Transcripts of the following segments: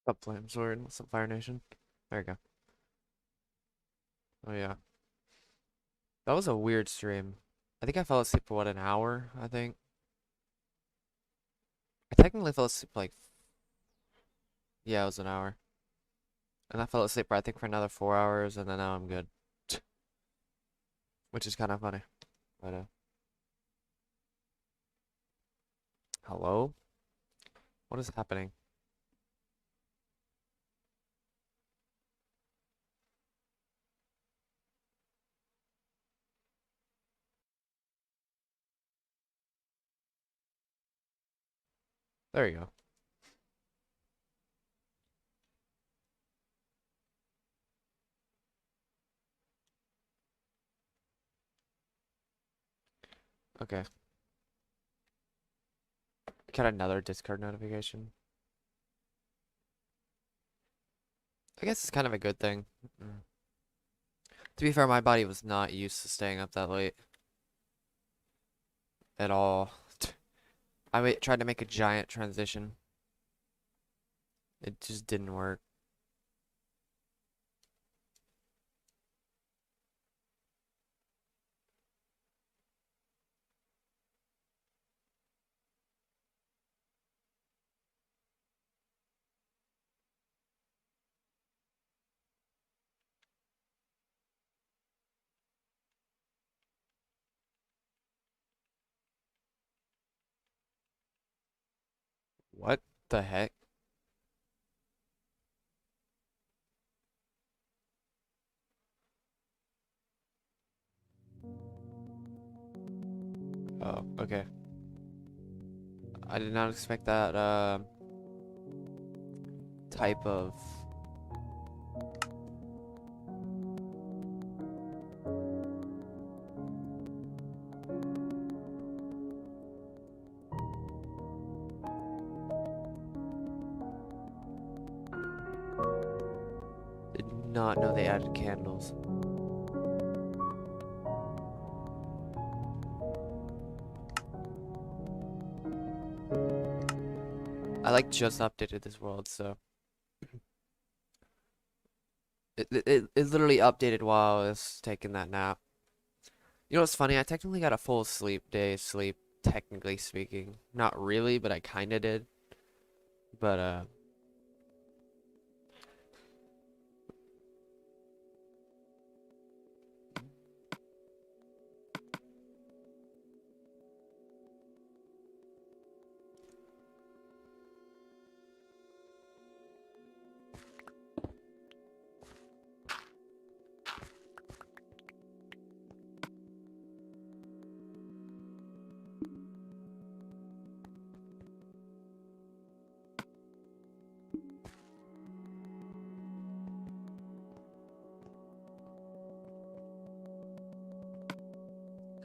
Up Flame Sword. What's up, Fire Nation? There you go. Oh yeah. That was a weird stream. I think I fell asleep for what, an hour, I think. I technically fell asleep like, yeah, it was an hour. And I fell asleep for I think for another 4 hours and then now I'm good. Which is kind of funny. But hello? What is happening? There you go. Okay. Got another Discord notification. I guess it's kind of a good thing. To be fair, my body was not used to staying up that late at all. Tried to make a giant transition. It just didn't work. What the heck? Oh, okay. I did not expect that type of did not know they added candles. I like just updated this world, so it literally updated while I was taking that nap. You know what's funny? I technically got a full sleep, technically speaking. Not really, but I kinda did. But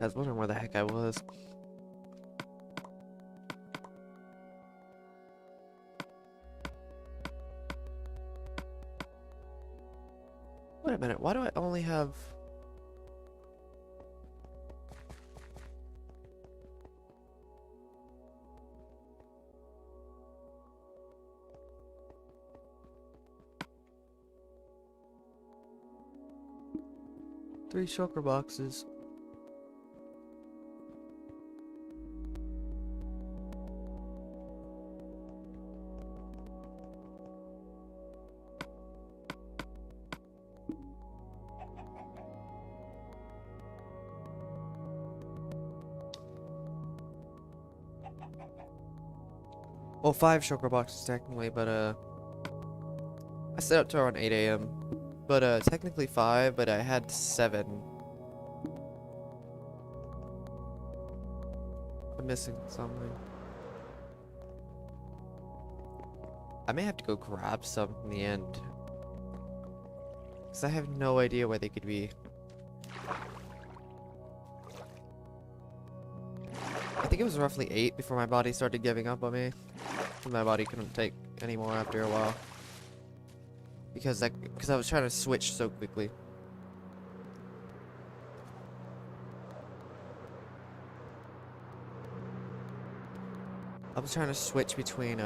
I was wondering where the heck I was. Wait a minute, why do I only have... three shulker boxes? Well, five shulker boxes technically, but I set up to around 8 a.m. But technically five, but I had 7. I'm missing something. I may have to go grab some in the end. Because I have no idea where they could be. I think it was roughly 8 before my body started giving up on me. And my body couldn't take anymore after a while. Because I was trying to switch so quickly. I was trying to switch between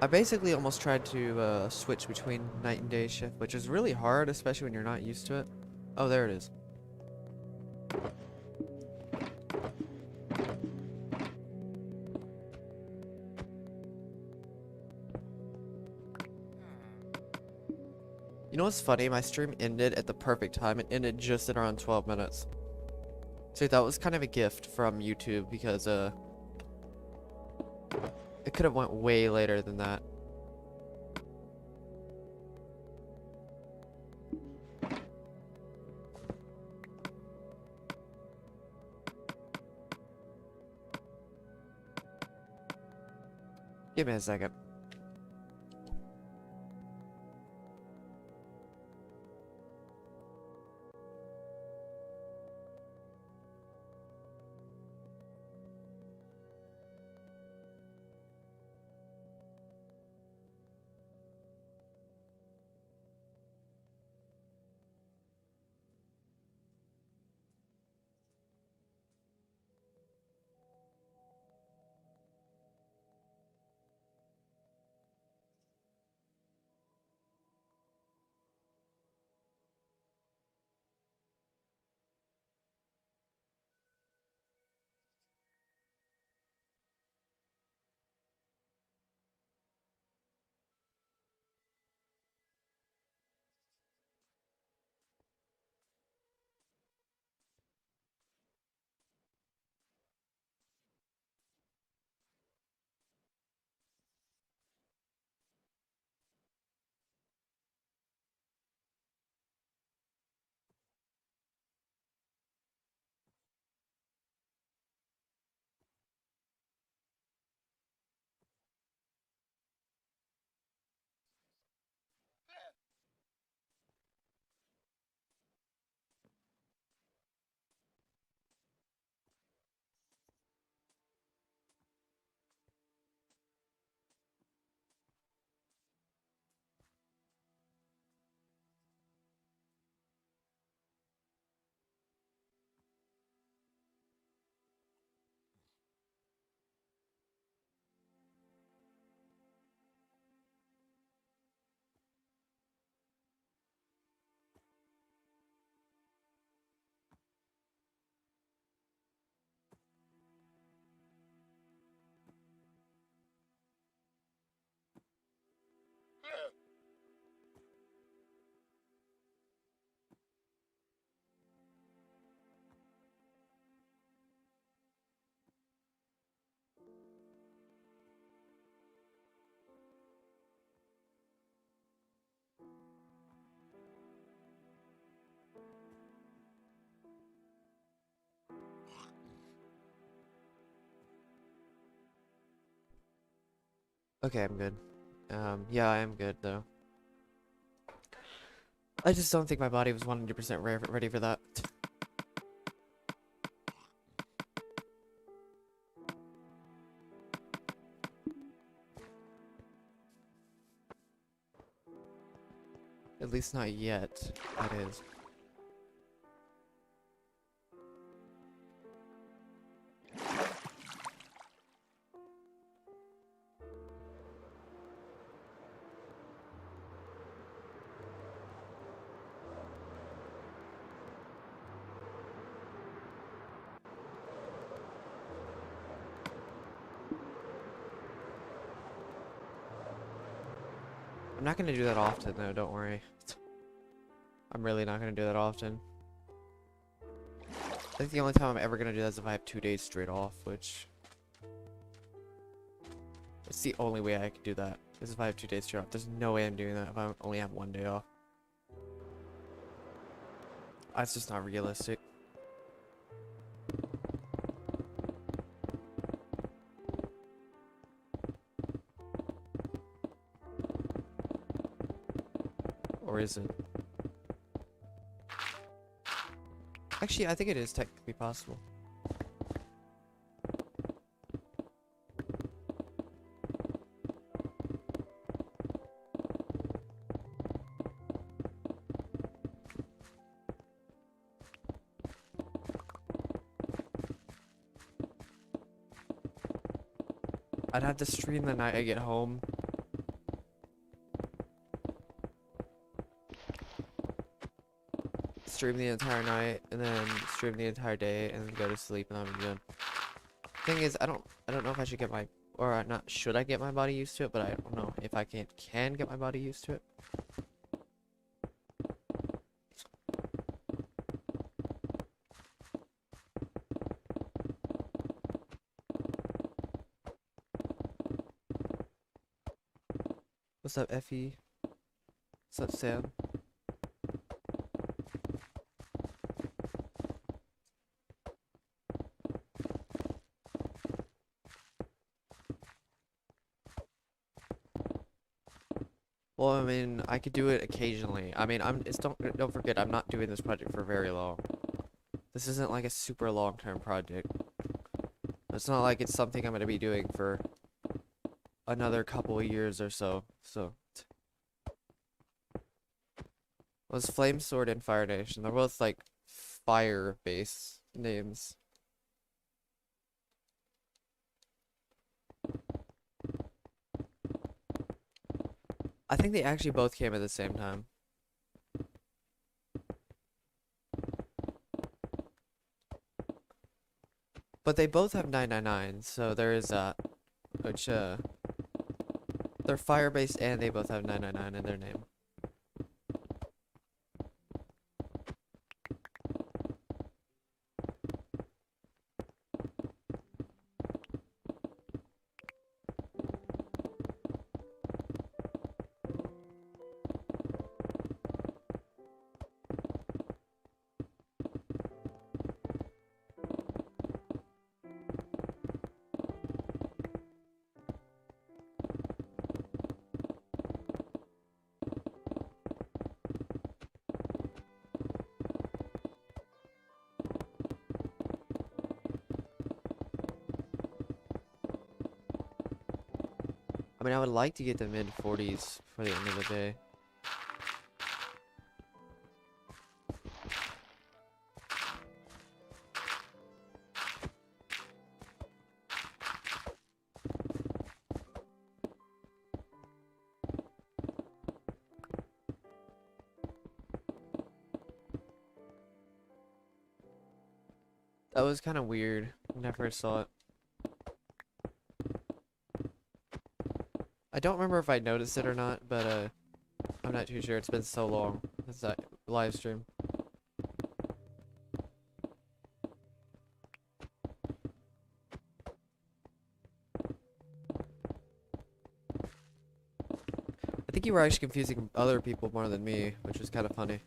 I basically almost tried to switch between night and day shift, which is really hard, especially when you're not used to it. Oh, there it is. You know what's funny? My stream ended at the perfect time. It ended just at around 12 minutes. So that was kind of a gift from YouTube because it could have went way later than that. Give me a second. Okay, I'm good. Yeah, I am good though. I just don't think my body was 100% ready for that. At least not yet, that is. I'm not gonna do that often though, don't worry. I'm really not gonna do that often. I think the only time I'm ever gonna do that is if I have 2 days straight off, which... It's the only way I can do that, is if I have 2 days straight off. There's no way I'm doing that if I only have 1 day off. That's just not realistic. Or is it? Actually, I think it is technically possible. I'd have to stream the night I get home, stream the entire night and then stream the entire day and then go to sleep and I'm good. Thing is, I don't know if I should get my, or not should I get my body used to it, but I don't know if I can get my body used to it. What's up, Effie? What's up, Sam? Well, I mean, I could do it occasionally. I mean, don't forget, I'm not doing this project for very long. This isn't like a super long-term project. It's not like it's something I'm gonna be doing for another couple of years or so. Was Flame Sword and Fire Nation. They're both like fire base names. I think they actually both came at the same time. But they both have 999, so there is that. Which, they're fire-based and they both have 999 in their name. I mean, I would like to get to mid-40s for the end of the day. That was kind of weird when I first saw it. I don't remember if I noticed it or not, but I'm not too sure. It's been so long since that live stream. I think you were actually confusing other people more than me, which was kind of funny.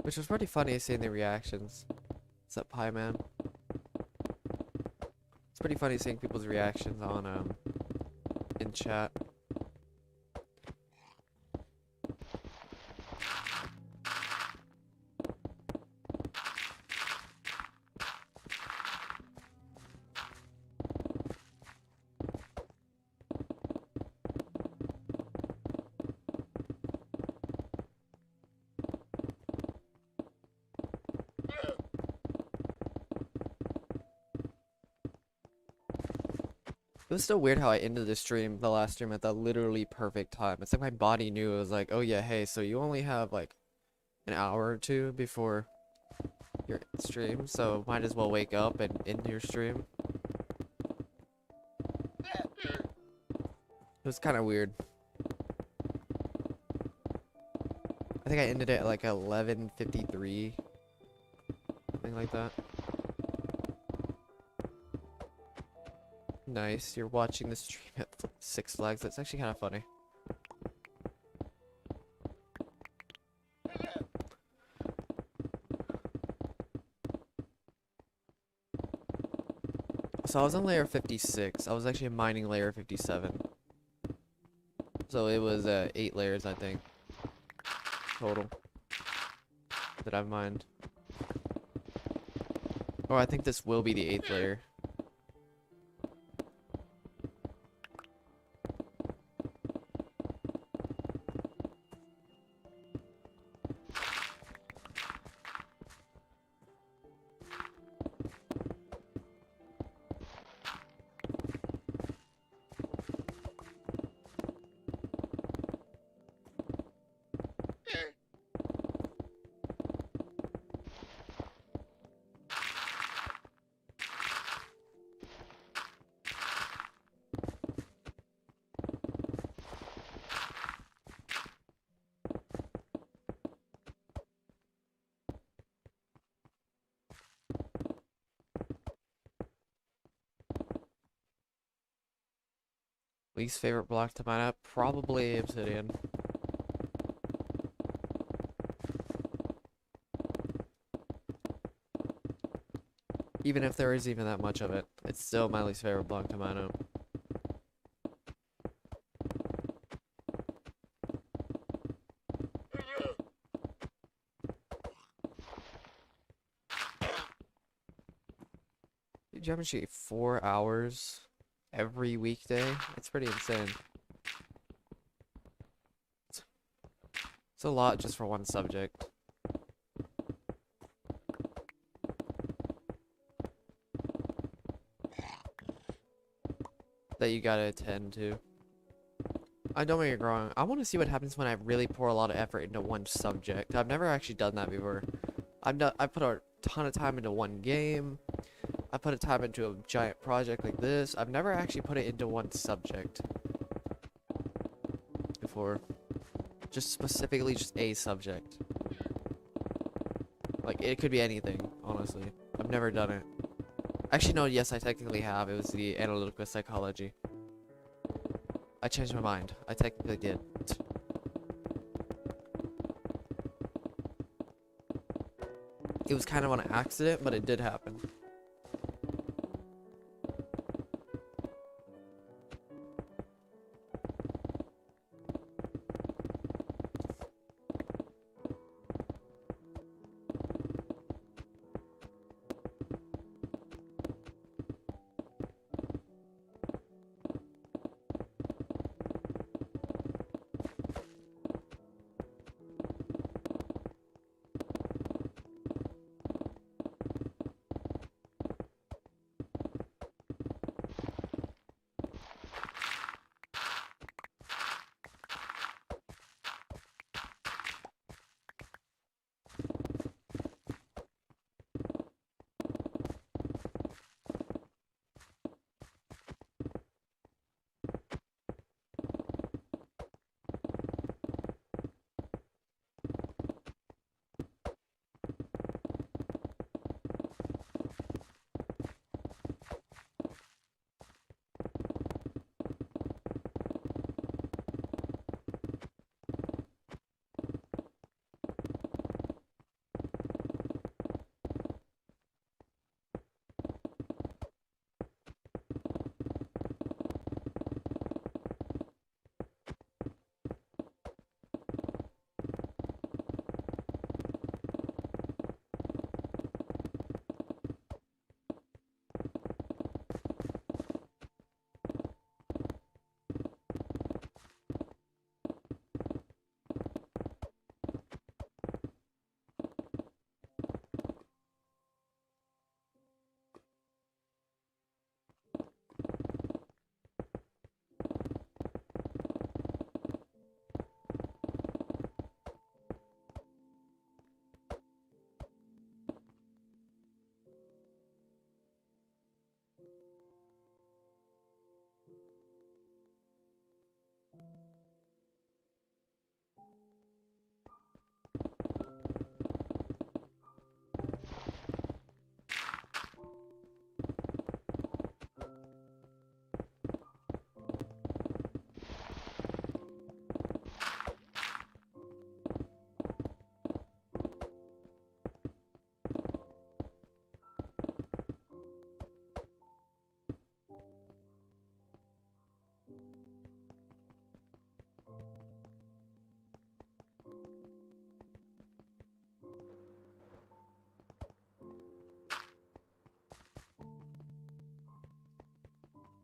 Which was pretty funny seeing the reactions. What's up, Pie Man? It's pretty funny seeing people's reactions on in chat. It was still weird how I ended the last stream at the literally perfect time. It's like my body knew. It was like, oh yeah, hey, so you only have like an hour or two before your stream, so might as well wake up and end your stream. It was kind of weird. I think I ended it at like 11:53, something like that. Nice, you're watching the stream at Six Flags. That's actually kind of funny. So I was on layer 56. I was actually mining layer 57. So it was 8 layers, I think, total that I've mined. Or I think this will be the 8th layer. Least favorite block to mine up? Probably obsidian. Even if there is even that much of it, it's still my least favorite block to mine up. Dude, you haven't 4 hours every weekday? That's pretty insane. It's a lot just for one subject. That you gotta attend to. I don't get me wrong. I want to see what happens when I really pour a lot of effort into one subject. I've never actually done that before. I put a ton of time into one game. I put a time into a giant project like this. I've never actually put it into one subject before. Just specifically just a subject. Like, it could be anything, honestly. I've never done it. Actually, no, yes, I technically have. It was the analytical psychology. I changed my mind. I technically did. It was kind of on accident, but it did happen.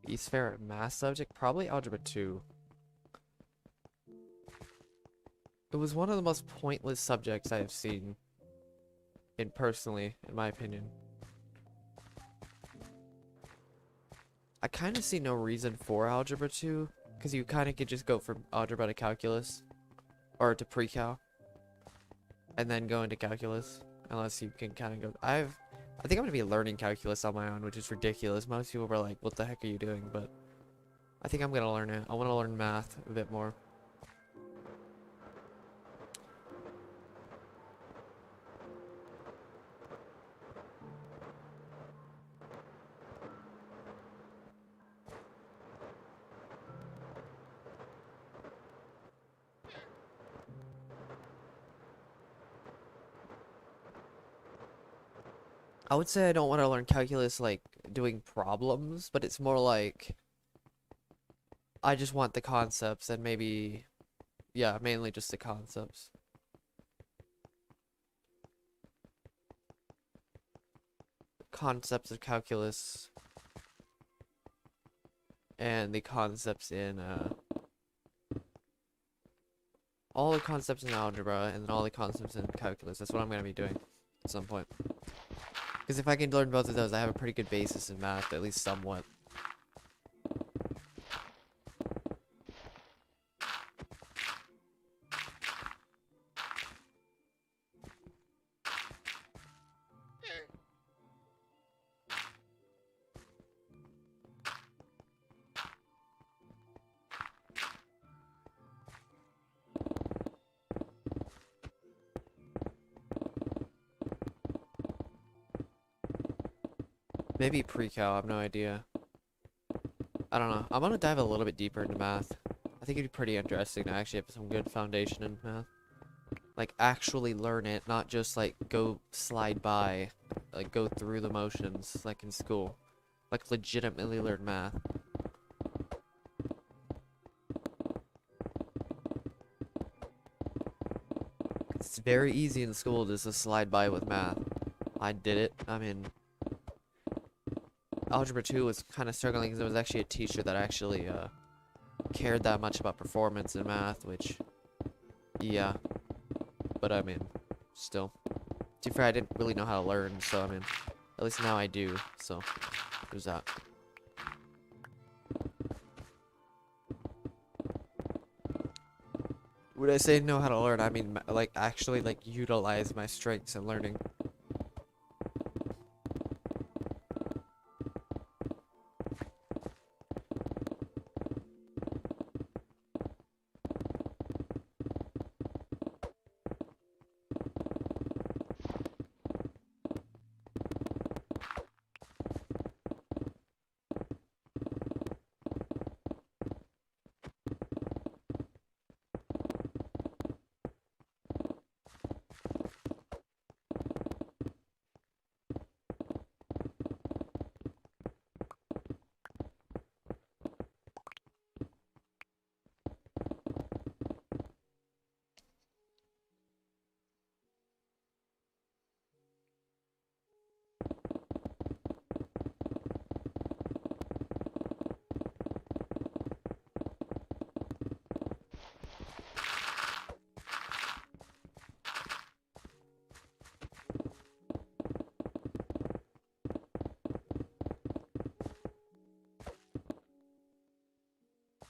Least favorite math subject? Probably Algebra 2. It was one of the most pointless subjects I have seen. Personally, in my opinion. I kind of see no reason for Algebra 2. Because you kind of could just go from Algebra to Calculus. Or to Pre-Cal. And then go into Calculus. Unless you can kind of go... I think I'm going to be learning Calculus on my own, which is ridiculous. Most people were like, what the heck are you doing? But I think I'm going to learn it. I want to learn math a bit more. I would say I don't want to learn calculus like doing problems, but it's more like I just want the concepts and maybe, yeah, mainly just the concepts. Concepts of calculus and the concepts in all the concepts in algebra and then all the concepts in calculus. That's what I'm going to be doing at some point. Because if I can learn both of those, I have a pretty good basis in math, at least somewhat. Maybe pre-cal, I have no idea. I don't know. I'm gonna dive a little bit deeper into math. I think it'd be pretty interesting to actually have some good foundation in math. Like, actually learn it, not just, like, go slide by. Like, go through the motions, like in school. Like, legitimately learn math. It's very easy in school just to slide by with math. I did it. I mean, Algebra 2 was kind of struggling because it was actually a teacher that actually cared that much about performance in math, which, yeah. But I mean, still. To be fair, I didn't really know how to learn, so I mean, at least now I do, so there's that. When I say know how to learn, I mean, like, actually, like, utilize my strengths in learning.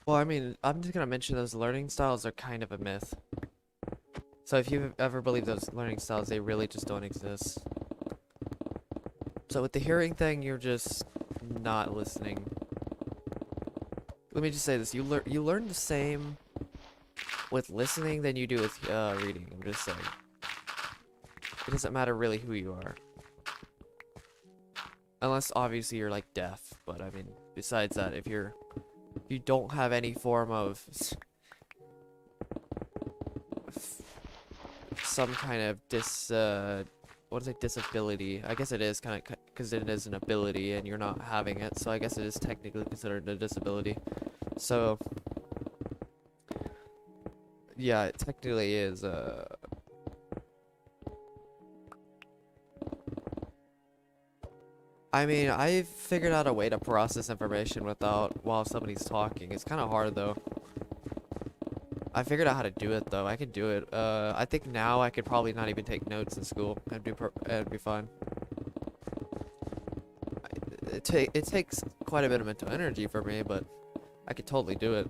Well, I mean, I'm just gonna mention those learning styles are kind of a myth. So if you've ever believed those learning styles, they really just don't exist. So with the hearing thing, you're just not listening. Let me just say this, you learn the same with listening than you do with reading. I'm just saying. It doesn't matter really who you are. Unless obviously you're like deaf, but I mean, besides that, if you don't have any form of some kind of what is it, disability? I guess it is kind of, because it is an ability and you're not having it, so I guess it is technically considered a disability. So yeah, it technically is I mean, I've figured out a way to process information while somebody's talking. It's kind of hard though. I figured out how to do it though. I can do it. I think now I could probably not even take notes in school and it'd be fine. It takes quite a bit of mental energy for me, but I could totally do it.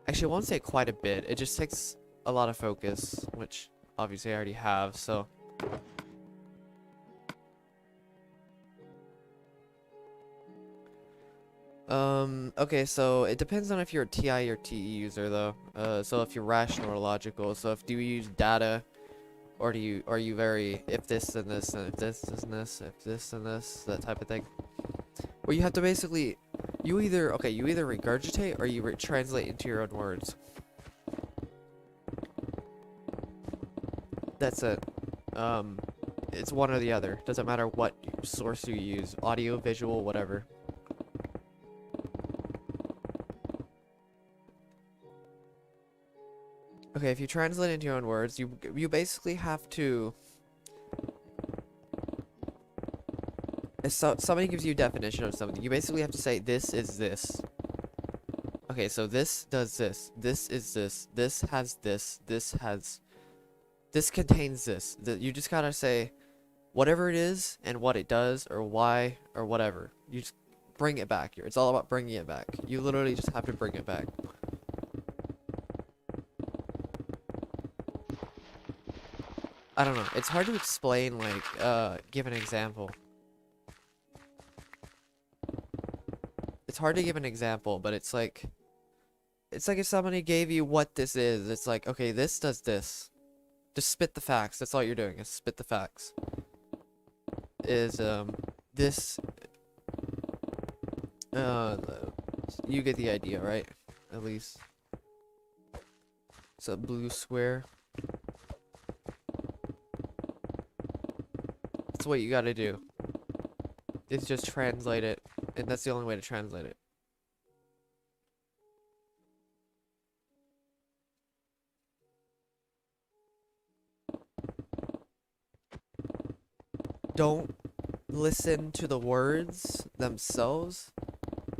Actually, I won't say quite a bit. It just takes a lot of focus, which obviously I already have, so. Okay, so it depends on if you're a TI or TE user though. So if you're rational or logical, so if do you use data, or are you very if this and this and if this and this, if this and this, that type of thing? Where you have to basically, you either regurgitate or you translate into your own words. That's it. It's one or the other. Doesn't matter what source you use. Audio, visual, whatever. Okay, if you translate into your own words, you basically have to... If somebody gives you a definition of something, you basically have to say, this is this. Okay, so this does this. This is this. This has this. This has... This contains this. You just gotta say whatever it is and what it does or why or whatever. You just bring it back. It's all about bringing it back. You literally just have to bring it back. I don't know. It's hard to explain, like, give an example. It's hard to give an example, but it's like if somebody gave you what this is. It's like, okay, this does this. Just spit the facts. That's all you're doing, is spit the facts. Is, this, you get the idea, right? At least. It's a blue square. That's what you gotta do. Is just translate it, and that's the only way to translate it. Don't listen to the words themselves.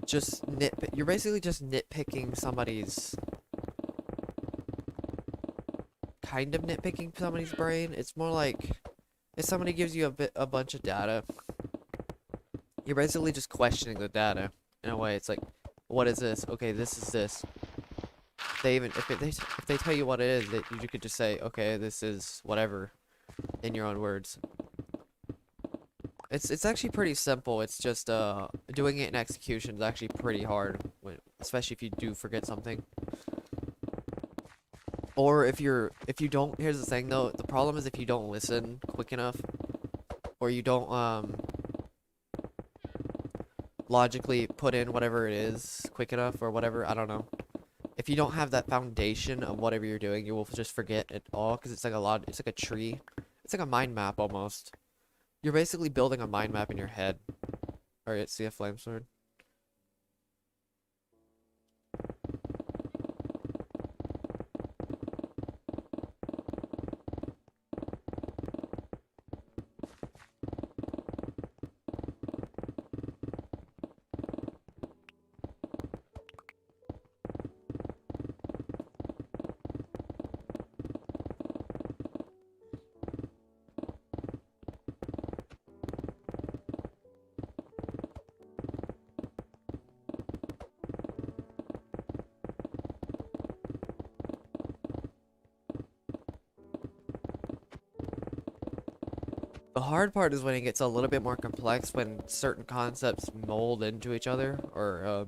Just nitpick. You're basically just nitpicking somebody's... kind of nitpicking somebody's brain. It's more like... if somebody gives you a bunch of data, you're basically just questioning the data. In a way, it's like, what is this? Okay, this is this. If they tell you what it is, that you could just say, okay, this is whatever, in your own words. It's actually pretty simple. It's just doing it in execution is actually pretty hard, especially if you do forget something. Or if you don't, here's the thing though, the problem is if you don't listen quick enough, or you don't logically put in whatever it is quick enough or whatever, I don't know. If you don't have that foundation of whatever you're doing, you will just forget it all, because it's like it's like a tree. It's like a mind map almost. You're basically building a mind map in your head. Alright, see a flame sword? The hard part is when it gets a little bit more complex, when certain concepts mold into each other, or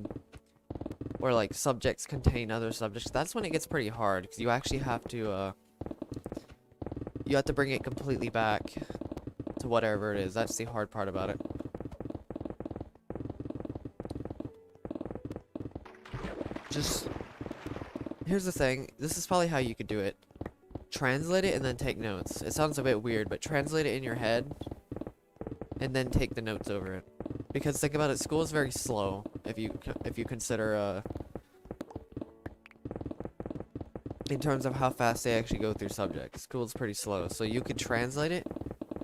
like subjects contain other subjects. That's when it gets pretty hard, because you actually have to bring it completely back to whatever it is. That's the hard part about it. Just, here's the thing. This is probably how you could do it. Translate it and then take notes. It sounds a bit weird, but translate it in your head and then take the notes over it. Because think about it, school is very slow if you consider in terms of how fast they actually go through subjects. School is pretty slow, so you could translate it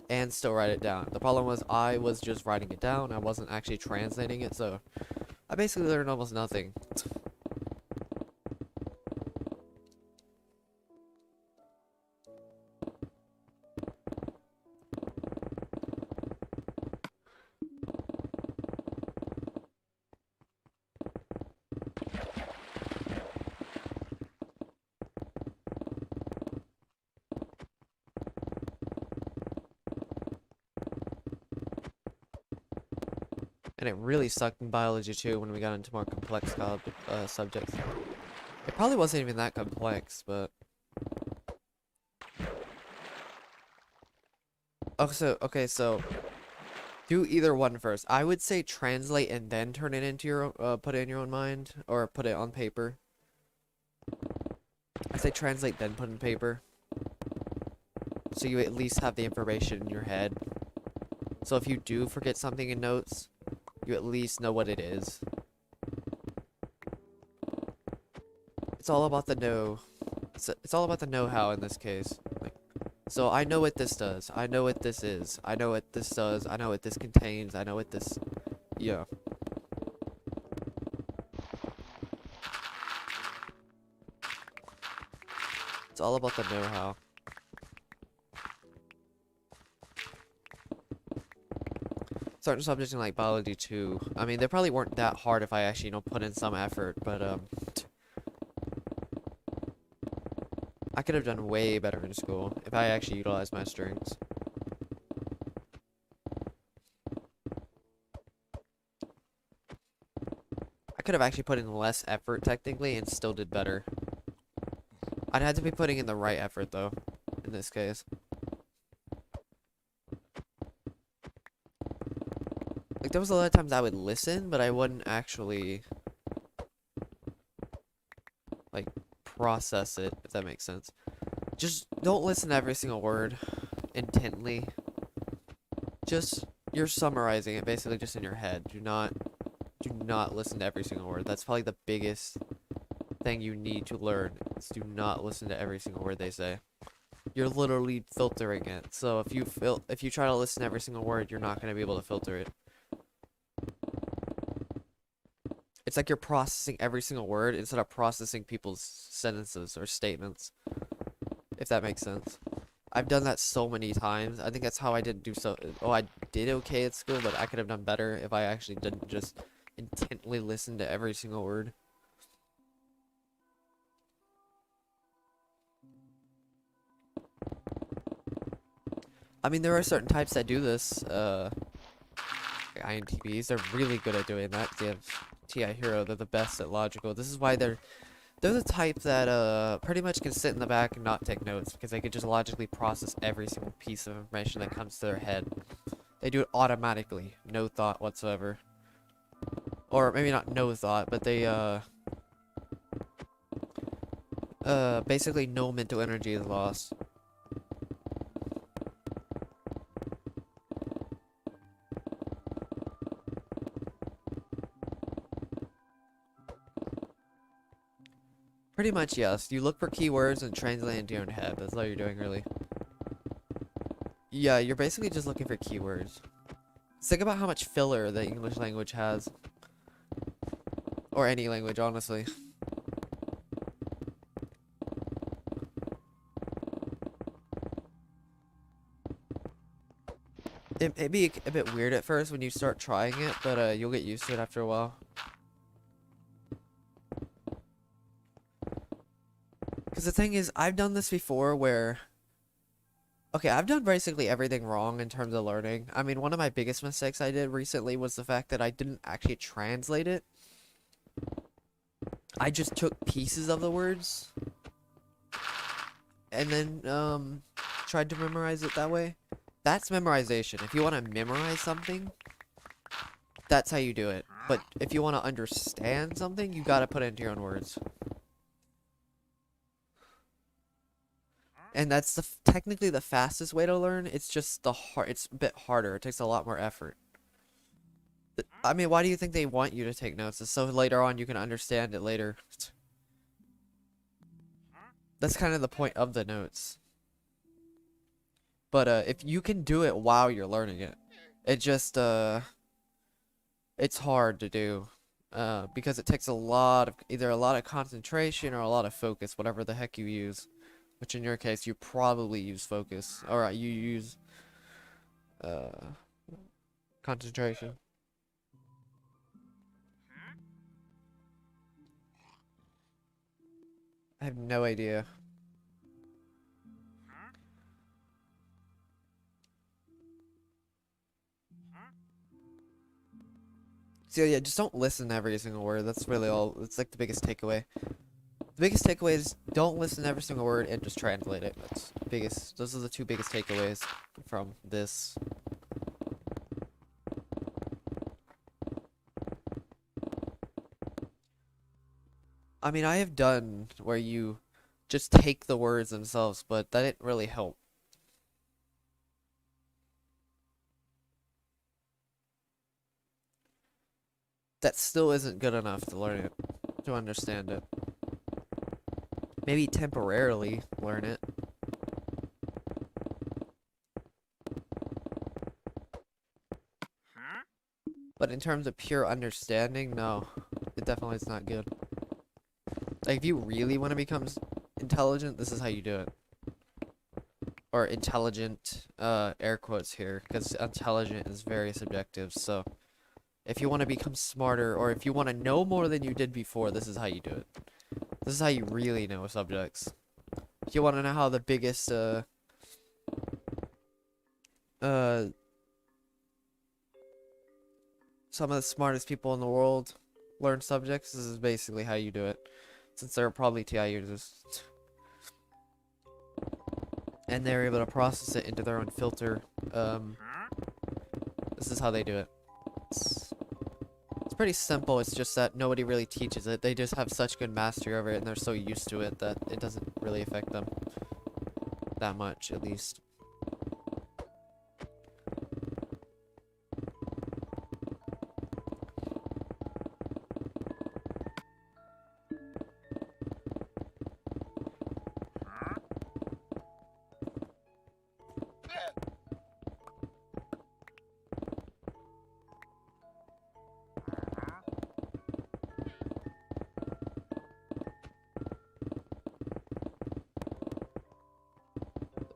and still write it down. The problem was I was just writing it down. I wasn't actually translating it, so I basically learned almost nothing. And it really sucked in biology too when we got into more complex subjects. It probably wasn't even that complex, but... Okay, so do either one first. I would say translate and then turn it into your put it in your own mind, or put it on paper. I say translate then put in paper. so you at least have the information in your head. So if you do forget something in notes, you at least know what it is. It's all about the know. It's all about the know-how in this case. Like, so I know what this does. I know what this is. I know what this does. I know what this contains. I know what this... Yeah. It's all about the know-how. Certain subjects in like biology too. I mean, they probably weren't that hard if I actually, put in some effort, but I could have done way better in school if I actually utilized my strengths. I could have actually put in less effort technically and still did better. I'd have to be putting in the right effort though, in this case. Like, there was a lot of times I would listen, but I wouldn't actually, like, process it, if that makes sense. Just don't listen to every single word intently. Just, you're summarizing it basically just in your head. Do not listen to every single word. That's probably the biggest thing you need to learn, is do not listen to every single word they say. You're literally filtering it. So if you try to listen to every single word, you're not going to be able to filter it. It's like you're processing every single word instead of processing people's sentences or statements. If that makes sense. I've done that so many times. I think that's how I didn't do so. Oh, I did okay at school, but I could have done better if I actually didn't just intently listen to every single word. I mean, there are certain types that do this. INTPs, they're really good at doing that. They have TI Hero, they're the best at logical. This is why they're the type that pretty much can sit in the back and not take notes, because they could just logically process every single piece of information that comes to their head. They do it automatically, no thought whatsoever. Or maybe not no thought, but they basically no mental energy is lost. Pretty much, yes. You look for keywords and translate into your own head. That's all you're doing, really. Yeah, you're basically just looking for keywords. Think about how much filler the English language has. Or any language, honestly. It may be a bit weird at first when you start trying it, but you'll get used to it after a while. Because the thing is, I've done this before where... Okay, I've done basically everything wrong in terms of learning. I mean, one of my biggest mistakes I did recently was the fact that I didn't actually translate it. I just took pieces of the words. And then, tried to memorize it that way. That's memorization. If you want to memorize something, that's how you do it. But if you want to understand something, you gotta put it into your own words. And that's technically the fastest way to learn. It's just it's a bit harder. It takes a lot more effort. I mean, why do you think they want you to take notes? It's so later on you can understand it later. That's kind of the point of the notes. But if you can do it while you're learning it, it's hard to do. Because it takes either a lot of concentration or a lot of focus, whatever the heck you use. Which in your case, you probably use focus. Alright, you use concentration. I have no idea. So yeah, just don't listen to every single word. That's really all. It's like the biggest takeaway. The biggest takeaway is don't listen to every single word and just translate it. That's the biggest. Those are the two biggest takeaways from this. I mean, I have done where you just take the words themselves, but that didn't really help. that still isn't good enough to learn it, to understand it. Maybe temporarily learn it. But in terms of pure understanding, no. It definitely is not good. Like, if you really want to become intelligent, this is how you do it. Or intelligent, air quotes here, because intelligent is very subjective, so if you want to become smarter, or if you want to know more than you did before, this is how you do it. This is how you really know subjects. If you want to know how the biggest, some of the smartest people in the world learn subjects, this is basically how you do it. Since they're probably TI users. And they're able to process it into their own filter. This is how they do it. It's pretty simple, it's just that nobody really teaches it. They just have such good mastery over it, and they're so used to it that it doesn't really affect them. That much, at least.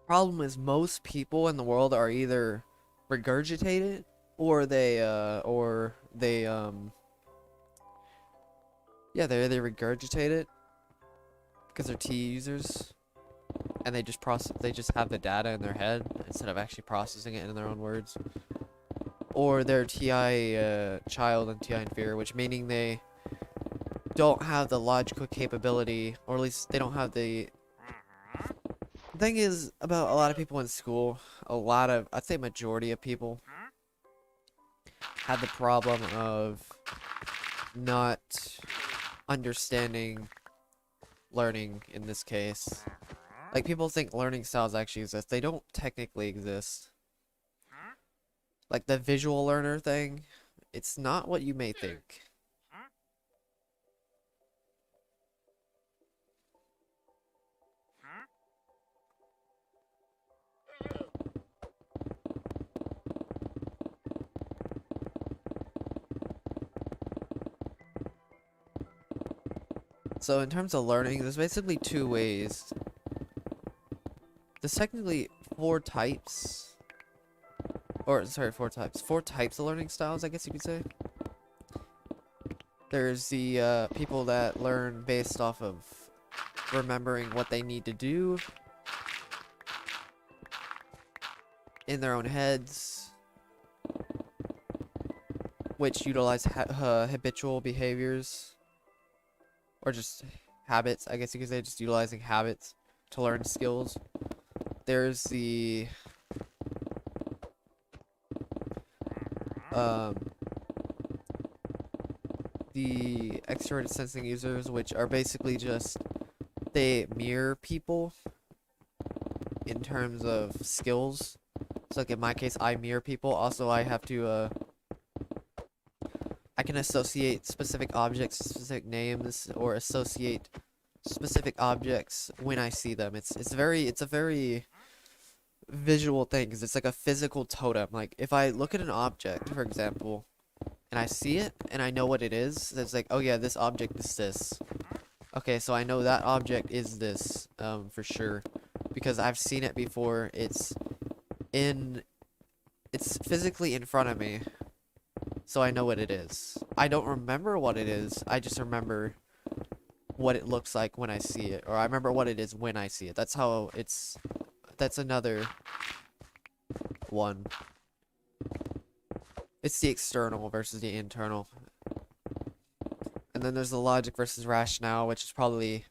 Problem is most people in the world are either regurgitated or they yeah, they're either regurgitated because they're T users and they just have the data in their head instead of actually processing it in their own words, or they're TI child and TI inferior, which meaning they don't have the logical capability, or at least they don't have the thing is about a lot of people in school, I'd say majority of people have the problem of not understanding learning in this case. Like, people think learning styles actually exist. They don't technically exist. Like, the visual learner thing, it's not what you may think. So in terms of learning, there's basically two ways. There's technically four types. Or, sorry, four types. Four types of learning styles, I guess you could say. There's the people that learn based off of remembering what they need to do in their own heads, which utilize habitual behaviors. Or just habits, I guess you could say, just utilizing habits to learn skills. There's the extroverted sensing users, which are basically just, they mirror people in terms of skills. So like in my case, I mirror people. Also, I have to I can associate specific objects, specific names, or associate specific objects when I see them. It's a very visual thing, because it's like a physical totem. Like, if I look at an object, for example, and I see it and I know what it is, it's like, oh yeah, this object is this. Okay, so I know that object is this, for sure, because I've seen it before. It's physically in front of me. So I know what it is. I don't remember what it is. I just remember what it looks like when I see it. Or I remember what it is when I see it. That's how it's... That's another one. It's the external versus the internal. And then there's the logic versus rationale, which is probably...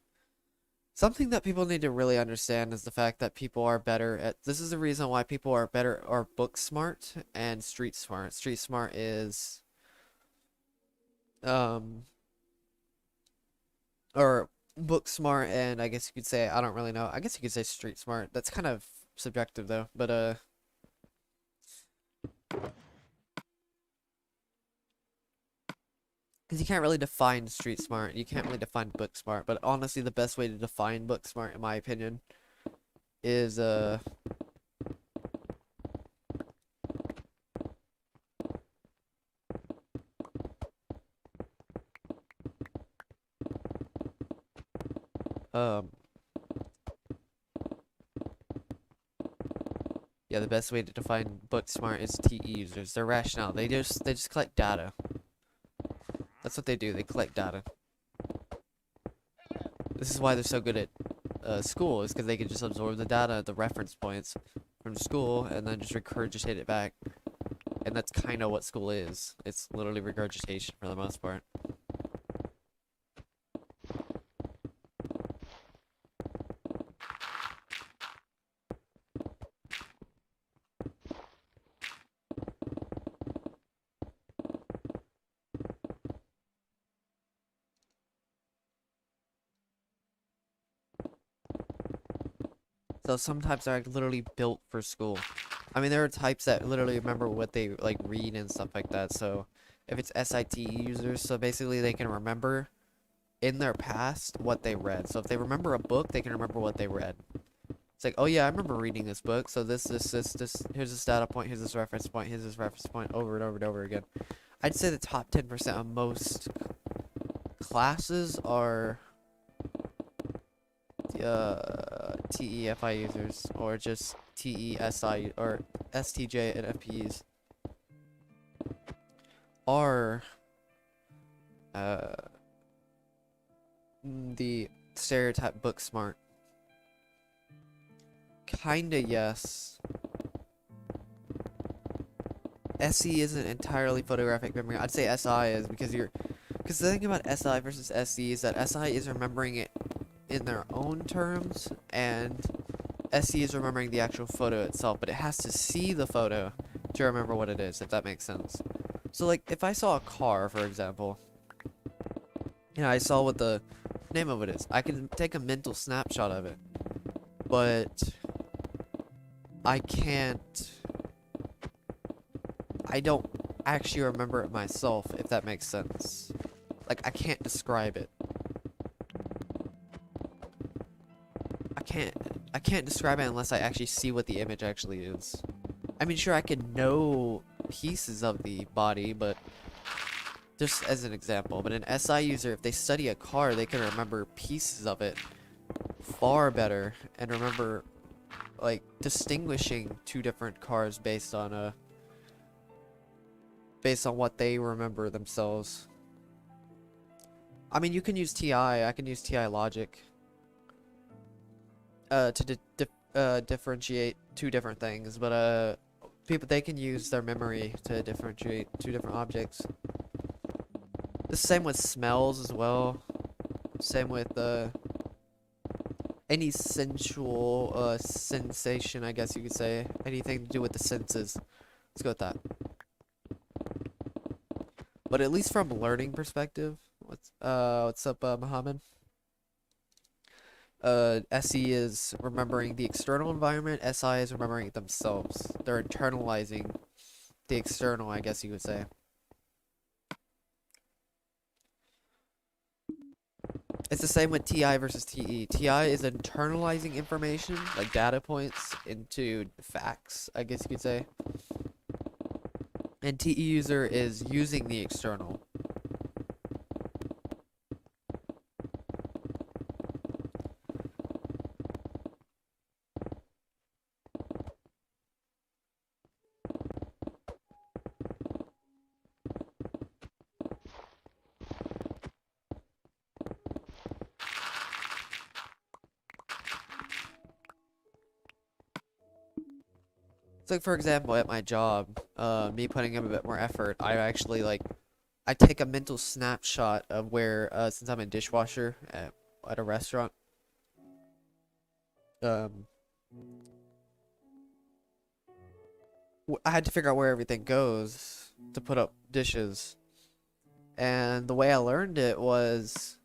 something that people need to really understand, is the fact that people are better at... This is the reason why people are book smart and street smart. Street smart is... or book smart, and I guess you could say, I don't really know. I guess you could say street smart. That's kind of subjective though, but Because you can't really define street smart, you can't really define book smart, but honestly the best way to define book smart, in my opinion, is, um, yeah, the best way to define book smart is TE users. Their rationale, they just collect data. That's what they do, they collect data. This is why they're so good at school, is because they can just absorb the data, the reference points from school, and then just regurgitate it back. And that's kind of what school is. It's literally regurgitation for the most part. So some types are literally built for school. I mean, there are types that literally remember what they like read and stuff like that. So if it's SITE users, so basically they can remember in their past what they read. So if they remember a book, they can remember what they read. It's like, oh yeah, I remember reading this book. So this, here's this data point, here's this reference point, here's this reference point, over and over and over again. I'd say the top 10% of most classes are TEFI users, or just TESI, or STJ and FPEs, are the stereotype book smart. Kinda, yes. SE isn't entirely photographic memory. I'd say SI is, because the thing about SI versus SE is that SI is remembering it in their own terms, and SE is remembering the actual photo itself, but it has to see the photo to remember what it is, if that makes sense. So like, if I saw a car, for example, I saw what the name of it is, I can take a mental snapshot of it, but I don't actually remember it myself, if that makes sense. Like, I can't describe it. I can't describe it unless I actually see what the image actually is. I mean, sure, I can know pieces of the body, but just as an example. But an SI user, if they study a car, they can remember pieces of it far better, and remember, like, distinguishing two different cars based on what they remember themselves. I mean, you can use TI. I can use TI logic to differentiate two different things, but they can use their memory to differentiate two different objects. The same with smells as well. Same with any sensual sensation, I guess you could say. Anything to do with the senses. Let's go with that. But at least from a learning perspective, what's up, Muhammad? SE is remembering the external environment, SI is remembering it themselves. They're internalizing the external, I guess you could say. It's the same with TI versus TE. TI is internalizing information, like data points, into facts, I guess you could say. And TE user is using the external. So, like, for example, at my job, me putting in a bit more effort, I actually, like, I take a mental snapshot of where, since I'm a dishwasher at a restaurant, I had to figure out where everything goes to put up dishes. And the way I learned it was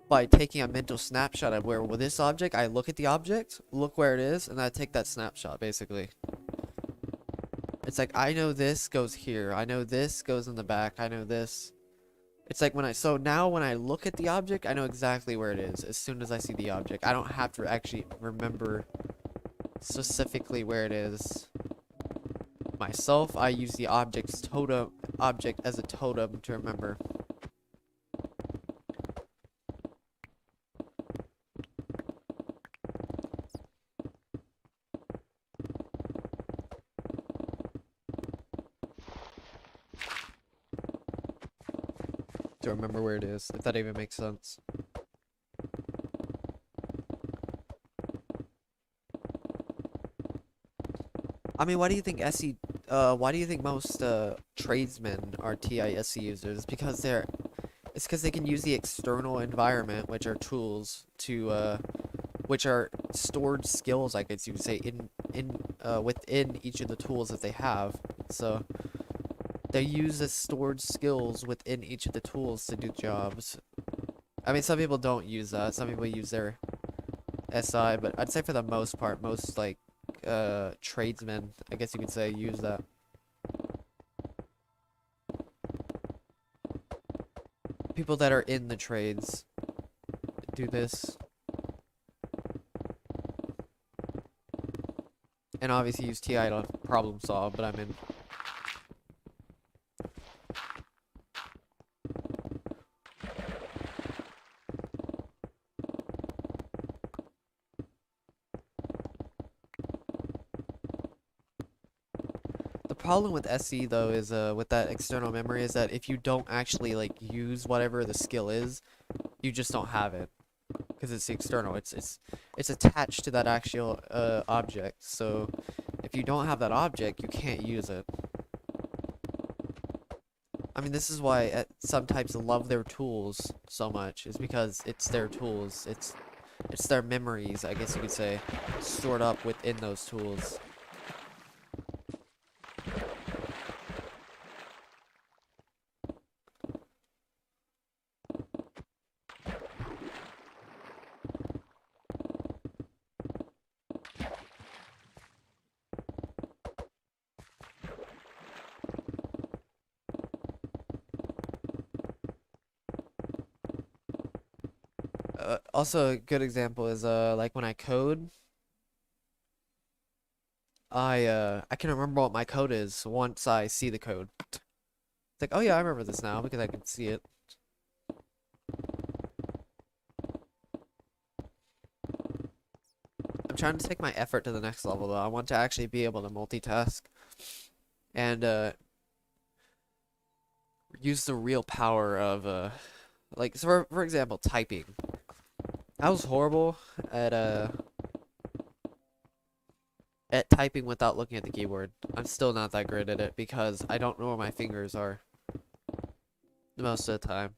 by taking a mental snapshot of where, with this object, I look at the object, look where it is, and I take that snapshot, basically. It's like, I know this goes here, I know this goes in the back, I know this. It's like so now when I look at the object, I know exactly where it is as soon as I see the object. I don't have to actually remember specifically where it is myself. I use the object as a totem to remember. To remember where it is, if that even makes sense. I mean, why do you think why do you think most tradesmen are TISC users? It's because they can use the external environment, which are tools, to which are stored skills, I guess you could say, within each of the tools that they have. So they use the stored skills within each of the tools to do jobs. I mean, some people don't use that. Some people use their SI, but I'd say for the most part, most like tradesmen, I guess you could say, use that. People that are in the trades do this. And obviously use TI to problem solve, but I mean, the problem with SE though is with that external memory is that if you don't actually like use whatever the skill is, you just don't have it because it's external. It's attached to that actual object. So if you don't have that object, you can't use it. I mean, this is why some types love their tools so much, is because it's their tools. It's their memories, I guess you could say, stored up within those tools. Also, a good example is like when I code, I can remember what my code is once I see the code. It's like, oh yeah, I remember this now because I can see it. I'm trying to take my effort to the next level though. I want to actually be able to multitask and use the real power of like, so for example, typing. I was horrible at typing without looking at the keyboard. I'm still not that great at it because I don't know where my fingers are most of the time.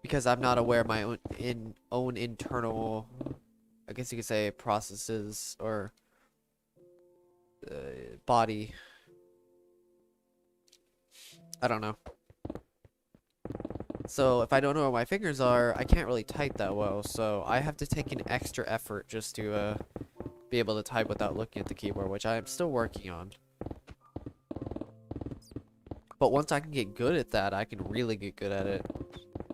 Because I'm not aware of my own internal, I guess you could say, processes or body. I don't know. So if I don't know where my fingers are, I can't really type that well. So I have to take an extra effort just to be able to type without looking at the keyboard, which I am still working on. But once I can get good at that, I can really get good at it.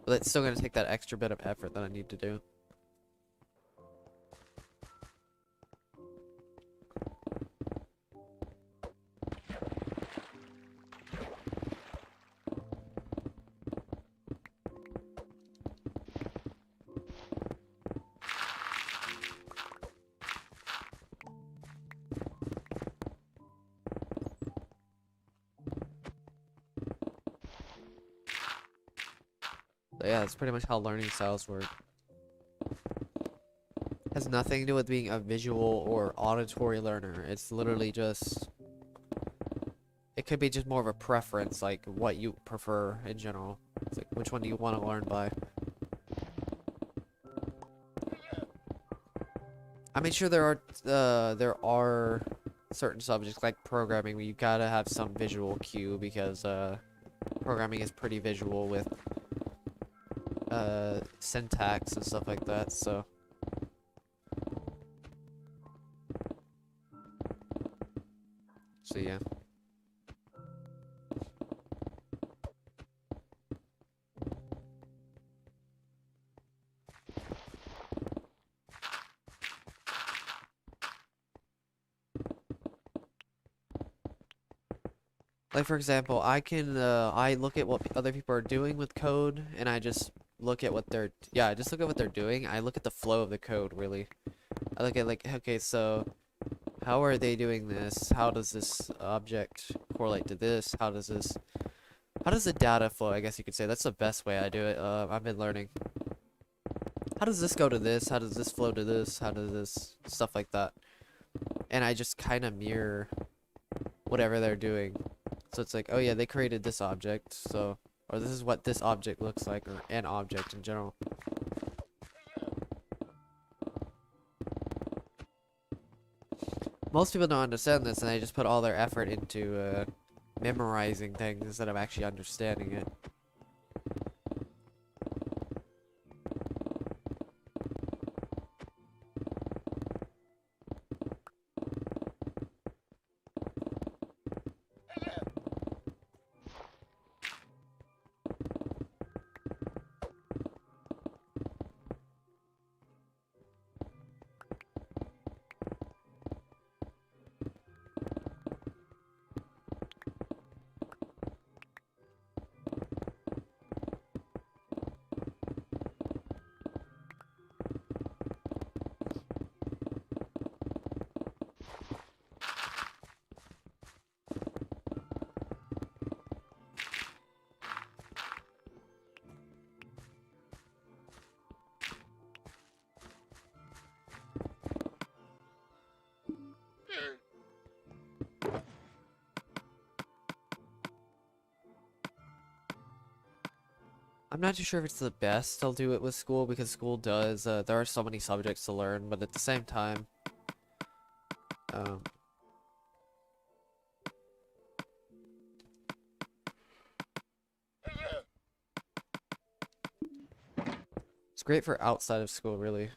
But it's still going to take that extra bit of effort that I need to do. So yeah, that's pretty much how learning styles work. Has nothing to do with being a visual or auditory learner. It's literally just, it could be just more of a preference, like what you prefer in general. It's like, which one do you want to learn by? I mean, sure, there are certain subjects like programming where you gotta have some visual cue because programming is pretty visual with syntax and stuff like that. So yeah. Like for example, I look at what other people are doing with code, and I just look at what they're yeah, I just look at what they're doing. I look at the flow of the code really. I look at like, okay, so how are they doing this? How does this object correlate to this? How does the data flow? I guess you could say that's the best way I do it. I've been learning. How does this go to this? How does this flow to this? How does this stuff like that? And I just kind of mirror whatever they're doing. So it's like, oh yeah, they created this object, so or this is what this object looks like, or an object in general. Most people don't understand this, and they just put all their effort into memorizing things instead of actually understanding it. I'm not too sure if it's the best I'll do it with school, because school does, there are so many subjects to learn, but at the same time, um, it's great for outside of school, really.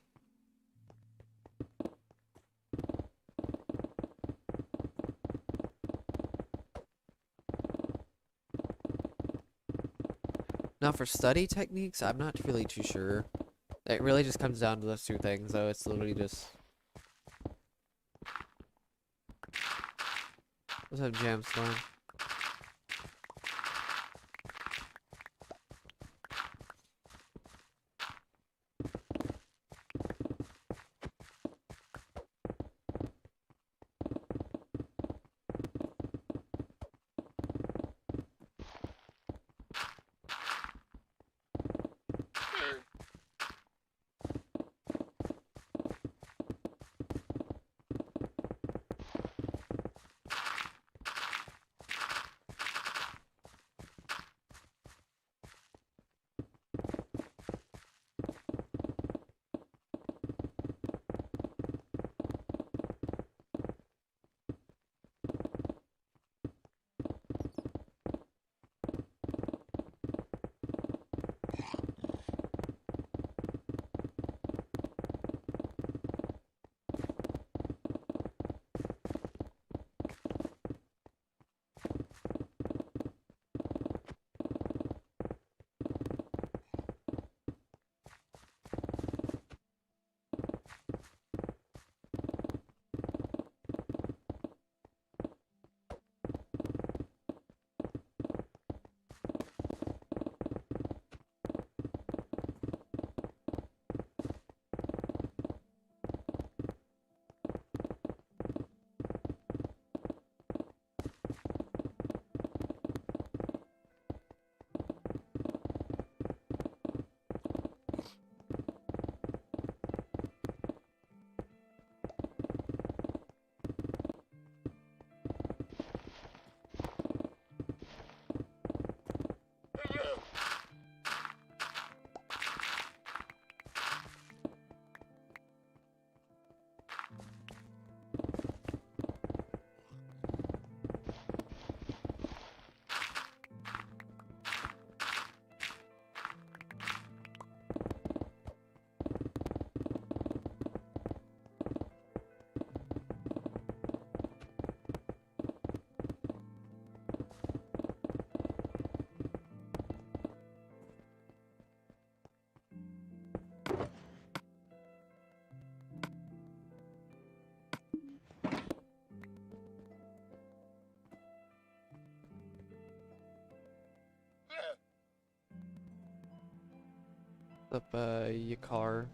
Now for study techniques, I'm not really too sure. It really just comes down to those two things, though. It's literally just... Let's have jam storm. Up your car.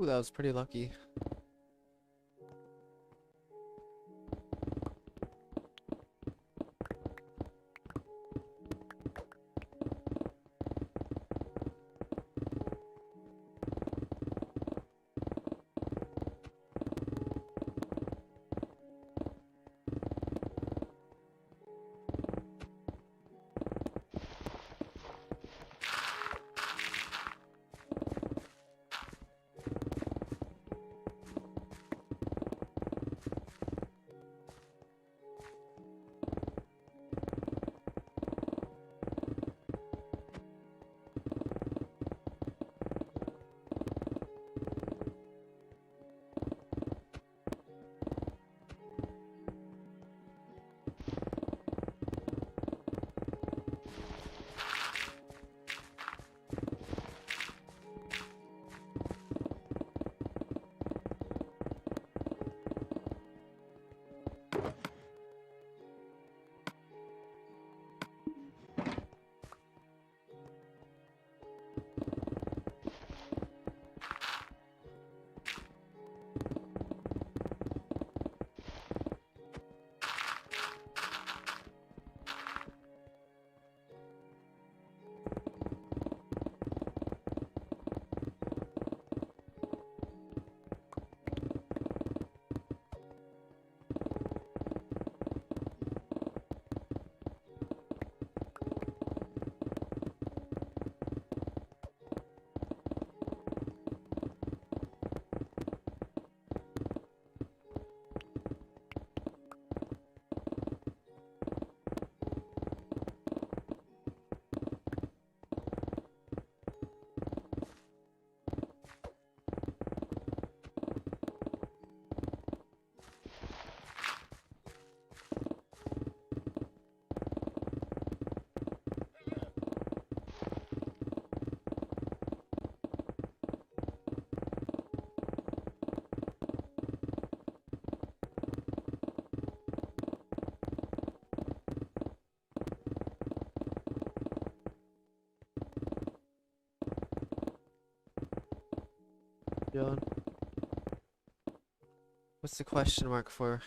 Ooh, that was pretty lucky. John. What's the question mark for?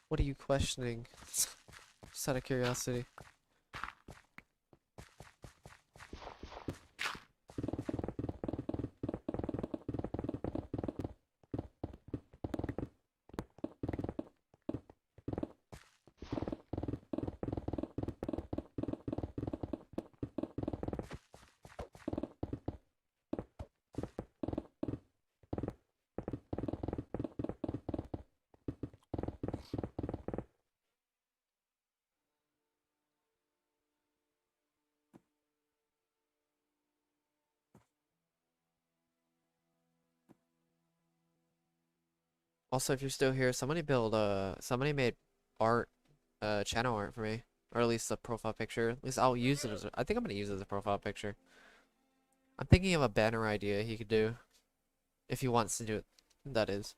What are you questioning? Just out of curiosity. Also, if you're still here, somebody made art, channel art for me. Or at least a profile picture. At least I'll use it as I think I'm gonna use it as a profile picture. I'm thinking of a banner idea he could do. If he wants to do it, that is.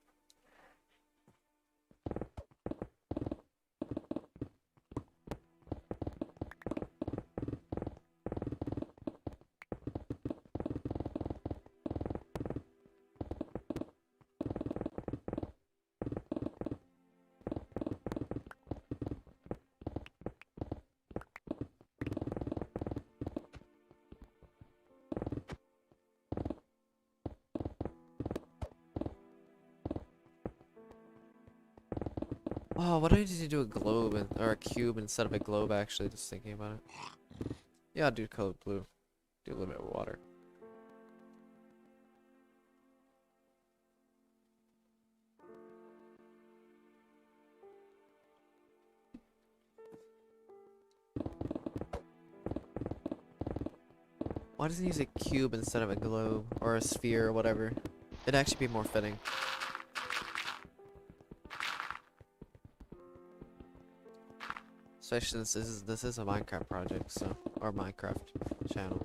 Oh, what do I need to do a globe or a cube instead of a globe? Actually, just thinking about it. Yeah, I'll do color blue. Do a little bit of water. Why doesn't he use a cube instead of a globe or a sphere or whatever? It'd actually be more fitting. Especially since this is a Minecraft project, so or Minecraft channel.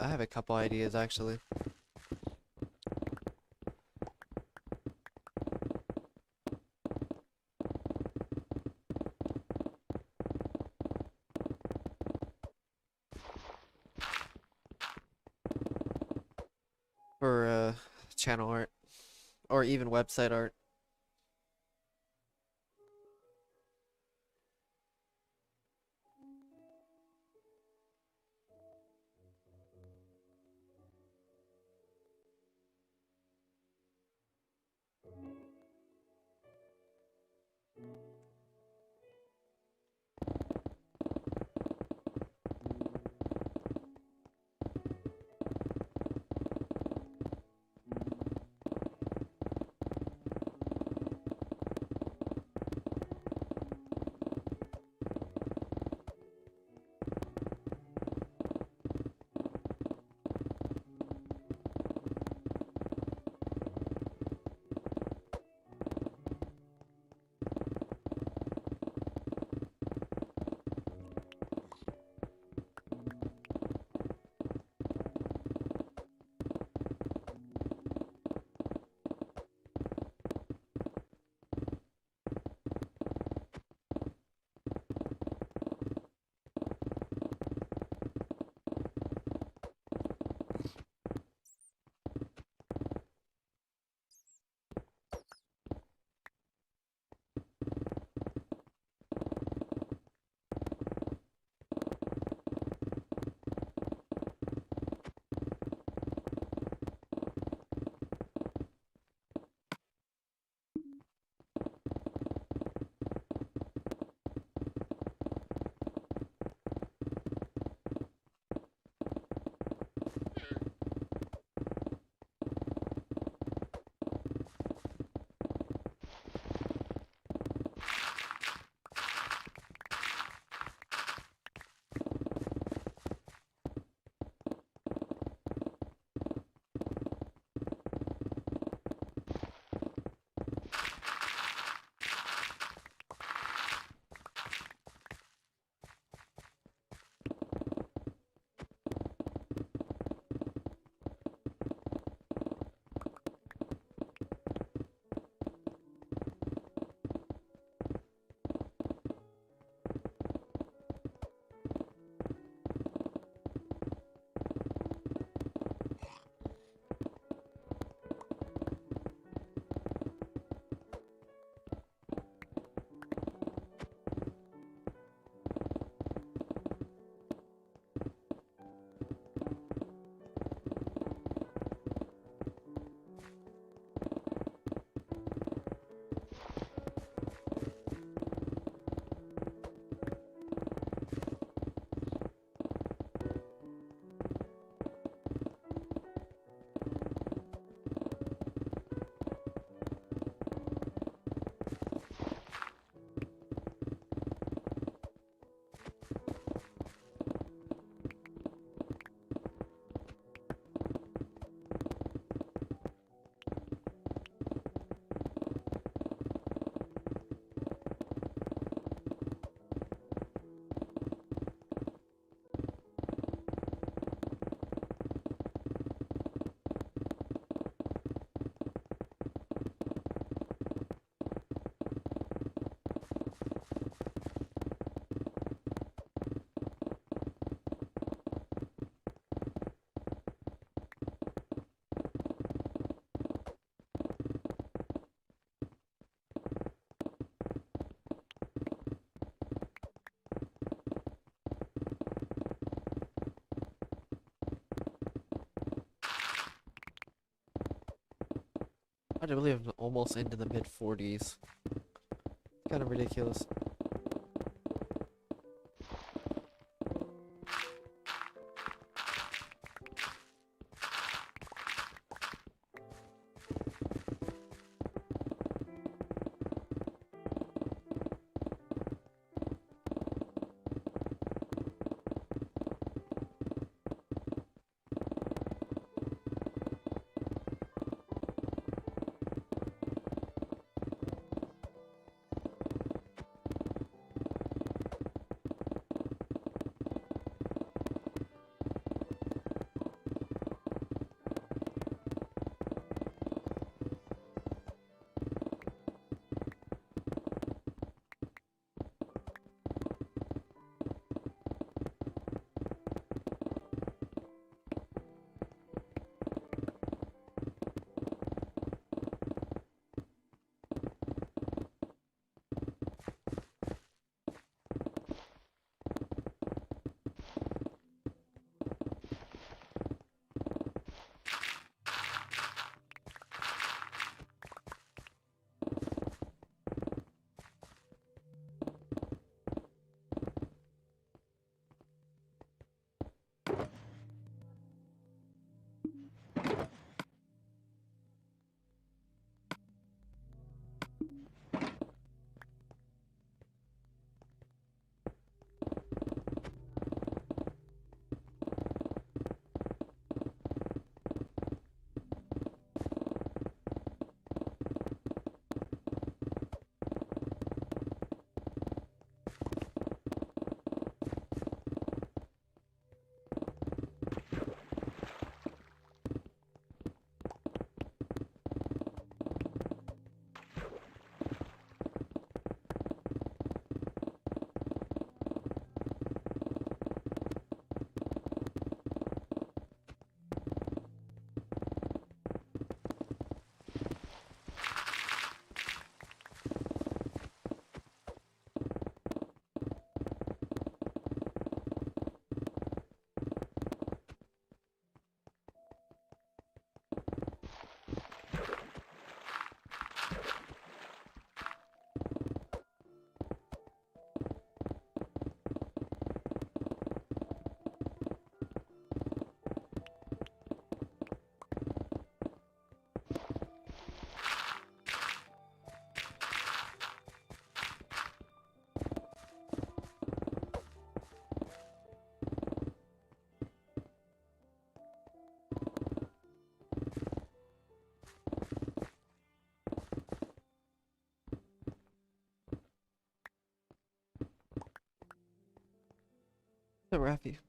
I have a couple ideas actually. For channel art or even website art. Hard to believe I'm almost into the mid 40s. Kind of ridiculous. So Raffy.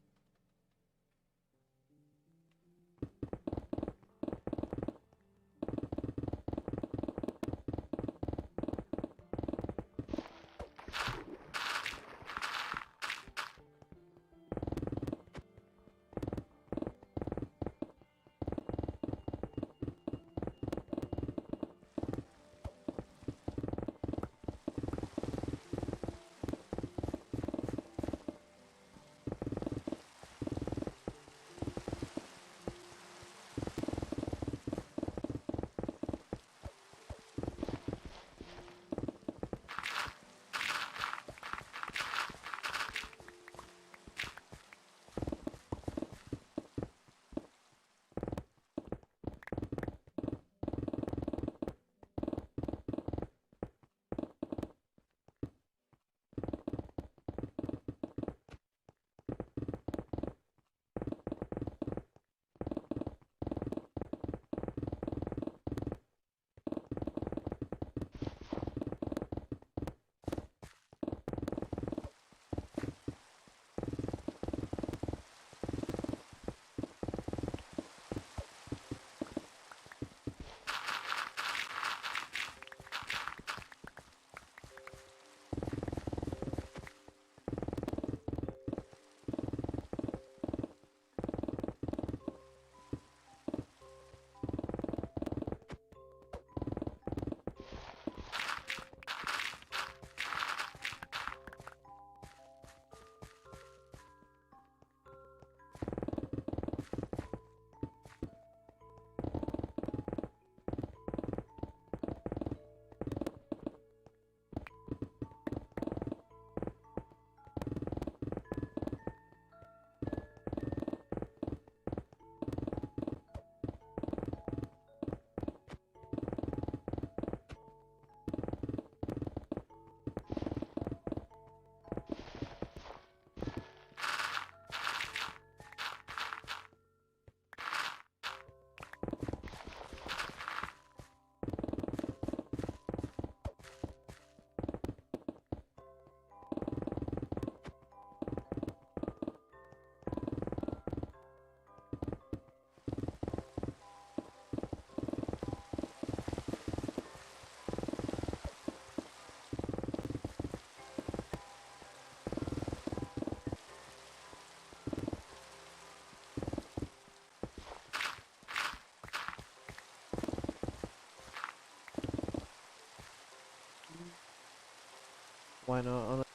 why not?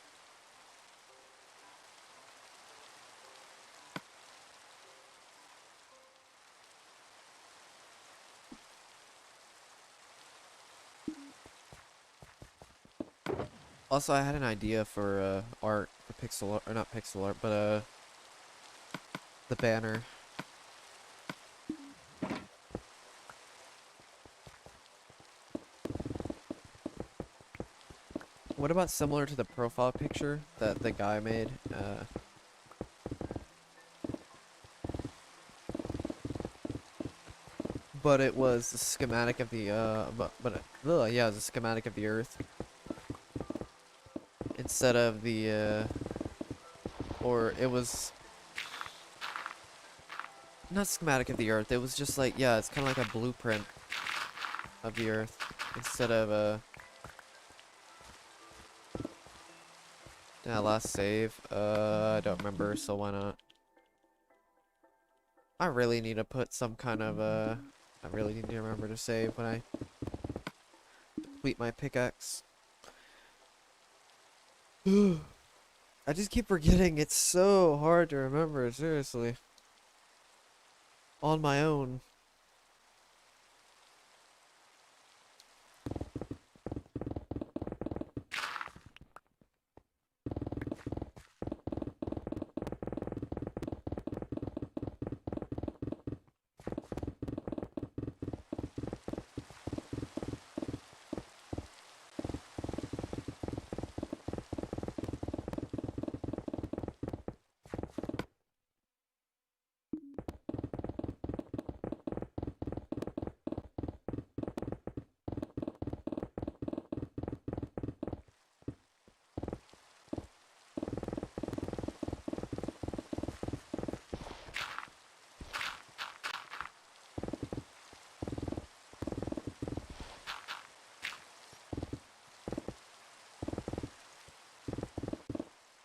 Also, I had an idea for art, for pixel art, or not pixel art, but the banner. What about similar to the profile picture that the guy made? But it was the schematic of the yeah, it was a schematic of the Earth instead of the or it was not schematic of the Earth. It was just like, yeah, it's kind of like a blueprint of the Earth instead of yeah, last save. I don't remember, so why not? I really need to put some kind of I really need to remember to save when I complete my pickaxe. I just keep forgetting. It's so hard to remember, seriously. On my own.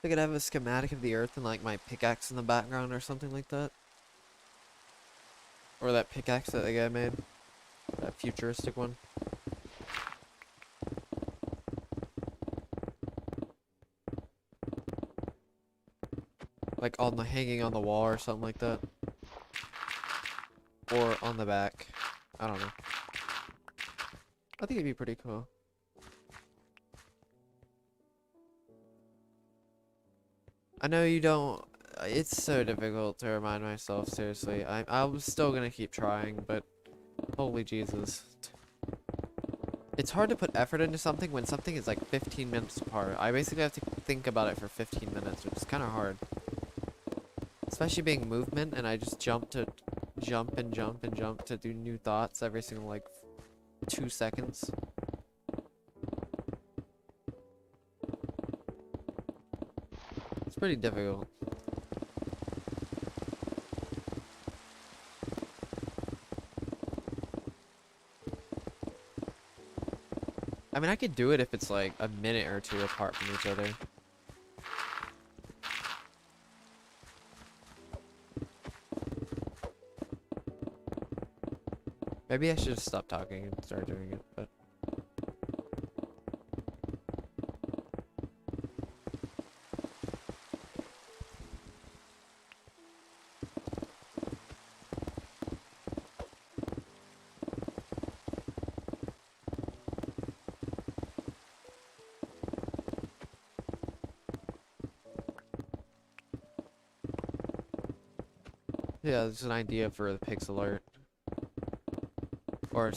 I could have a schematic of the Earth and like my pickaxe in the background or something like that. Or that pickaxe that the guy made. That futuristic one. Like on the hanging on the wall or something like that. Or on the back. I don't know. I think it'd be pretty cool. I know you don't. It's so difficult to remind myself, seriously. I'm still gonna keep trying, but holy Jesus. It's hard to put effort into something when something is like 15 minutes apart. I basically have to think about it for 15 minutes, which is kind of hard. Especially being movement, and I just jump and jump and jump to do new thoughts every single like 2 seconds. It's pretty difficult. I mean, I could do it if it's like a minute or two apart from each other. Maybe I should just stop talking and start doing it, but... yeah, it's an idea for the pixel art. Or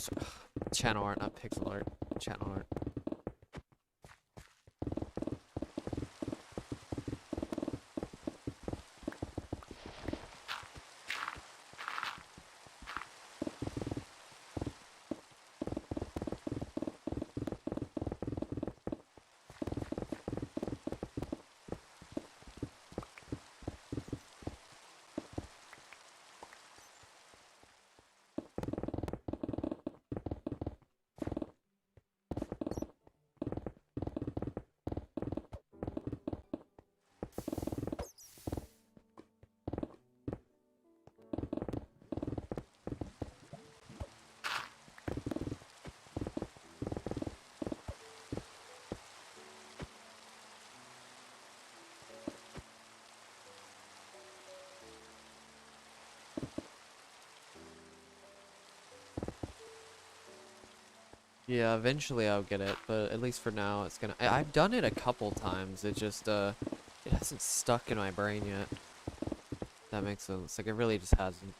channel art, not pixel art. Channel art. Yeah, eventually I'll get it, but at least for now it's gonna. I've done it a couple times. It just it hasn't stuck in my brain yet. That makes sense. Like it really just hasn't.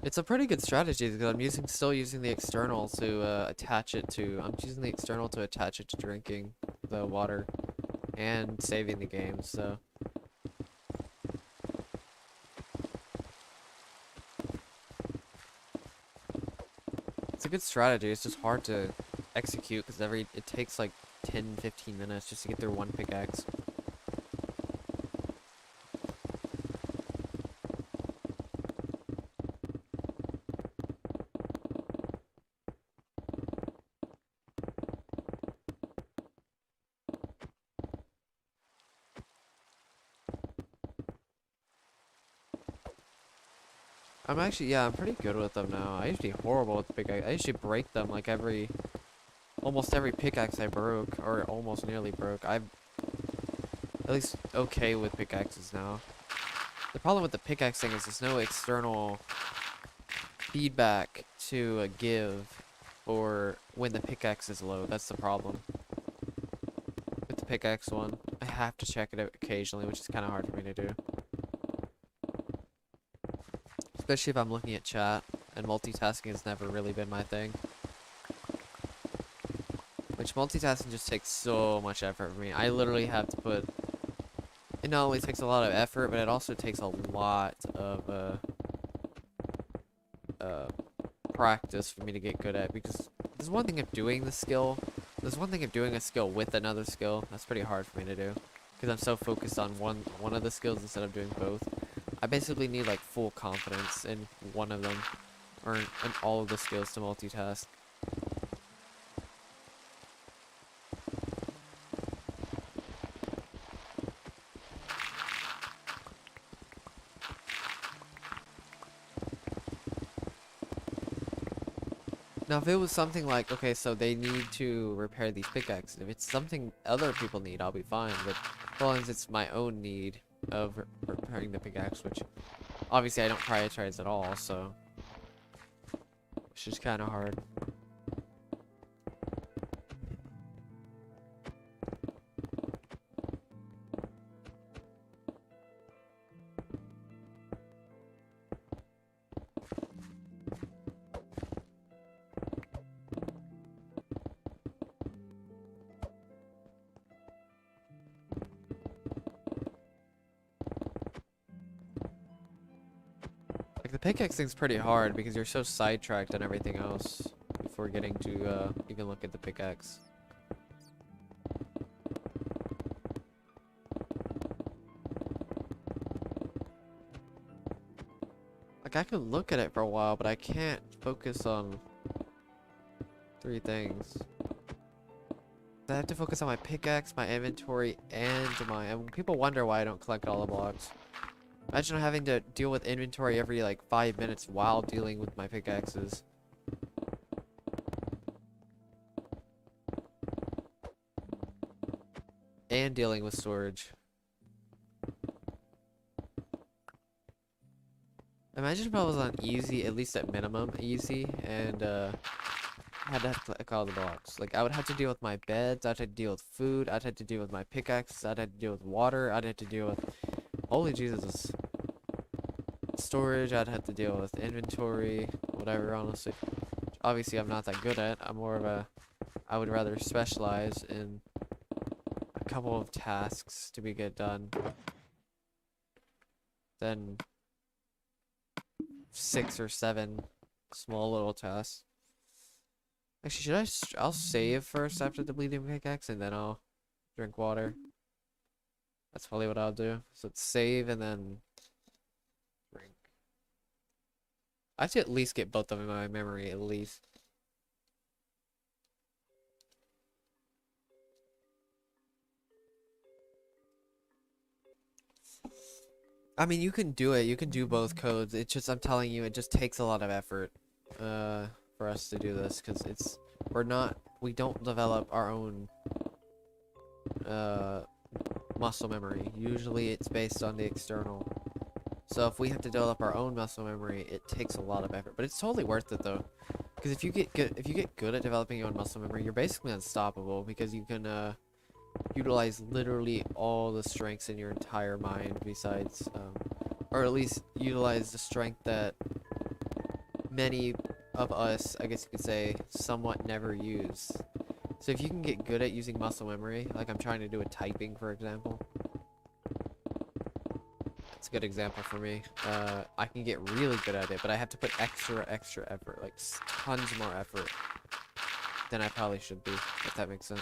It's a pretty good strategy because I'm still using the external to attach it to. I'm using the external to attach it to drinking the water and saving the game. So it's a good strategy. It's just hard to execute because it takes like 10-15 minutes just to get through one pickaxe. I'm actually, yeah, I'm pretty good with them now. I used to be horrible with the pickaxe. I used to break them like almost every pickaxe I broke, or almost nearly broke. I'm at least okay with pickaxes now. The problem with the pickaxe thing is there's no external feedback to give for when the pickaxe is low. That's the problem with the pickaxe one. I have to check it out occasionally, which is kind of hard for me to do. Especially if I'm looking at chat, and multitasking has never really been my thing. Which multitasking just takes so much effort for me. I literally have to put... It not only takes a lot of effort, but it also takes a lot of practice for me to get good at. Because there's one thing of doing the skill. There's one thing of doing a skill with another skill. That's pretty hard for me to do. Because I'm so focused on one of the skills instead of doing both. I basically need like full confidence in one of them, or in all of the skills to multitask. Now, if it was something like, okay, so they need to repair these pickaxes, if it's something other people need, I'll be fine. But as long as it's my own need of repairing the pickaxe, which obviously I don't prioritize at all, so it's just kind of hard. Like the pickaxe thing's pretty hard because you're so sidetracked on everything else before getting to even look at the pickaxe. Like I can look at it for a while, but I can't focus on 3 things. I have to focus on my pickaxe, my inventory, and and people wonder why I don't collect all the blocks. Imagine having to deal with inventory every like 5 minutes while dealing with my pickaxes. And dealing with storage. Imagine if I was on easy, at least at minimum easy, and had to collect all the blocks. Like I would have to deal with my beds, I'd have to deal with food, I'd have to deal with my pickaxe, I'd have to deal with water, I'd have to deal with, holy Jesus, storage, I'd have to deal with inventory, whatever, honestly. Obviously I'm not that good at. I'm more of a, I would rather specialize in a couple of tasks to get done than 6 or 7 small little tasks. Actually, I'll save first after the bleeding pickaxe, and then I'll drink water. That's probably what I'll do. So it's save and then drink. I have to at least get both of them in my memory, at least. I mean, you can do it. You can do both codes. It's just, I'm telling you, it just takes a lot of effort for us to do this, because we don't develop our own muscle memory. Usually it's based on the external. So if we have to develop our own muscle memory, it takes a lot of effort. But it's totally worth it though. Because if you get good at developing your own muscle memory, you're basically unstoppable because you can utilize literally all the strengths in your entire mind besides or at least utilize the strength that many of us, I guess you could say, somewhat never use. So if you can get good at using muscle memory, like I'm trying to do with typing, for example. It's a good example for me. I can get really good at it, but I have to put extra effort, like tons more effort than I probably should be, if that makes sense.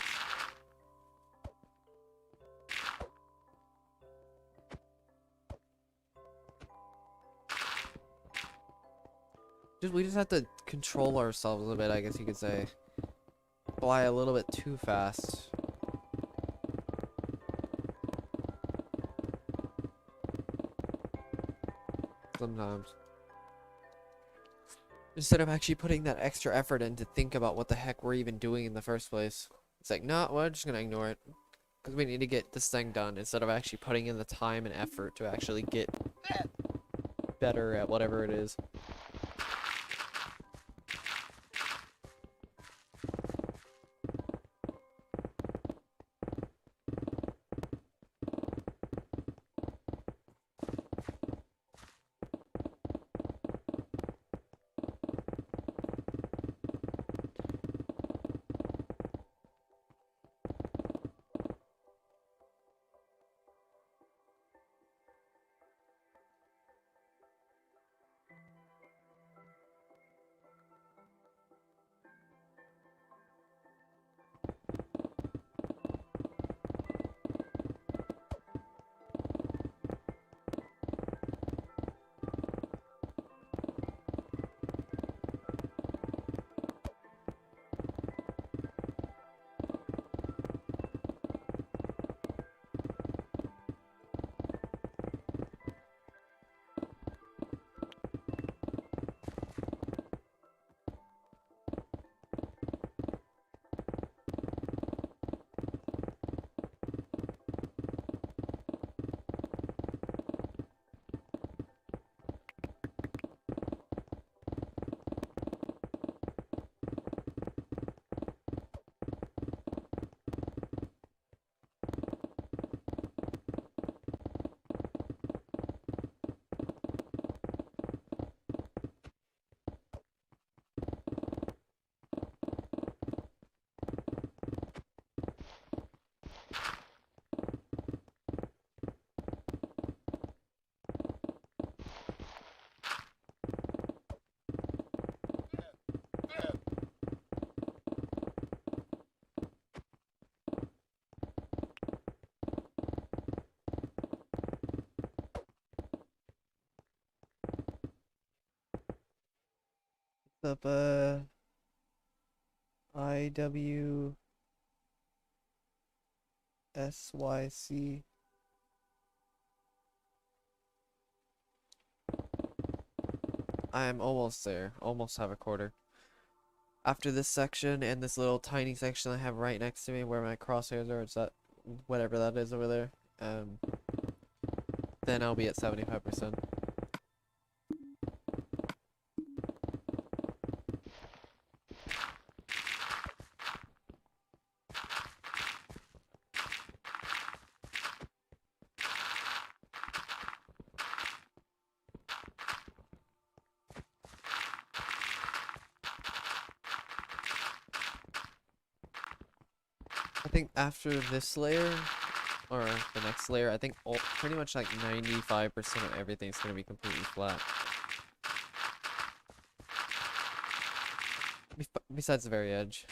We just have to control ourselves a bit, I guess you could say. Fly a little bit too fast. Sometimes. Instead of actually putting that extra effort in to think about what the heck we're even doing in the first place. It's like, no, we're just gonna ignore it. Because we need to get this thing done instead of actually putting in the time and effort to actually get better at whatever it is. Up IWSYC. I'm almost there. Almost have a quarter. After this section and this little tiny section I have right next to me where my crosshairs are, it's that whatever that is over there. Then I'll be at 75%. I think after this layer, or the next layer, I think pretty much like 95% of everything's gonna be completely flat. Besides the very edge.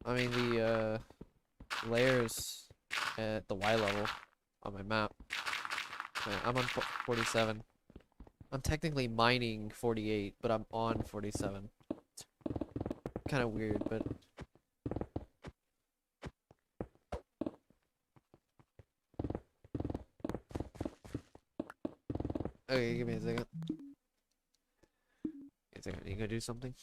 I mean, the layers at the Y level on my map. I'm on 47. I'm technically mining 48, but I'm on 47. It's kind of weird, but... Okay, give me a second. I need to go do something.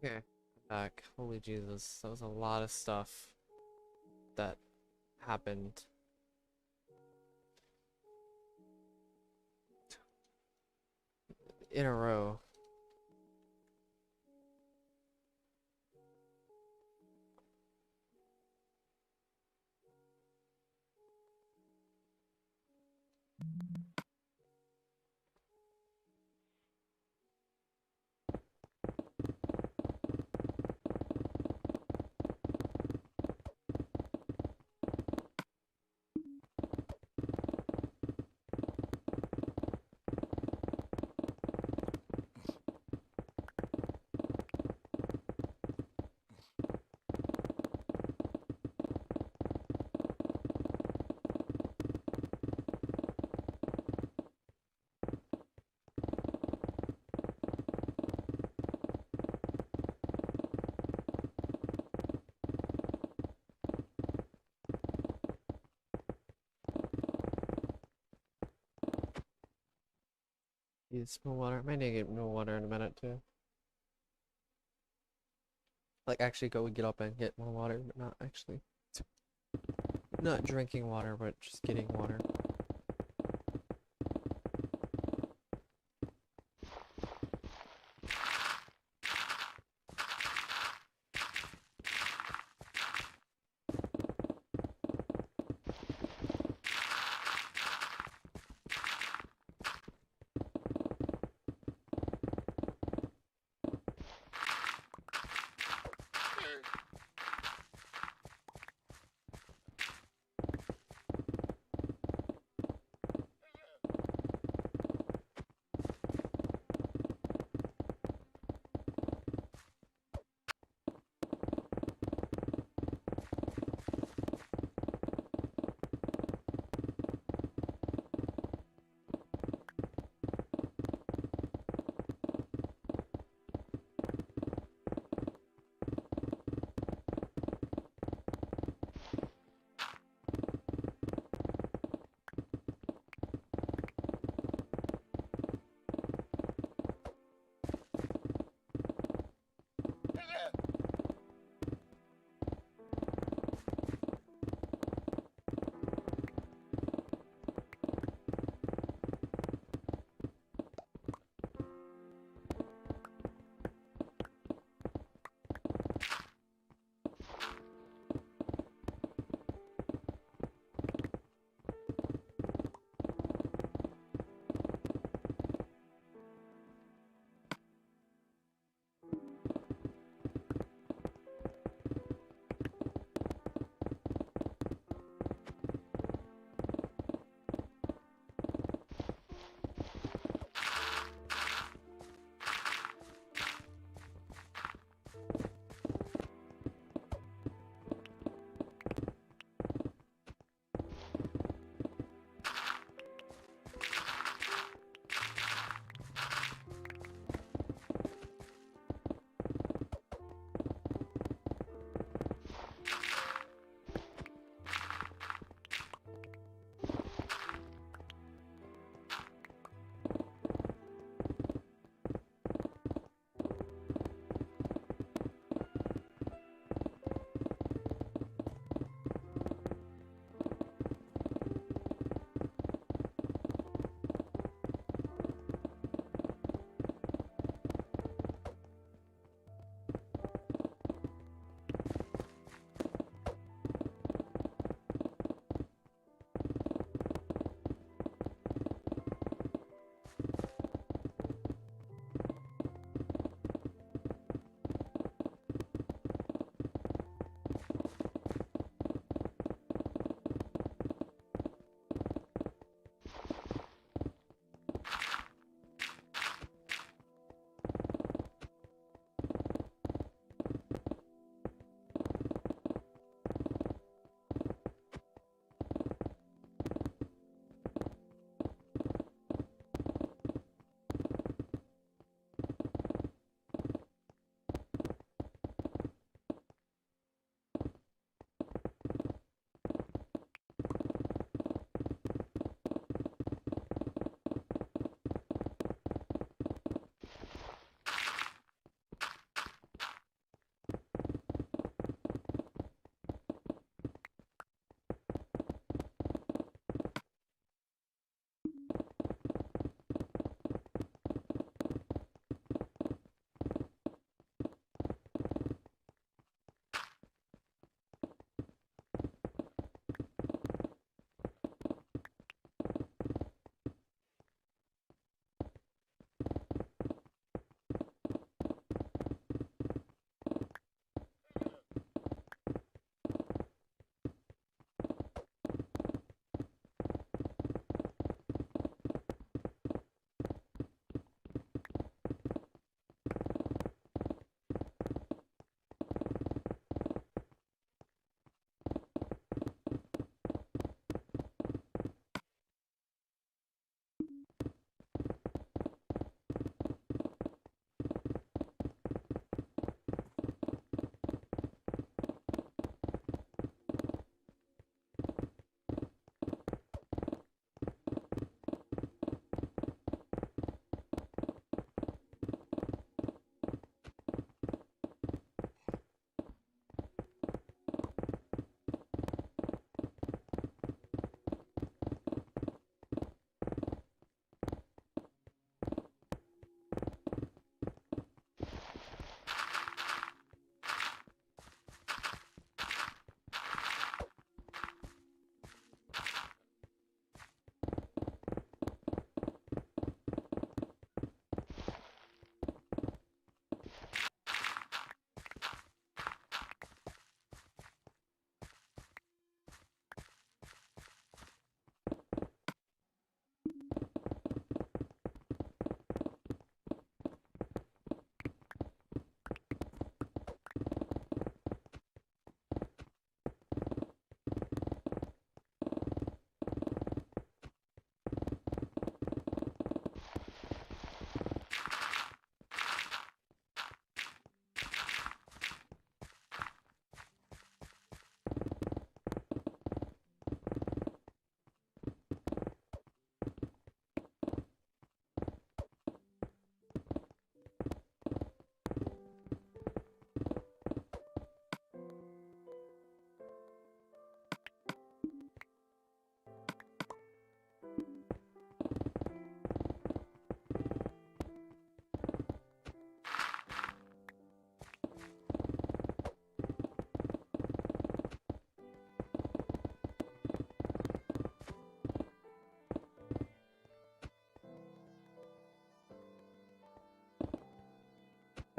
Okay, I'm back. Holy Jesus, that was a lot of stuff that happened in a row. Use more water. I might need to get more water in a minute too. Like actually go and get up and get more water, but not actually. Not drinking water, but just getting water.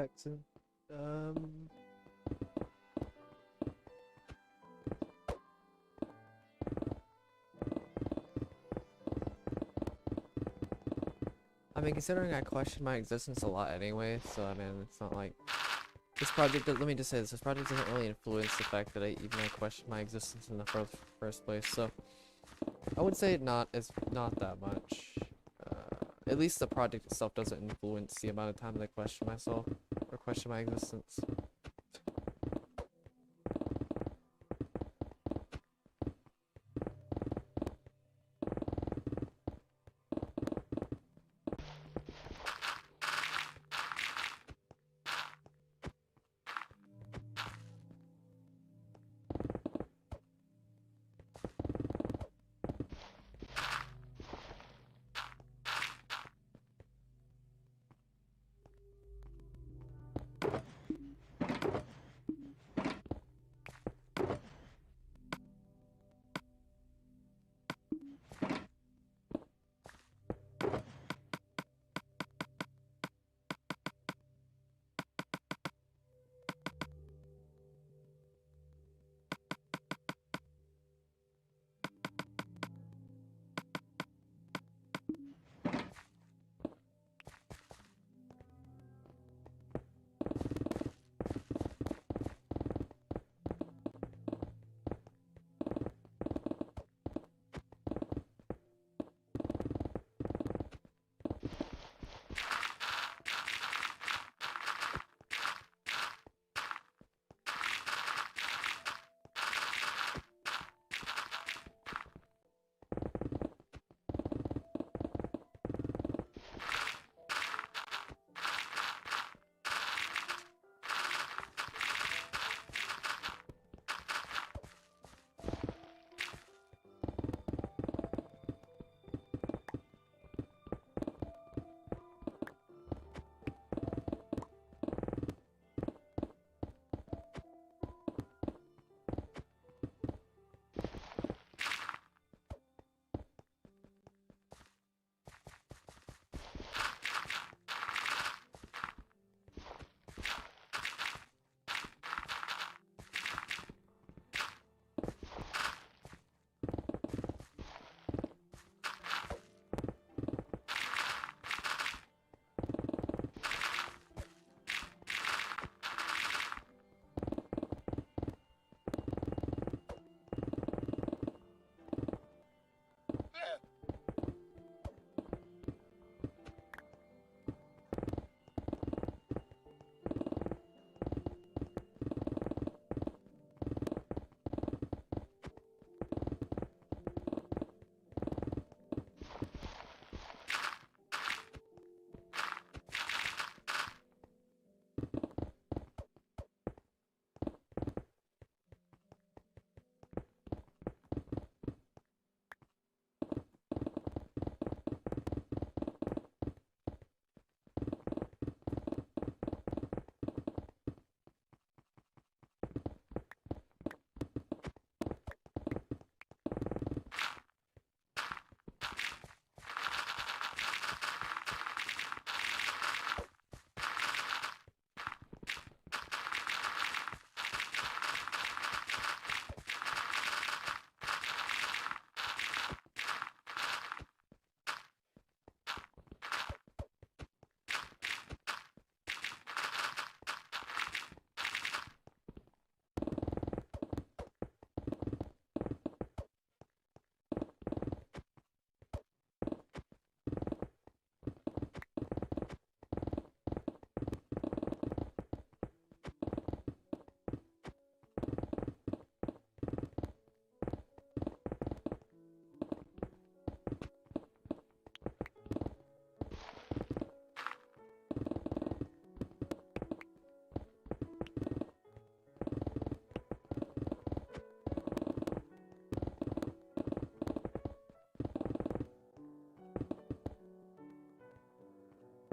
Parkinson. I mean, considering I question my existence a lot anyway, so I mean, it's not like this project. Let me just say this: this project doesn't really influence the fact that I question my existence in the first place. So I would say not that much. At least the project itself doesn't influence the amount of time that I question myself or question my existence.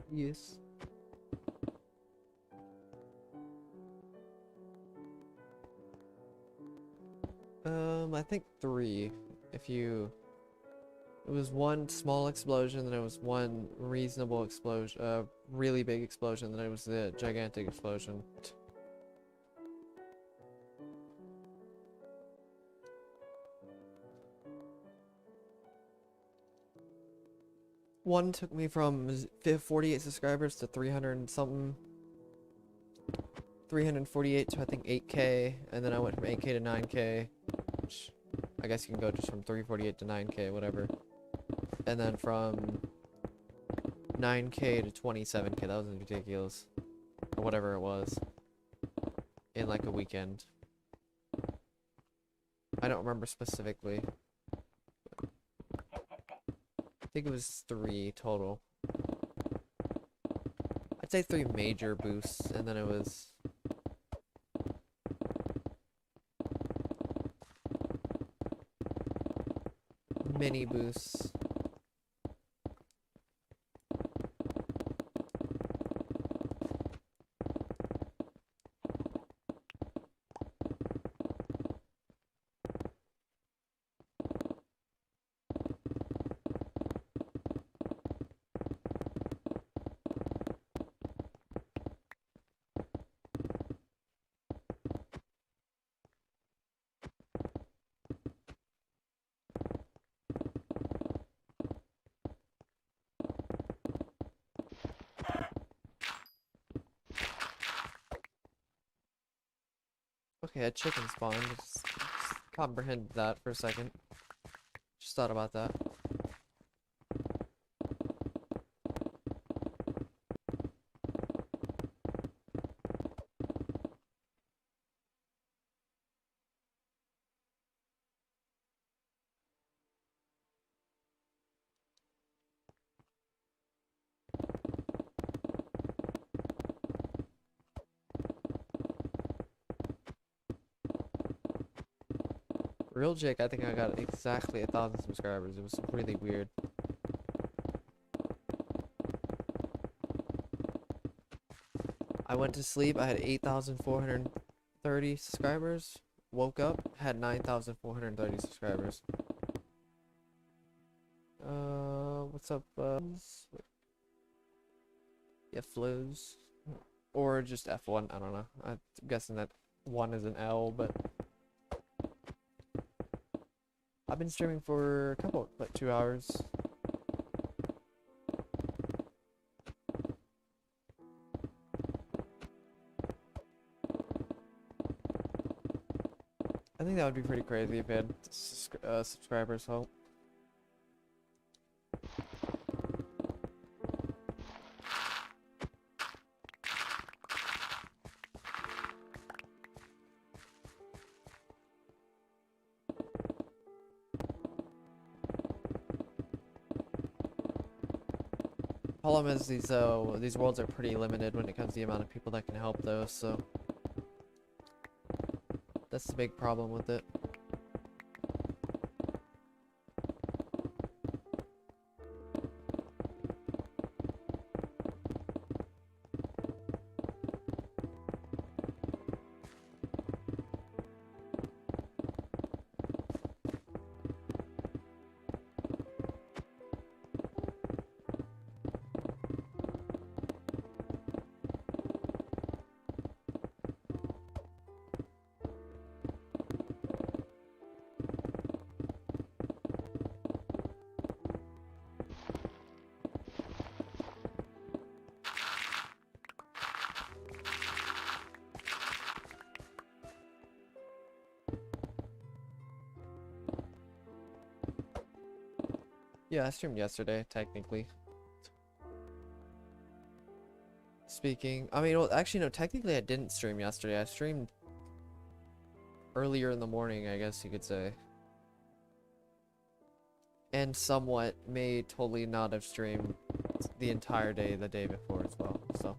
Yes. I think 3. If you It was one small explosion, then it was one reasonable explosion, really big explosion, then it was the gigantic explosion. One took me from 48 subscribers to 300 and something. 348 to I think 8K, and then I went from 8K to 9K, which I guess you can go just from 348 to 9K, whatever. And then from 9K to 27K, that was ridiculous. Or whatever it was. In like a weekend. I don't remember specifically. I think it was 3 total. I'd say 3 major boosts, and then it was mini boosts. Okay, a chicken spawned. Just comprehended that for a second. Just thought about that. Real Jake, I think I got exactly 1,000 subscribers. It was really weird. I went to sleep, I had 8,430 subscribers. Woke up, had 9,430 subscribers. What's up, yeah, flows. Or just F1, I don't know. I'm guessing that 1 is an L, but I've been streaming for a couple, like 2 hours. I think that would be pretty crazy if I had subscribers help. Problem is these worlds are pretty limited when it comes to the amount of people that can help though, so that's the big problem with it. Yeah, I streamed yesterday, technically. Speaking, I mean, well, actually, no, technically I didn't stream yesterday. I streamed earlier in the morning, I guess you could say. And somewhat may totally not have streamed the entire day the day before as well, so.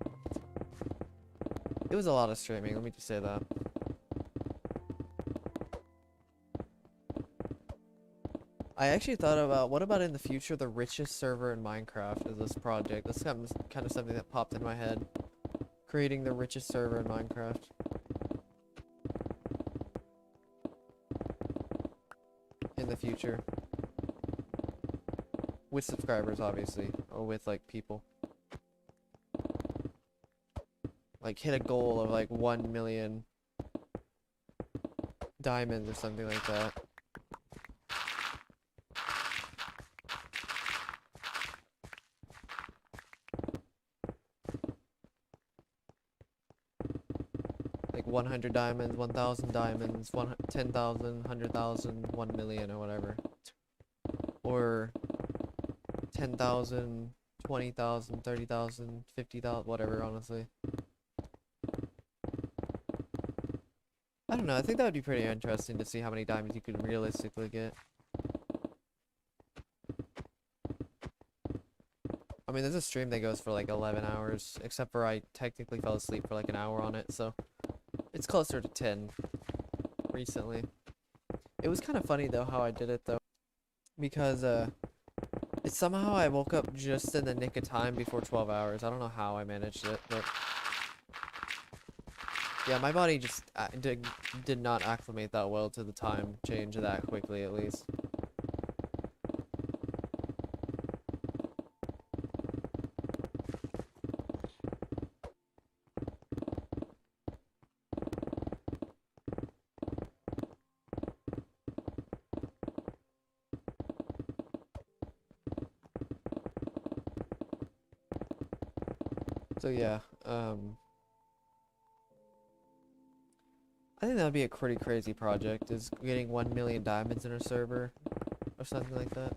It was a lot of streaming, let me just say that. I actually thought about, what about in the future, the richest server in Minecraft is this project. That's kind of something that popped in my head. Creating the richest server in Minecraft. In the future. with subscribers, obviously, or with like people. Like hit a goal of like 1 million diamonds or something like that. Like 100 diamonds, 1,000 diamonds, 10,000, 100,000, 1 million or whatever. Or 10,000, 20,000, 30,000, 50,000, whatever, honestly. I don't know, I think that would be pretty interesting to see how many diamonds you could realistically get. I mean, there's a stream that goes for like 11 hours, except for I technically fell asleep for like an hour on it, so it's closer to 10 recently. It was kind of funny though how I did it though, because somehow I woke up just in the nick of time before 12 hours. I don't know how I managed it, but yeah, my body just did not acclimate that well to the time change that quickly, at least. So yeah, I think that would be a pretty crazy project, is getting 1 million diamonds in a server, or something like that.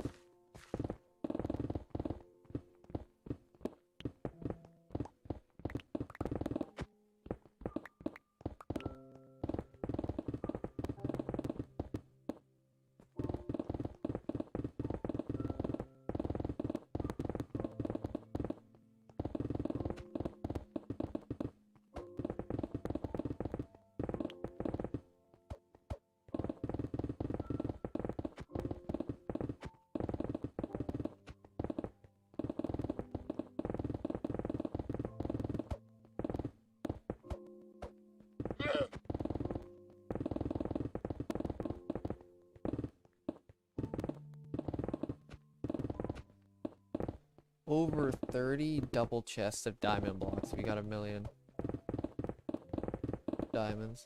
Over 30 double chests of diamond blocks if you got 1 million diamonds.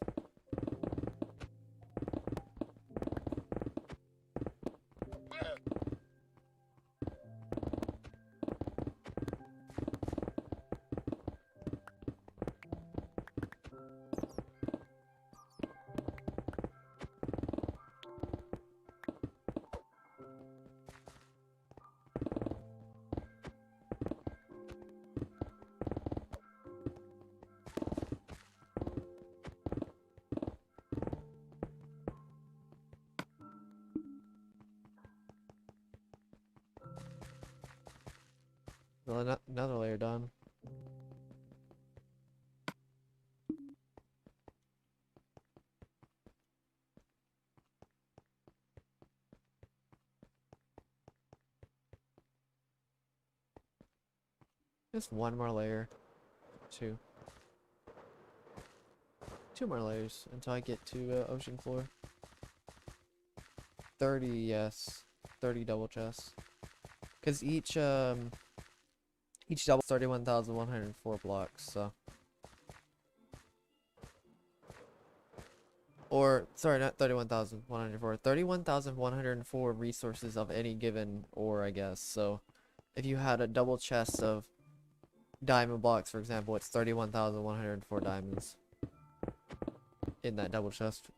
Well, another layer done. Just one more layer. Two. Two more layers until I get to ocean floor. 30, yes. 30 double chests. Because each double is 31,104 blocks, so. Or, sorry, not 31,104. 31,104 resources of any given ore, I guess. So, if you had a double chest of diamond blocks, for example, it's 31,104 diamonds in that double chest.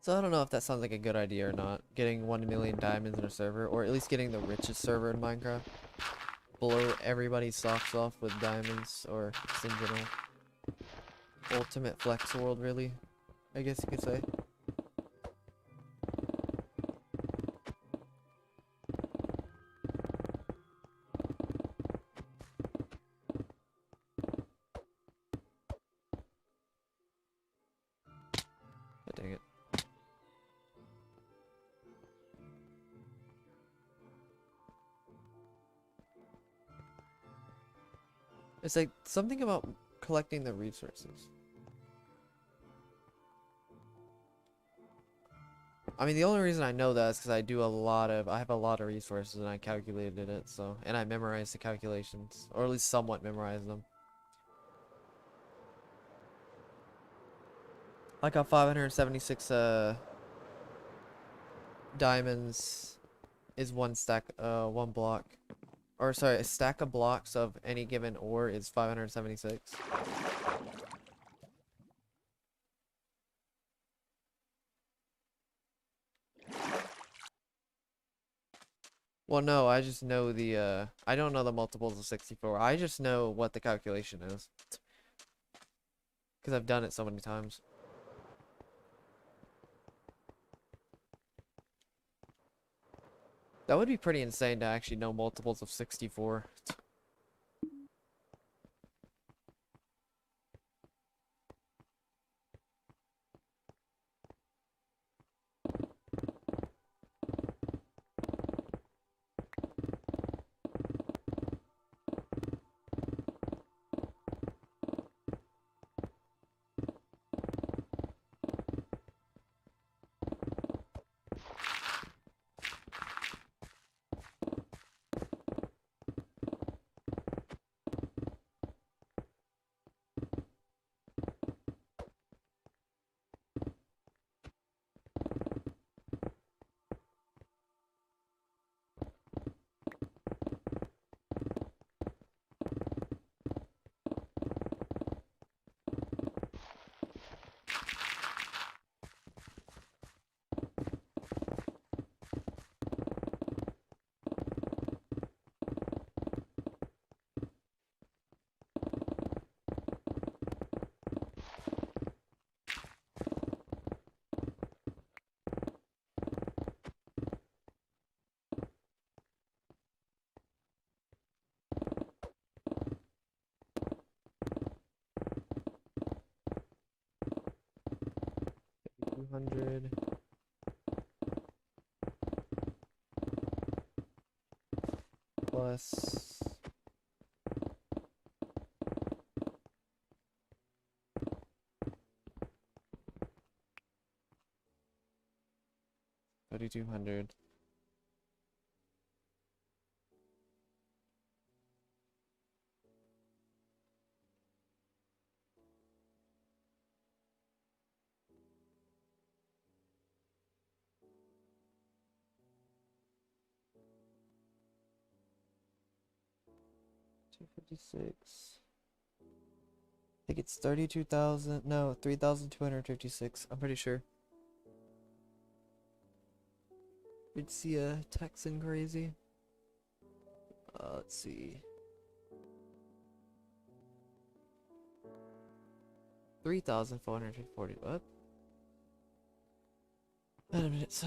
So I don't know if that sounds like a good idea or not, getting 1 million diamonds in a server, or at least getting the richest server in Minecraft. Blow everybody's socks off with diamonds, or just in general. Ultimate flex world, really, I guess you could say. Oh, dang it. It's like something about collecting the resources. I mean, the only reason I know that is because I have a lot of resources and I calculated it, so, and I memorized the calculations, or at least somewhat memorized them. I got 576, diamonds is one stack, one block. Or, sorry, a stack of blocks of any given ore is 576. Well, no, I just know I don't know the multiples of 64. I just know what the calculation is. Because I've done it so many times. That would be pretty insane to actually know multiples of 64. $200 plus 3,200. $256. I think it's 32,000. No, 3,256. I'm pretty sure. You'd see a Texan crazy. Let's see. 3,440. What? Wait a minute. So.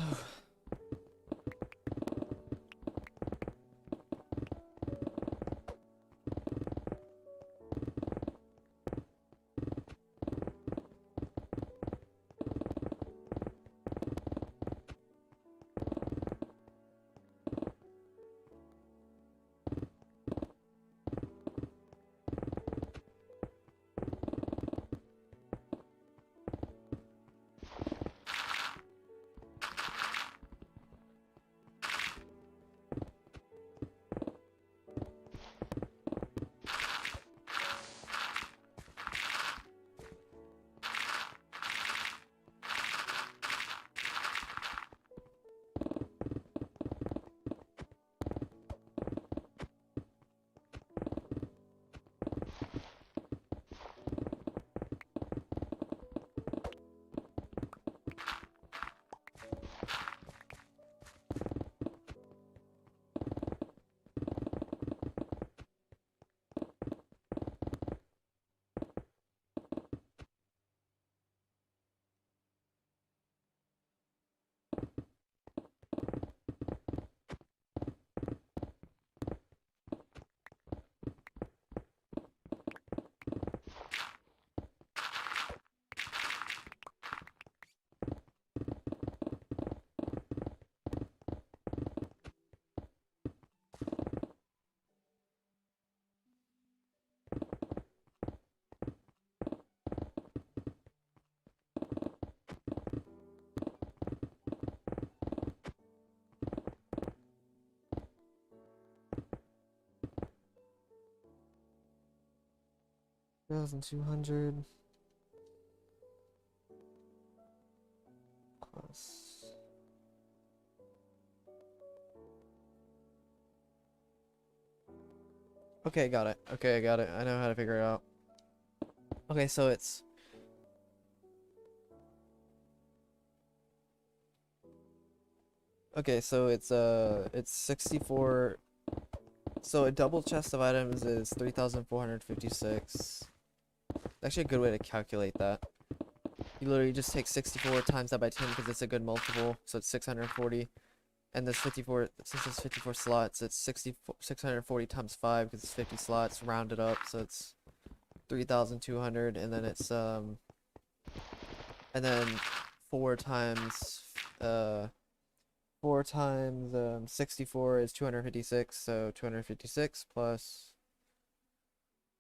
2,200 plus. Okay, got it. Okay, I got it. I know how to figure it out. Okay, so it's it's 64. So a double chest of items is 3,456. Actually a good way to calculate that. You literally just take 64 times that by 10 because it's a good multiple, so it's 640. And this 54, since it's 54 slots, it's 640 times 5 because it's 50 slots, rounded up, so it's 3,200, and then it's and then 4 times 64 is 256, so 256 plus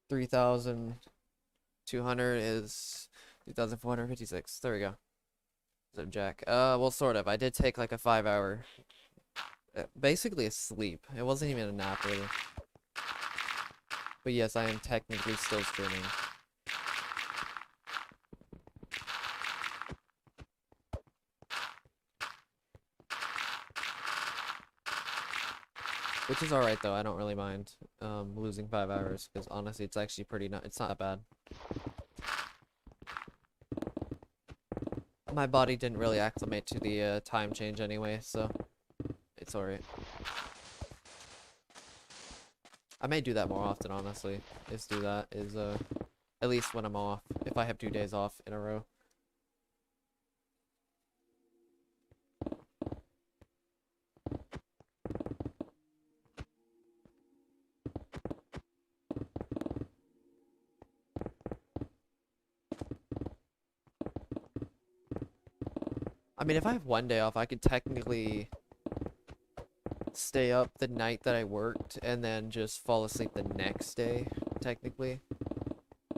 3,200 is 3,456. There we go. So Jack. Well, sort of. I did take like a 5-hour, basically a sleep. It wasn't even a nap really. But yes, I am technically still streaming. Which is alright though, I don't really mind losing 5 hours, because honestly it's actually it's not that bad. My body didn't really acclimate to the time change anyway, so it's alright. I may do that more often, honestly. At least when I'm off, if I have 2 days off in a row. I mean, if I have 1 day off, I could technically stay up the night that I worked and then just fall asleep the next day, technically,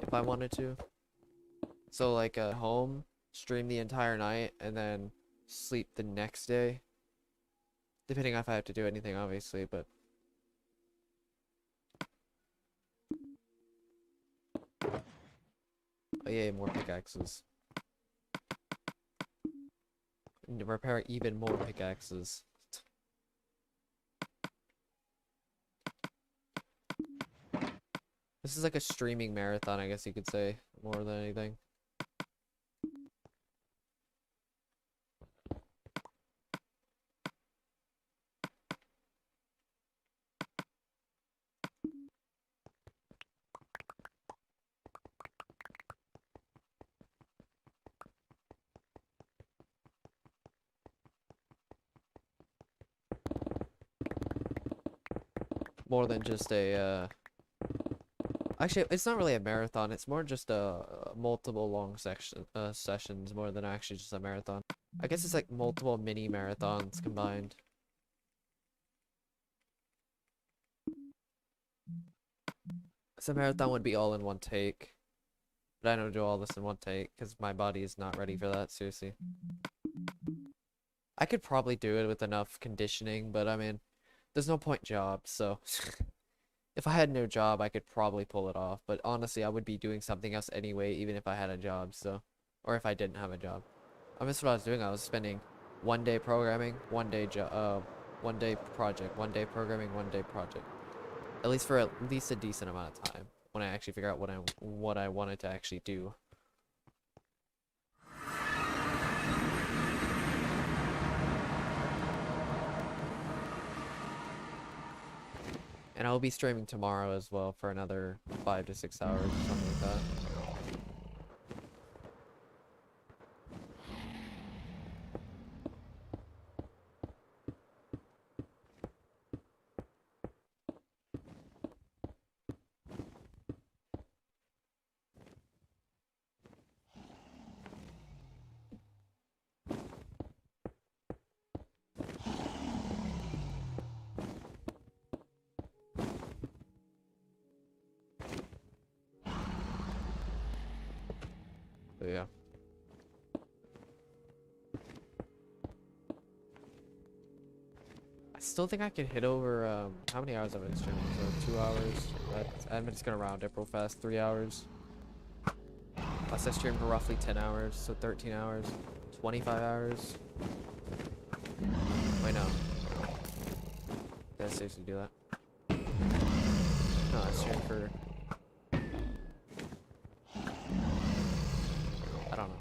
if I wanted to. So like home, stream the entire night, and then sleep the next day. Depending on if I have to do anything, obviously, but... Oh yeah, more pickaxes. And to repair even more pickaxes. This is like a streaming marathon, I guess you could say, more than anything. More than just a, actually, it's not really a marathon. It's more just multiple long sessions more than actually just a marathon. I guess it's like multiple mini marathons combined. So a marathon would be all in one take. But I don't do all this in one take because my body is not ready for that, seriously. I could probably do it with enough conditioning, but I mean, there's no point job, so... If I had no job, I could probably pull it off, but honestly, I would be doing something else anyway, even if I had a job, so... Or if I didn't have a job. I mean, that's what I was doing. I was spending 1 day programming, 1 day 1 day project, 1 day programming, 1 day project. At least for at least a decent amount of time, when I actually figure out what I wanted to actually do. And I'll be streaming tomorrow as well for another 5 to 6 hours or something like that. So yeah. I still think I could hit over, how many hours have I been streaming? So 2 hours. I'm just gonna round up real fast. 3 hours. Plus I stream for roughly 10 hours, so 13 hours, 25 hours. Wait, no. Did I seriously do that? No, I streamed for... I don't know.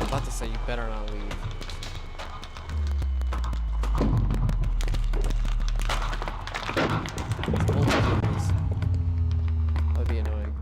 About to say, you better not leave. Old vehicles. That would be annoying.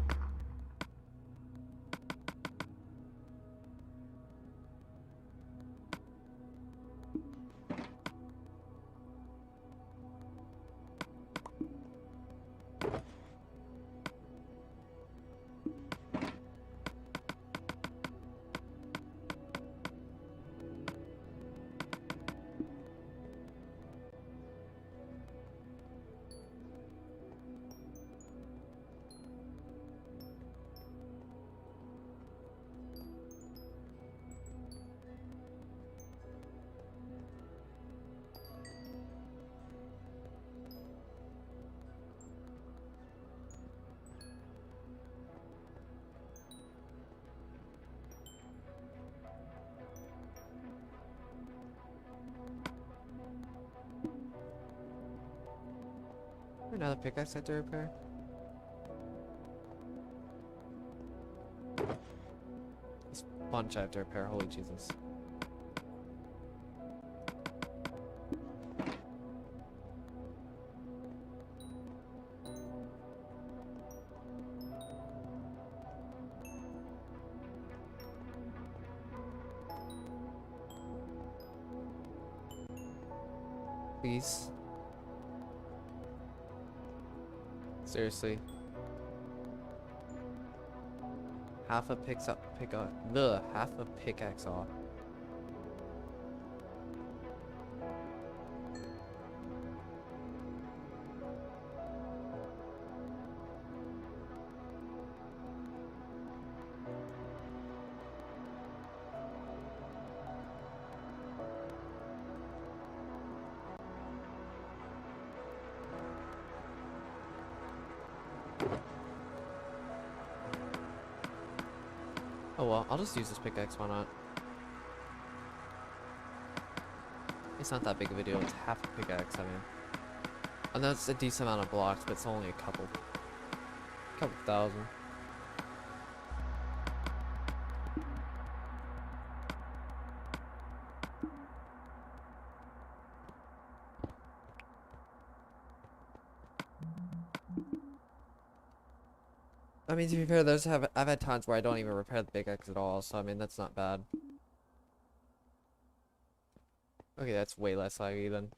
Another pickaxe I have to repair? This bunch I have to repair, holy Jesus. Please. Seriously. Half a half a pickaxe off. Oh well, I'll just use this pickaxe, why not? It's not that big of a deal, it's half a pickaxe, I mean. I know it's a decent amount of blocks, but it's only a couple thousand. I mean, to be fair, I've had times where I don't even repair the pickaxe at all, so I mean, that's not bad. Okay, that's way less laggy than...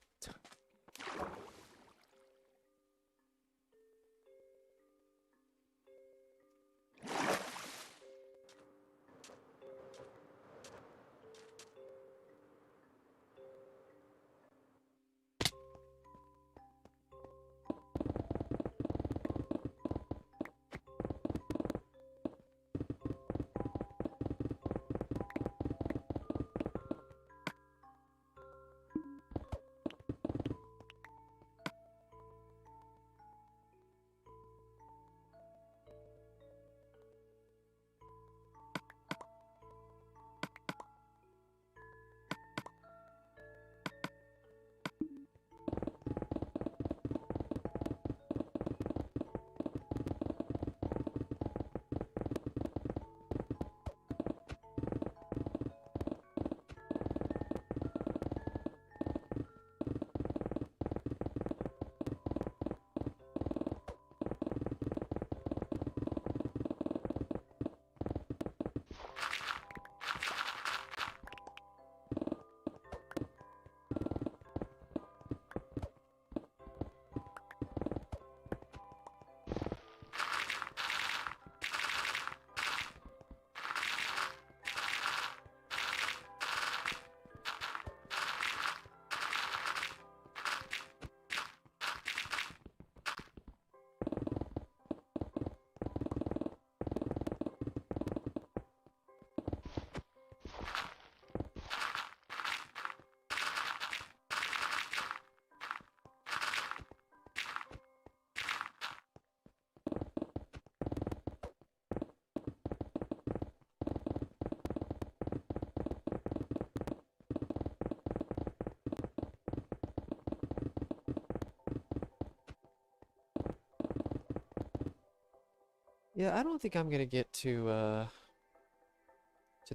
Yeah, I don't think I'm gonna get to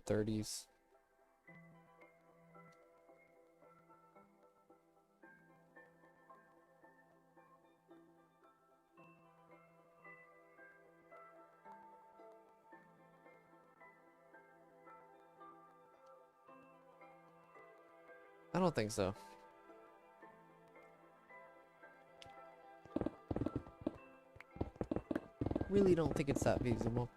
30s. I don't think so. Really don't think it's that feasible.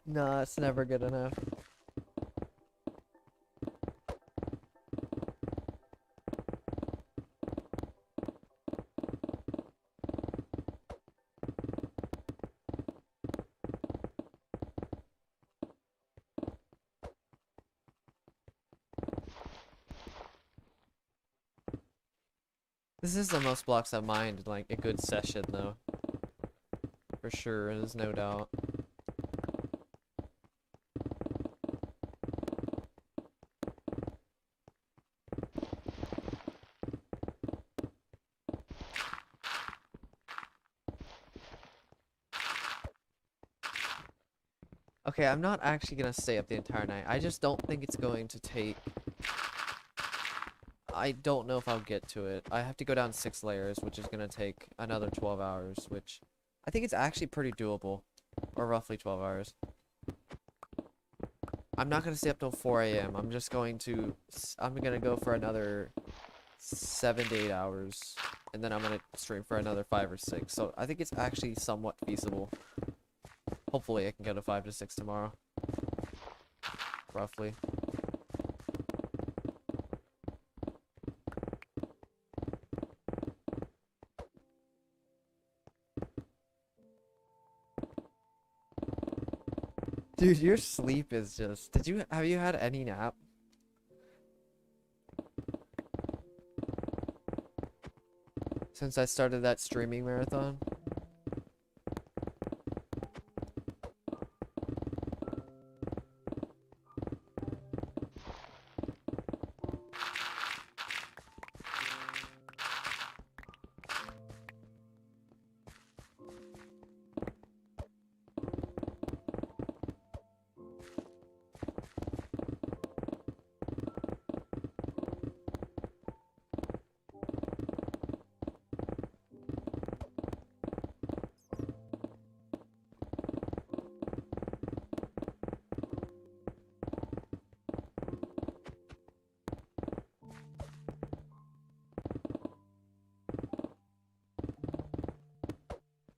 No, it's never good enough. This is the most blocks I've mined in like a good session though. For sure, there's no doubt. Okay, I'm not actually gonna stay up the entire night. I just don't think it's going to take... I don't know if I'll get to it. I have to go down 6 layers, which is gonna take another 12 hours, which I think it's actually pretty doable. Or roughly 12 hours. I'm not gonna stay up till 4 a.m. I'm just going to... I'm gonna go for another 7 to 8 hours. And then I'm gonna stream for another 5 or 6. So I think it's actually somewhat feasible. Hopefully I can go to 5 to 6 tomorrow. Roughly. Dude, your sleep is just... Have you had any nap? Since I started that streaming marathon?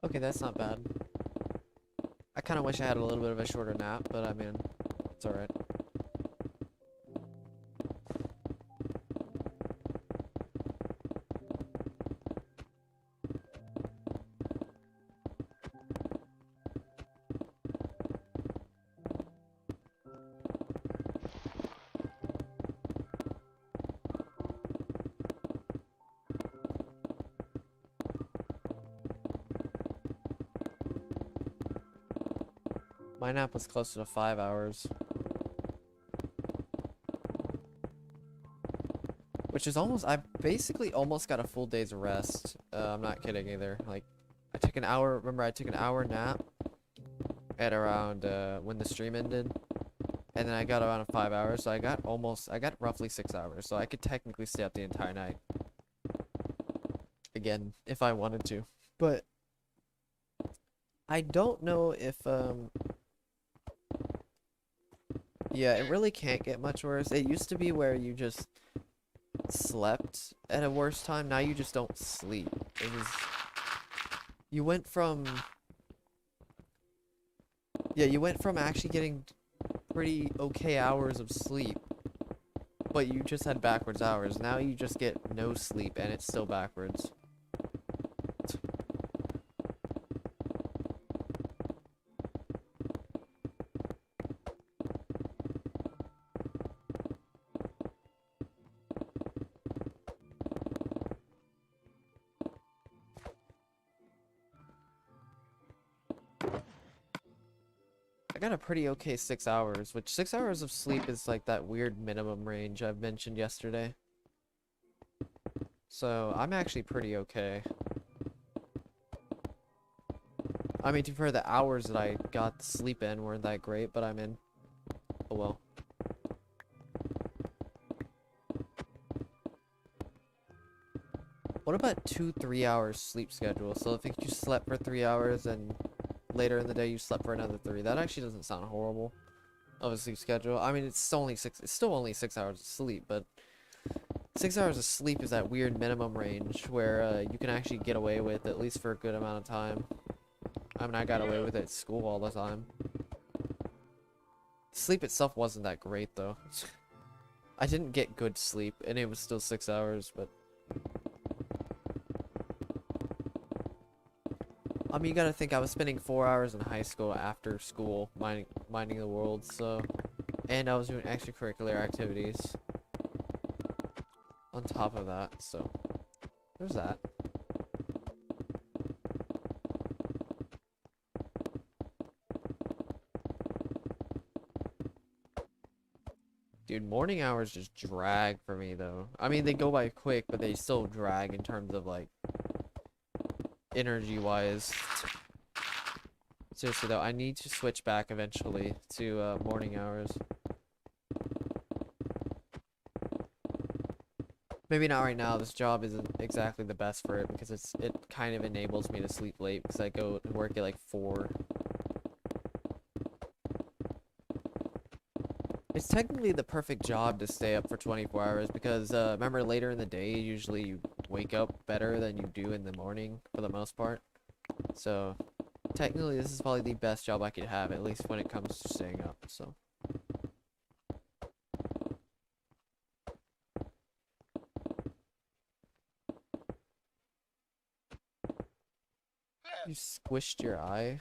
Okay, that's not bad. I kind of wish I had a little bit of a shorter nap, but I mean, it's alright. My nap was closer to 5 hours. Which is almost, I basically almost got a full day's rest. I'm not kidding either. Like, I took an hour, remember I took an hour nap at around, when the stream ended. And then I got around 5 hours, so I got roughly 6 hours. So I could technically stay up the entire night. Again, if I wanted to. But, I don't know if, yeah, it really can't get much worse. It used to be where you just slept at a worse time. Now you just don't sleep. You went from... Yeah, you went from actually getting pretty okay hours of sleep, but you just had backwards hours. Now you just get no sleep and it's still backwards. got a pretty okay 6 hours, which 6 hours of sleep is like that weird minimum range I've mentioned yesterday. So I'm actually pretty okay. I mean, for the hours that I got to sleep in weren't that great, but I'm in. Oh well. What about 2-3 hours sleep schedule? So if you slept for 3 hours and later in the day you slept for another 3, that actually doesn't sound horrible of a sleep schedule. I mean, it's still only 6 hours of sleep, but 6 hours of sleep is that weird minimum range where you can actually get away with, at least for a good amount of time. I mean, I got away with it at school all the time. Sleep itself wasn't that great, though. I didn't get good sleep, and it was still 6 hours, but... I mean, you gotta think, I was spending 4 hours in high school after school, minding the world, so... And I was doing extracurricular activities on top of that, so... There's that. Dude, morning hours just drag for me, though. I mean, they go by quick, but they still drag in terms of, like, energy-wise. Seriously, though, I need to switch back eventually to morning hours. Maybe not right now. This job isn't exactly the best for it because it kind of enables me to sleep late because I go to work at, like, 4. It's technically the perfect job to stay up for 24 hours because, remember, later in the day, usually you wake up better than you do in the morning, for the most part. So, technically, this is probably the best job I could have, at least when it comes to staying up, so. You squished your eye?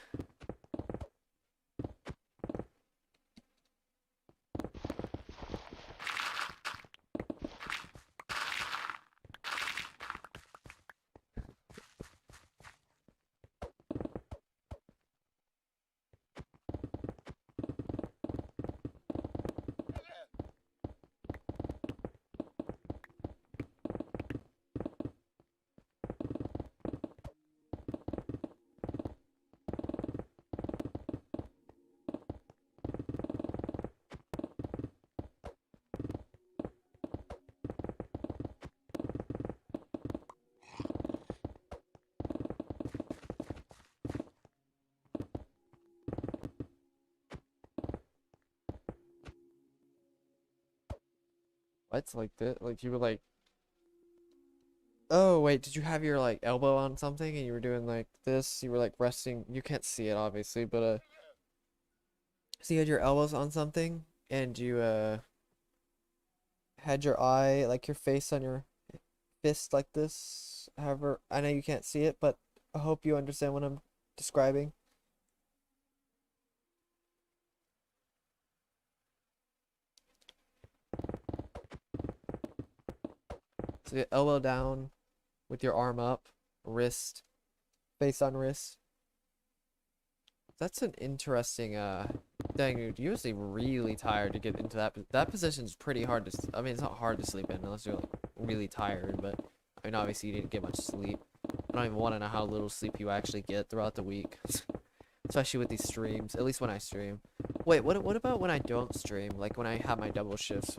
What? Like that? Like you were like, oh wait, did you have your like elbow on something and you were doing like this? You were like resting. You can't see it obviously, but so you had your elbows on something and you had your eye like your face on your fist like this. However, I know you can't see it, but I hope you understand what I'm describing. So your elbow down with your arm up, wrist, face on wrist. That's an interesting thing, dude. You're usually really tired to get into that position's pretty hard to I mean, it's not hard to sleep in unless you're like really tired, but I mean, obviously you didn't get much sleep. I don't even want to know how little sleep you actually get throughout the week. Especially with these streams, at least when I stream. Wait, what about when I don't stream? Like when I have my double shifts?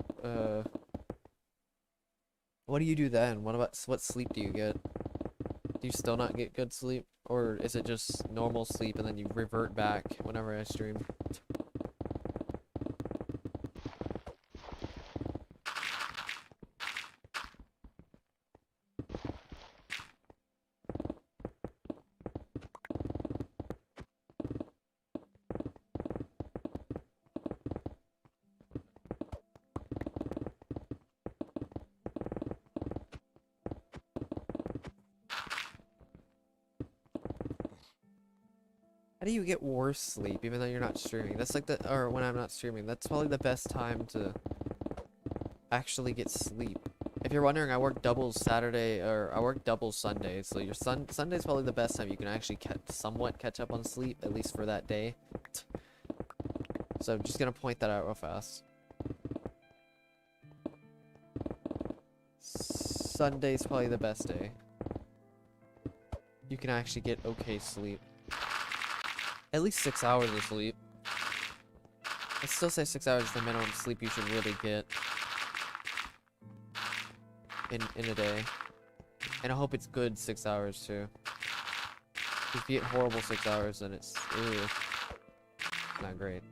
What do you do then? What sleep do you get? Do you still not get good sleep? Or is it just normal sleep and then you revert back whenever I stream? How do you get worse sleep even though you're not streaming? That's like or when I'm not streaming, that's probably the best time to actually get sleep. If you're wondering, I work doubles Saturday, or I work doubles Sunday, so your Sunday's probably the best time you can actually somewhat catch up on sleep, at least for that day. So I'm just gonna point that out real fast. Sunday's probably the best day. You can actually get okay sleep. At least 6 hours of sleep. I still say 6 hours is the minimum sleep you should really get in a day. And I hope it's good 6 hours too. If you get horrible 6 hours, then it's not great.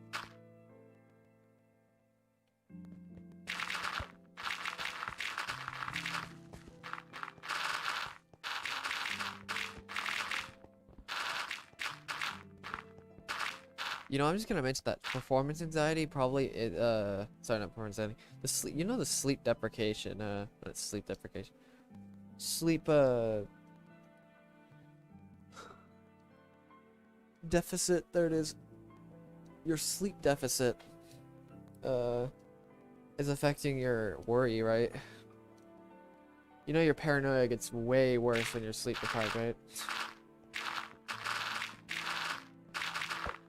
You know, I'm just gonna mention that performance anxiety probably sorry, not performance anxiety. The sleep, you know, the sleep deprivation, not sleep deprivation. Sleep deficit, there it is. Your sleep deficit is affecting your worry, right? You know your paranoia gets way worse when you're sleep deprived, right?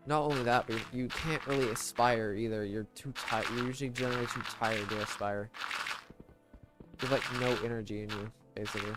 Not only that, but you can't really aspire either. You're too tired. You're usually generally too tired to aspire. You have like no energy in you, basically.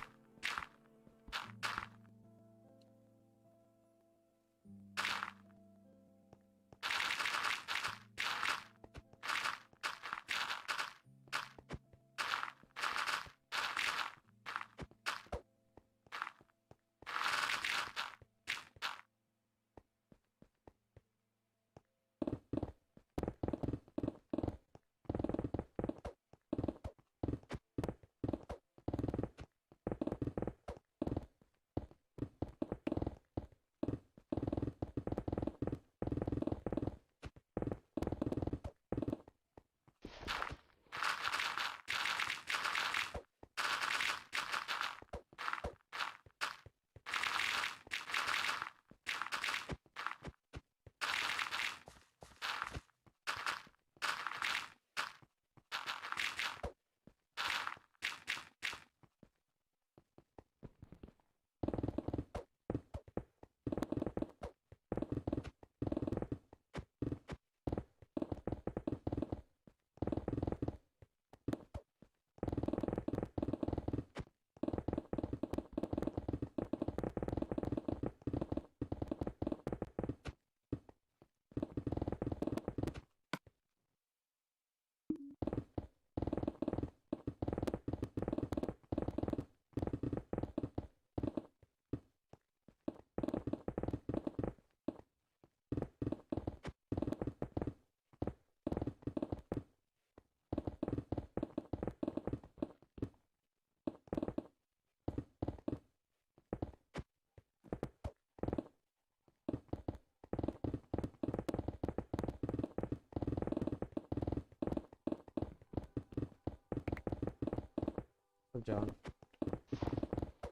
Oh, John.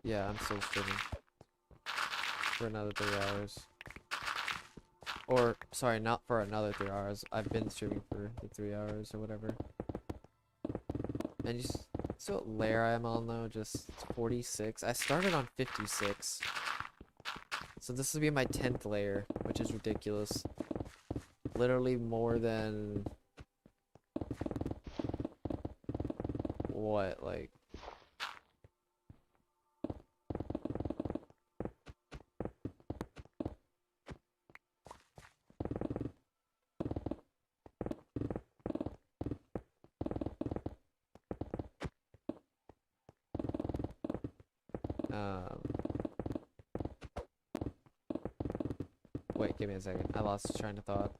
Yeah, I'm still streaming for another 3 hours. Or, sorry, not for another 3 hours. I've been streaming for the 3 hours or whatever. And you see what layer I'm on though? Just 46. I started on 56. So this will be my 10th layer, which is ridiculous. Literally more than... what, like... Wait, give me a second. I lost train of thought.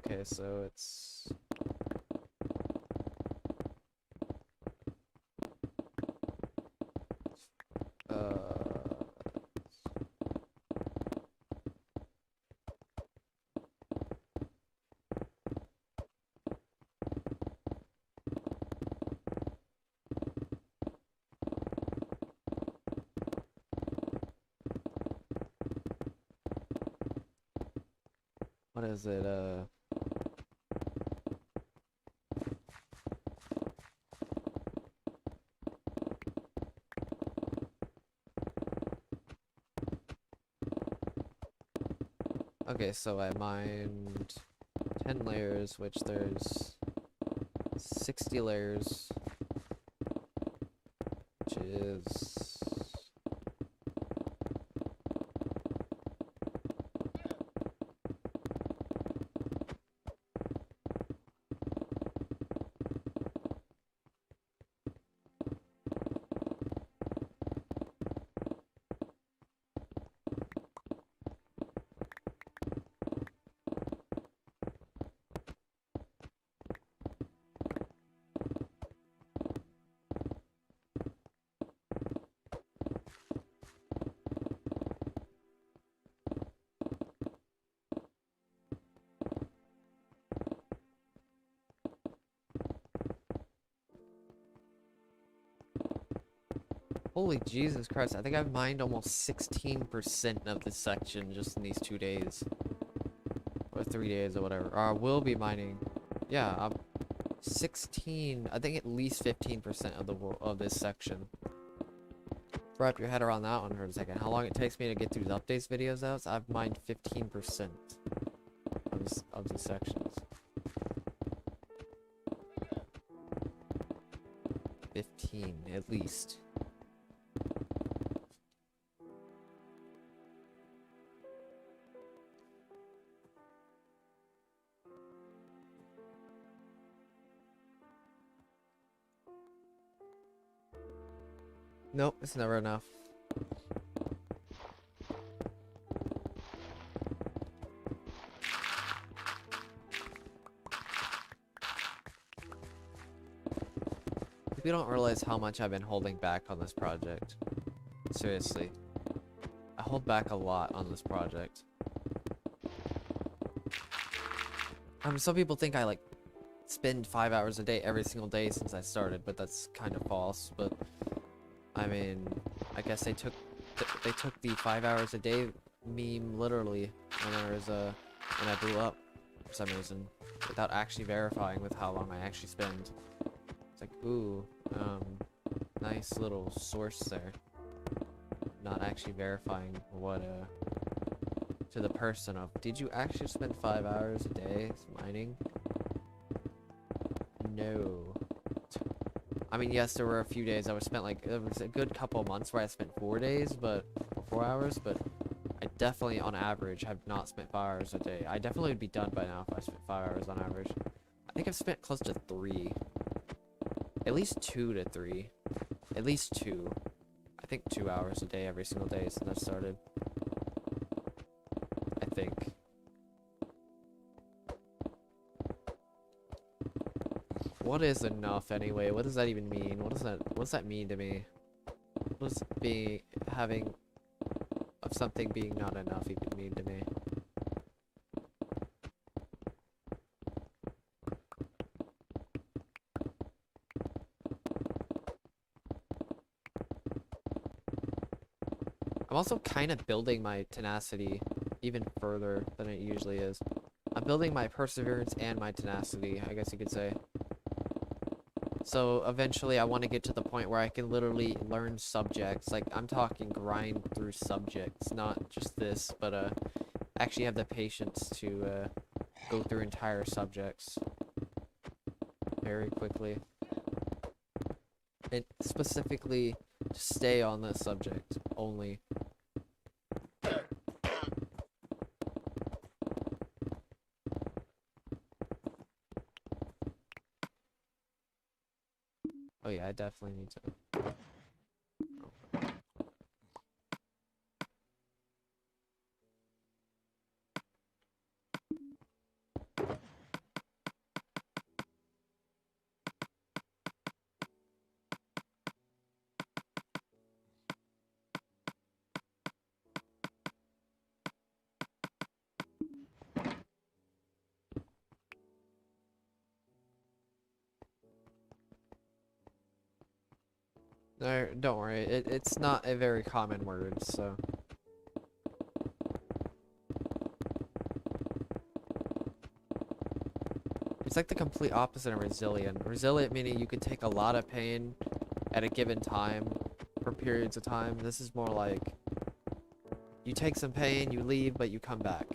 Okay, so it's... what is it, okay, so I mined 10 layers, which there's 60 layers, which is... Holy Jesus Christ, I think I've mined almost 16% of this section just in these 2 days. Or 3 days or whatever. Or I will be mining. Yeah, 16, I think at least 15% of of this section. Wrap your head around that one for a second. How long it takes me to get these updates videos out? So I've mined 15% of these sections. 15, at least. Nope, it's never enough. You don't realize how much I've been holding back on this project. Seriously. I hold back a lot on this project. Some people think I like spend 5 hours a day every single day since I started, but that's kind of false. But I mean, I guess they took the 5 hours a day meme literally when I blew up for some reason, without actually verifying with how long I actually spend. It's like, ooh, nice little source there. Not actually verifying what to the person of, did you actually spend 5 hours a day mining? No. I mean, yes, there were a few days I was spent, like, there was a good couple months where I spent 4 days, but 4 hours, but I definitely, on average, have not spent 5 hours a day. I definitely would be done by now if I spent 5 hours on average. I think I've spent close to 3. At least 2 to 3. At least 2. I think 2 hours a day every single day since I started. I think. What is enough anyway? What does that even mean? What does that mean to me? What does having of something being not enough even mean to me? I'm also kind of building my tenacity even further than it usually is. I'm building my perseverance and my tenacity, I guess you could say. So eventually I want to get to the point where I can literally learn subjects. Like, I'm talking grind through subjects, not just this, but actually have the patience to go through entire subjects very quickly. And specifically to stay on this subject only. Oh yeah, I definitely need to. No, don't worry. It's not a very common word, so. It's like the complete opposite of resilient. Resilient meaning you can take a lot of pain at a given time for periods of time. This is more like you take some pain, you leave, but you come back.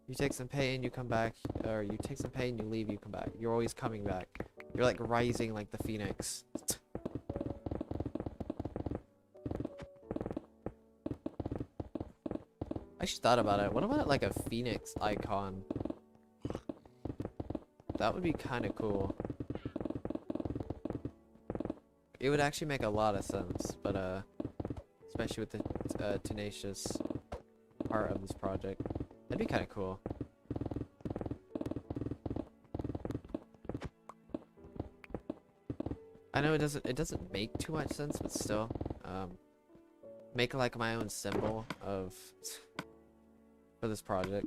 You take some pain, you come back, or you take some pain, you leave, you come back. You're always coming back. You're like rising like the phoenix. I actually thought about it. What about like a phoenix icon? That would be kind of cool. It would actually make a lot of sense, but especially with the tenacious part of this project, that'd be kind of cool. I know it doesn't make too much sense, but still, make like my own symbol of for this project.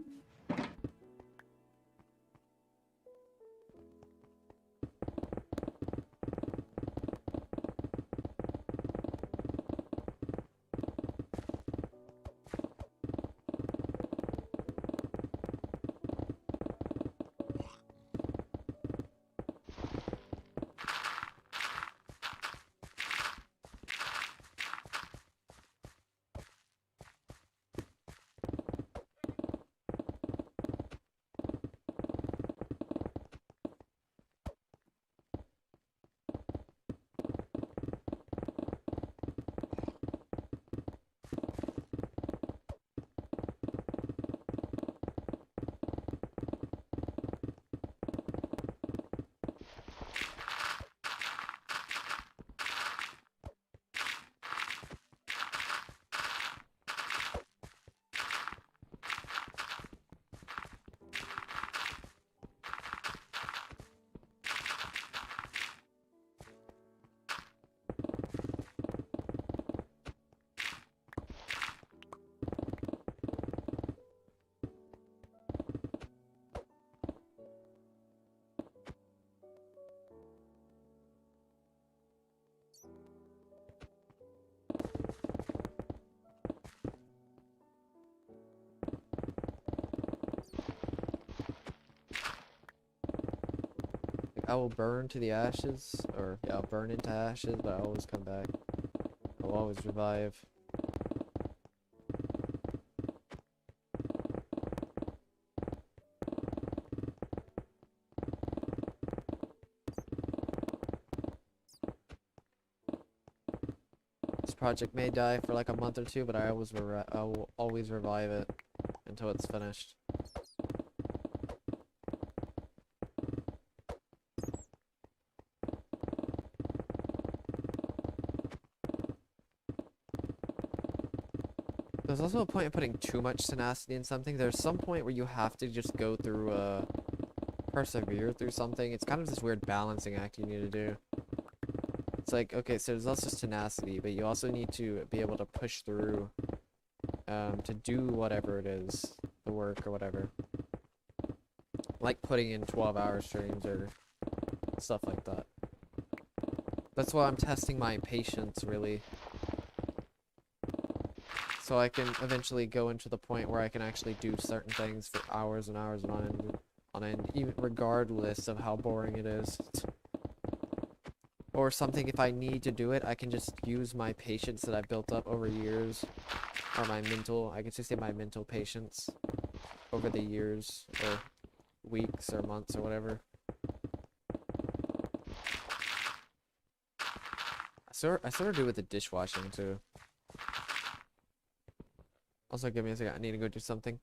I will burn to the ashes, or yeah, I'll burn into ashes, but I always come back. I'll always revive. This project may die for like a month or two, but I will always revive it until it's finished. There's also a point in putting too much tenacity in something. There's some point where you have to just go through, persevere through something. It's kind of this weird balancing act you need to do. It's like, okay, so there's also tenacity, but you also need to be able to push through, to do whatever it is, the work or whatever. Like putting in 12-hour streams or stuff like that. That's why I'm testing my patience, really. So I can eventually go into the point where I can actually do certain things for hours and hours on end, even regardless of how boring it is. Or something, if I need to do it, I can just use my patience that I've built up over years. Or my mental, I can just say my mental patience over the years, or weeks, or months, or whatever. I sort of do with the dishwashing, too. Also, give me a second, I need to go do something.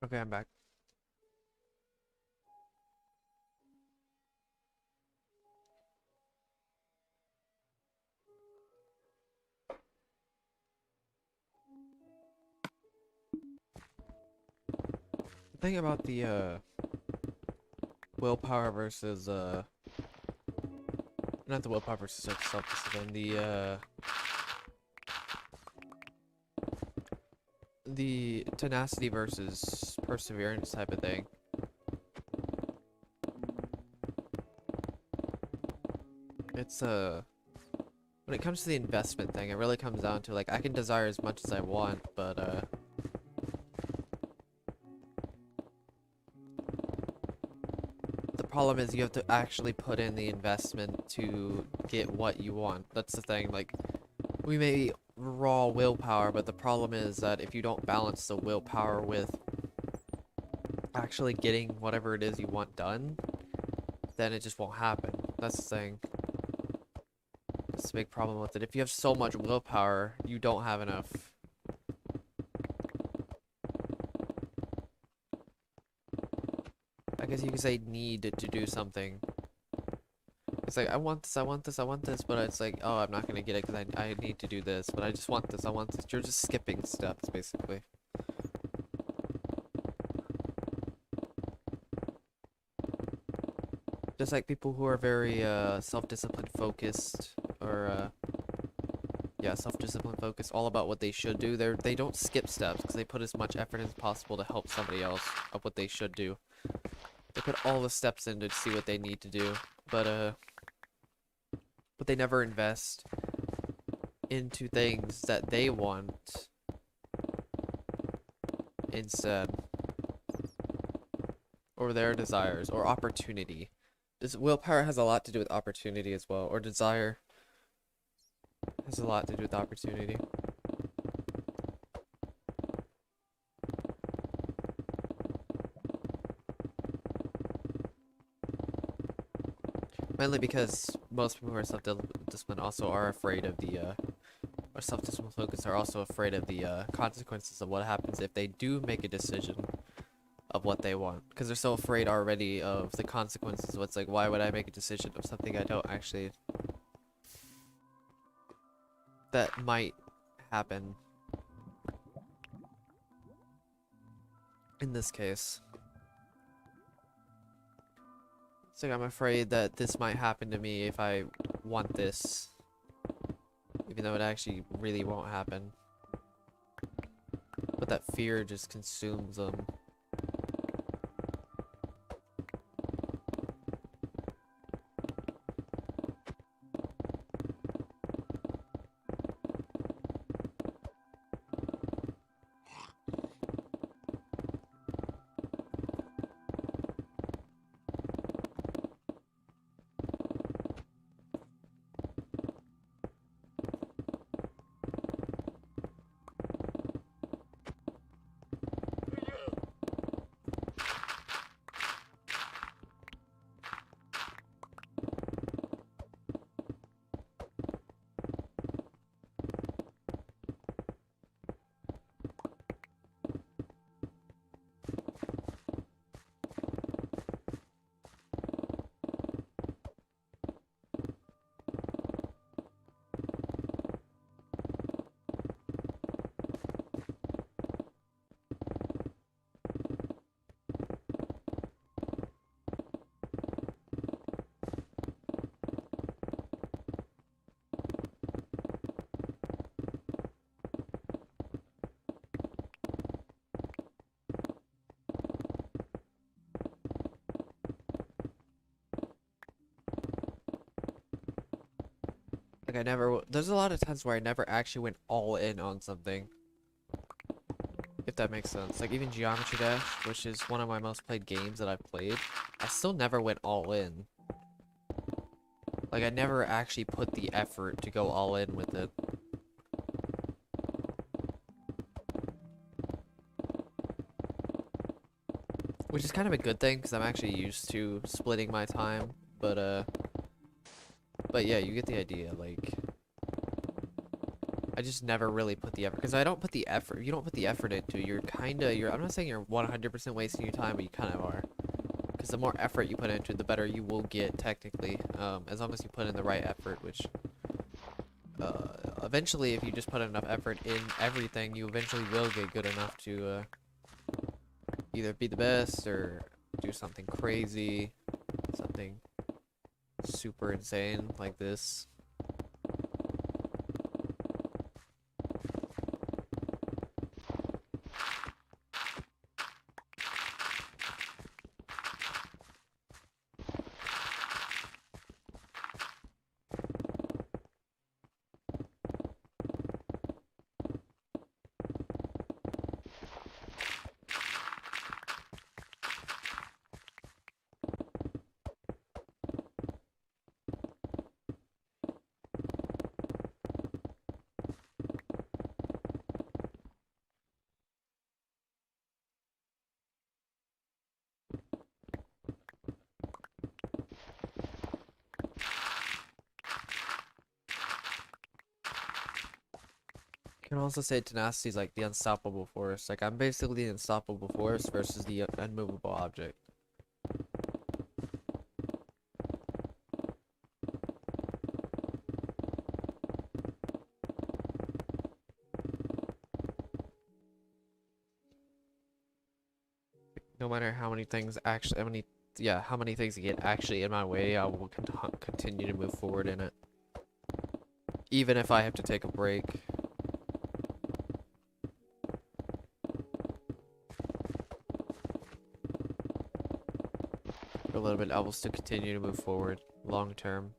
Okay, I'm back. The thing about the willpower versus not the willpower versus self-discipline, the tenacity versus perseverance type of thing. It's When it comes to the investment thing, it really comes down to, like, I can desire as much as I want, but, the problem is you have to actually put in the investment to get what you want. That's the thing, like, we may be raw willpower, but the problem is that if you don't balance the willpower with actually getting whatever it is you want done, then it just won't happen. That's the thing. That's the big problem with it. If you have so much willpower, you don't have enough. I guess you could say need to do something. It's like, I want this, I want this, I want this, but it's like, oh, I'm not gonna get it because I need to do this, but I just want this, I want this. You're just skipping steps, basically. Just like people who are very, self-discipline focused, or, yeah, self-discipline focused, all about what they should do. They don't skip steps because they put as much effort as possible to help somebody else of what they should do. They put all the steps in to see what they need to do, but they never invest into things that they want instead, or their desires, or opportunity. This willpower has a lot to do with opportunity as well, or desire has a lot to do with opportunity. Mainly because most people who are self-disciplined also are afraid of the, or self-discipline focus are also afraid of the, consequences of what happens if they do make a decision of what they want. Because they're so afraid already of the consequences. What's like, why would I make a decision of something I don't actually... that might happen. In this case. It's like, I'm afraid that this might happen to me if I want this. Even though it actually really won't happen. But that fear just consumes them. Like, there's a lot of times where I never actually went all in on something. If that makes sense. Like, even Geometry Dash, which is one of my most played games that I've played, I still never went all in. Like, I never actually put the effort to go all in with it. Which is kind of a good thing, because I'm actually used to splitting my time, but yeah, you get the idea, like... I just never really put the effort, because I don't put the effort, you don't put the effort into, I'm not saying you're 100% wasting your time, but you kind of are. Because the more effort you put into it, the better you will get, technically, as long as you put in the right effort, which, eventually, if you just put enough effort in everything, you eventually will get good enough to, either be the best, or do something crazy, something super insane, like this. can also say tenacity is like the unstoppable force. Like I'm basically the unstoppable force versus the unmovable object. No matter how many things actually, how many things get actually in my way, I will continue to move forward in it. Even if I have to take a break. For a little bit, I will still continue to move forward long term.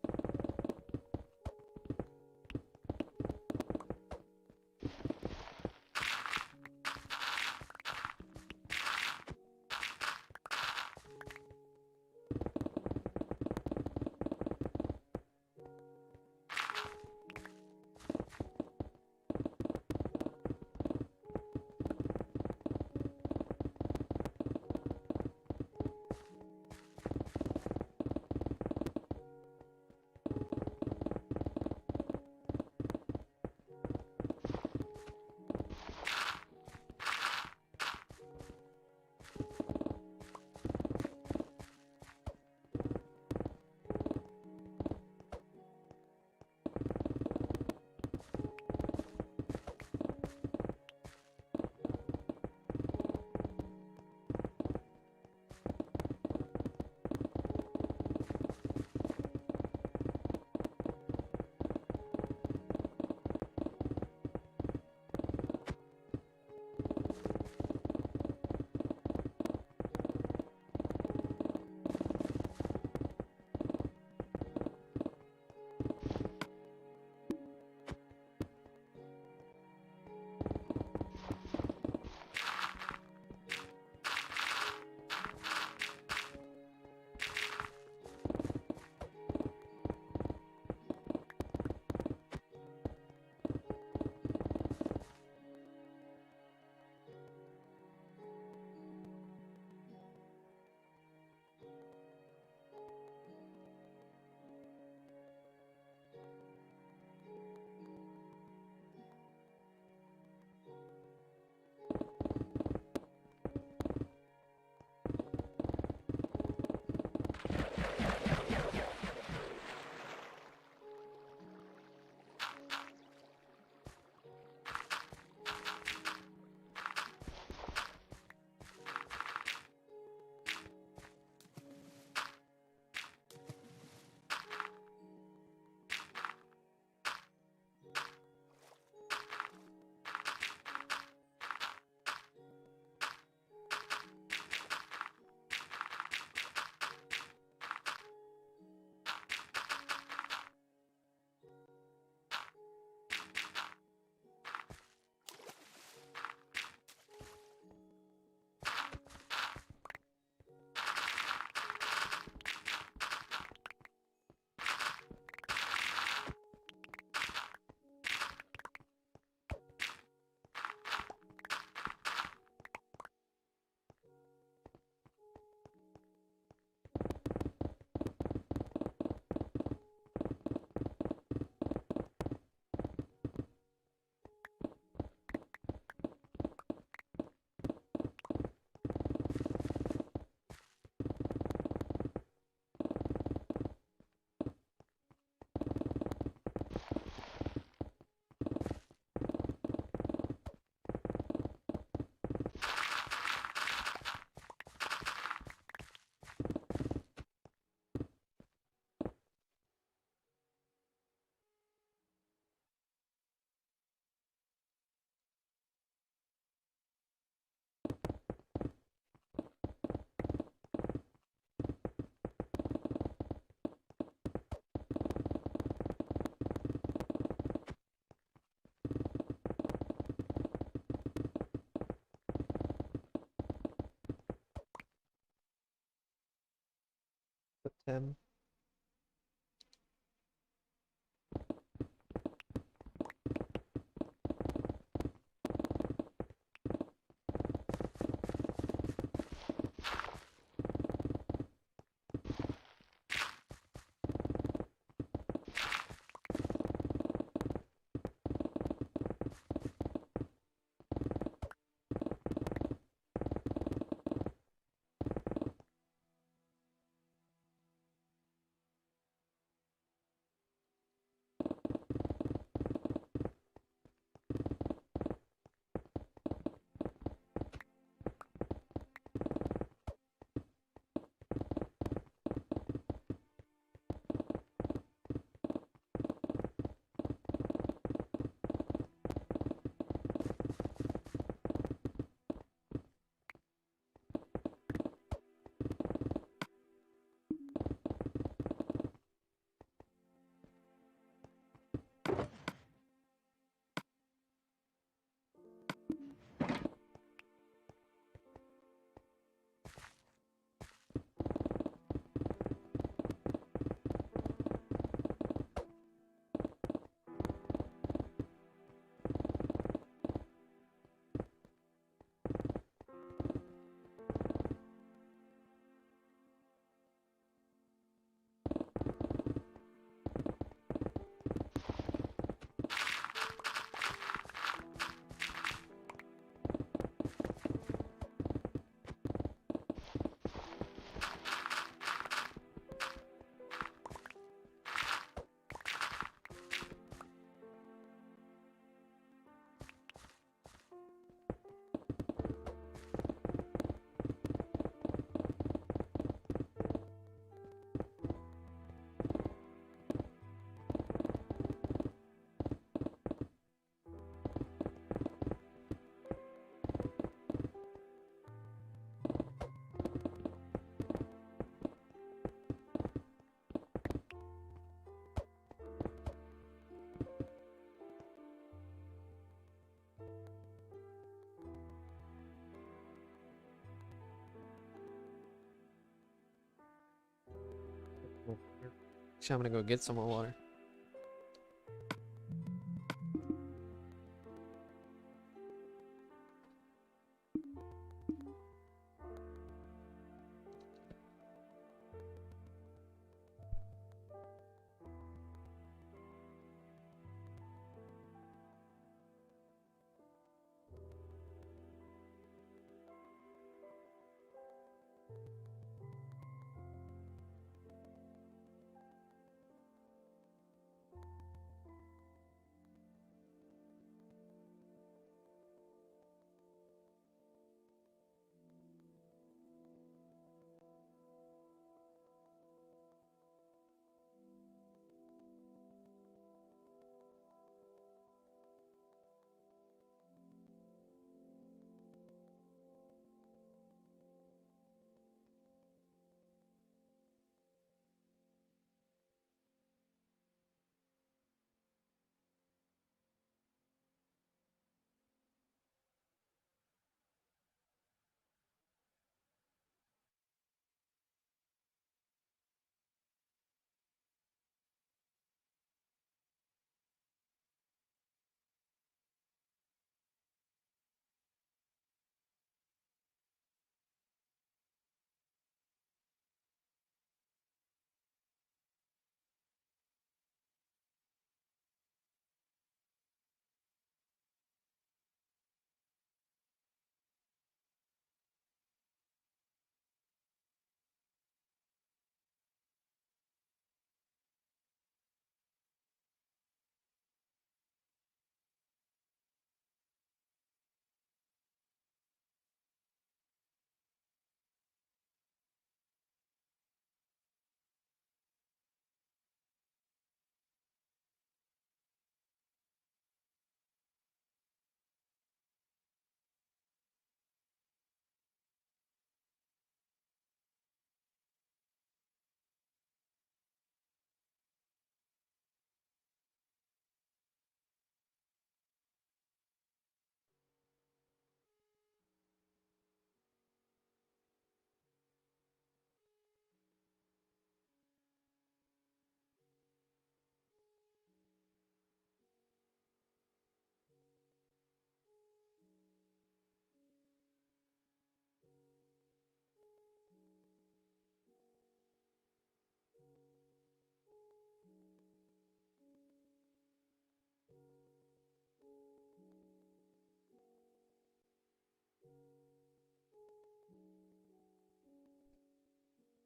Him. Actually, I'm gonna go get some more water.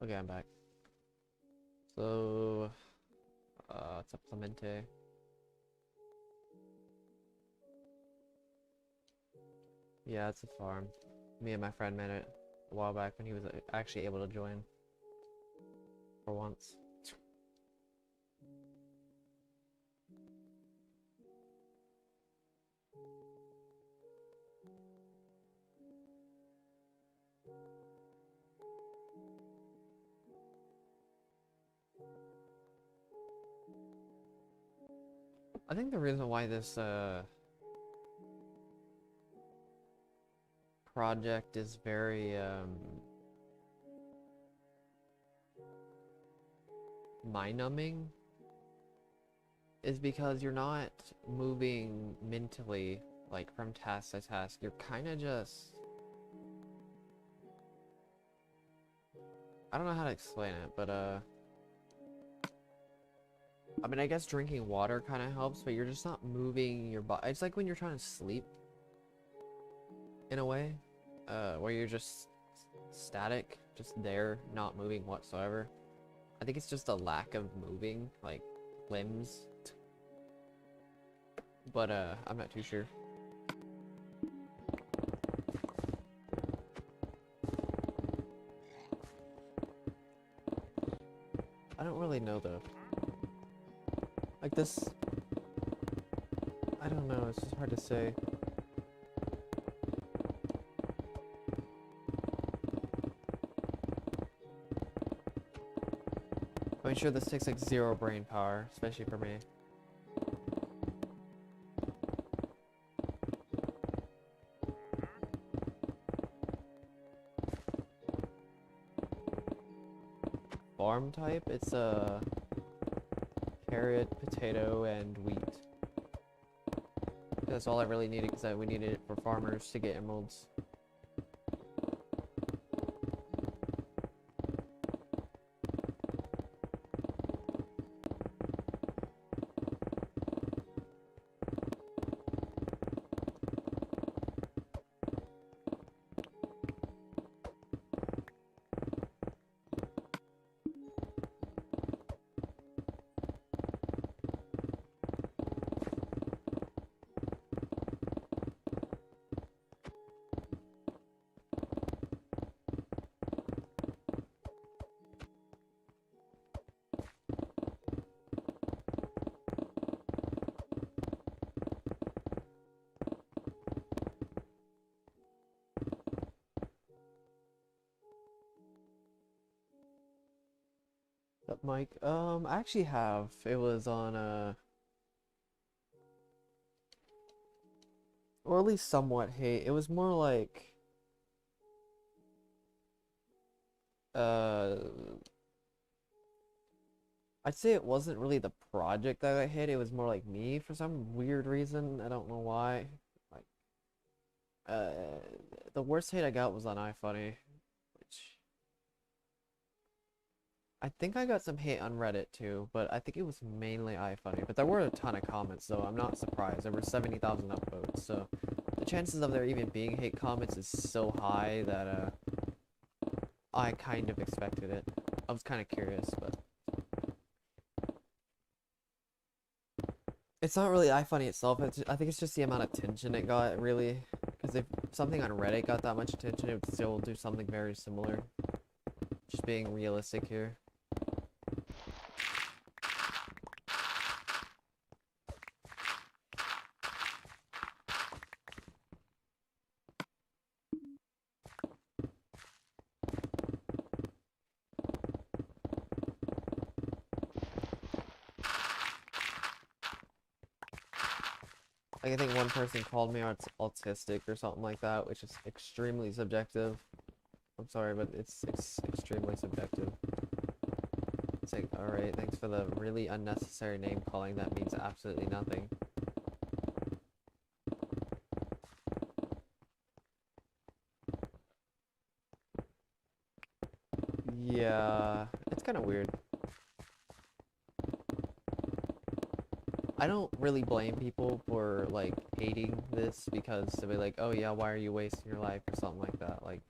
Okay, I'm back. So, it's a Clemente. Yeah, it's a farm. Me and my friend met it a while back when he was actually able to join. For once. I think the reason why this, project is very, mind-numbing is because you're not moving mentally, like, from task to task. You're kind of just... I don't know how to explain it, but, I mean, I guess drinking water kind of helps, but you're just not moving your body. It's like when you're trying to sleep, in a way, where you're just static, just there, not moving whatsoever. I think it's just a lack of moving, like, limbs. But, I'm not too sure. I don't really know, though. Like, this... I don't know, it's just hard to say. I mean, sure, this takes, like, zero brain power, especially for me. Farm type, it's, carrot, potato, and wheat. That's all I really needed because we needed it for farmers to get emeralds. Up, Mike. I actually have. It was on or at least somewhat hate. It was more like uh I'd say it wasn't really the project that I hit, it was more like me for some weird reason. I don't know why. Like uh the worst hate I got was on iFunny, which I think I got some hate on Reddit too, but I think it was mainly iFunny. But there were a ton of comments, so I'm not surprised. There were 70,000 upvotes, so the chances of there even being hate comments is so high that I kind of expected it. I was kind of curious, but it's not really iFunny itself. I think it's just the amount of attention it got, really. Because if something on Reddit got that much attention, it would still do something very similar. Just being realistic here. Like, I think one person called me autistic or something like that, which is extremely subjective. I'm sorry, but it's extremely subjective. It's like, alright, thanks for the really unnecessary name calling that means absolutely nothing. Yeah, it's kind of weird. I don't really blame people for, like, hating this because they'll be like, oh yeah, why are you wasting your life or something like that. Like,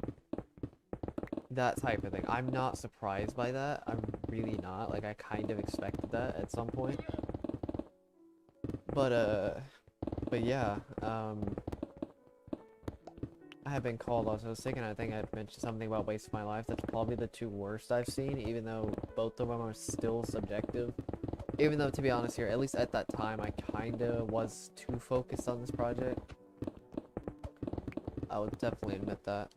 that type of thing. I'm not surprised by that. I'm really not. Like, I kind of expected that at some point. But yeah, I have been called autistic, and I think I've mentioned something about wasting my life. That's probably the two worst I've seen, even though both of them are still subjective. Even though, to be honest here, at least at that time, I kinda was too focused on this project. I would definitely admit that.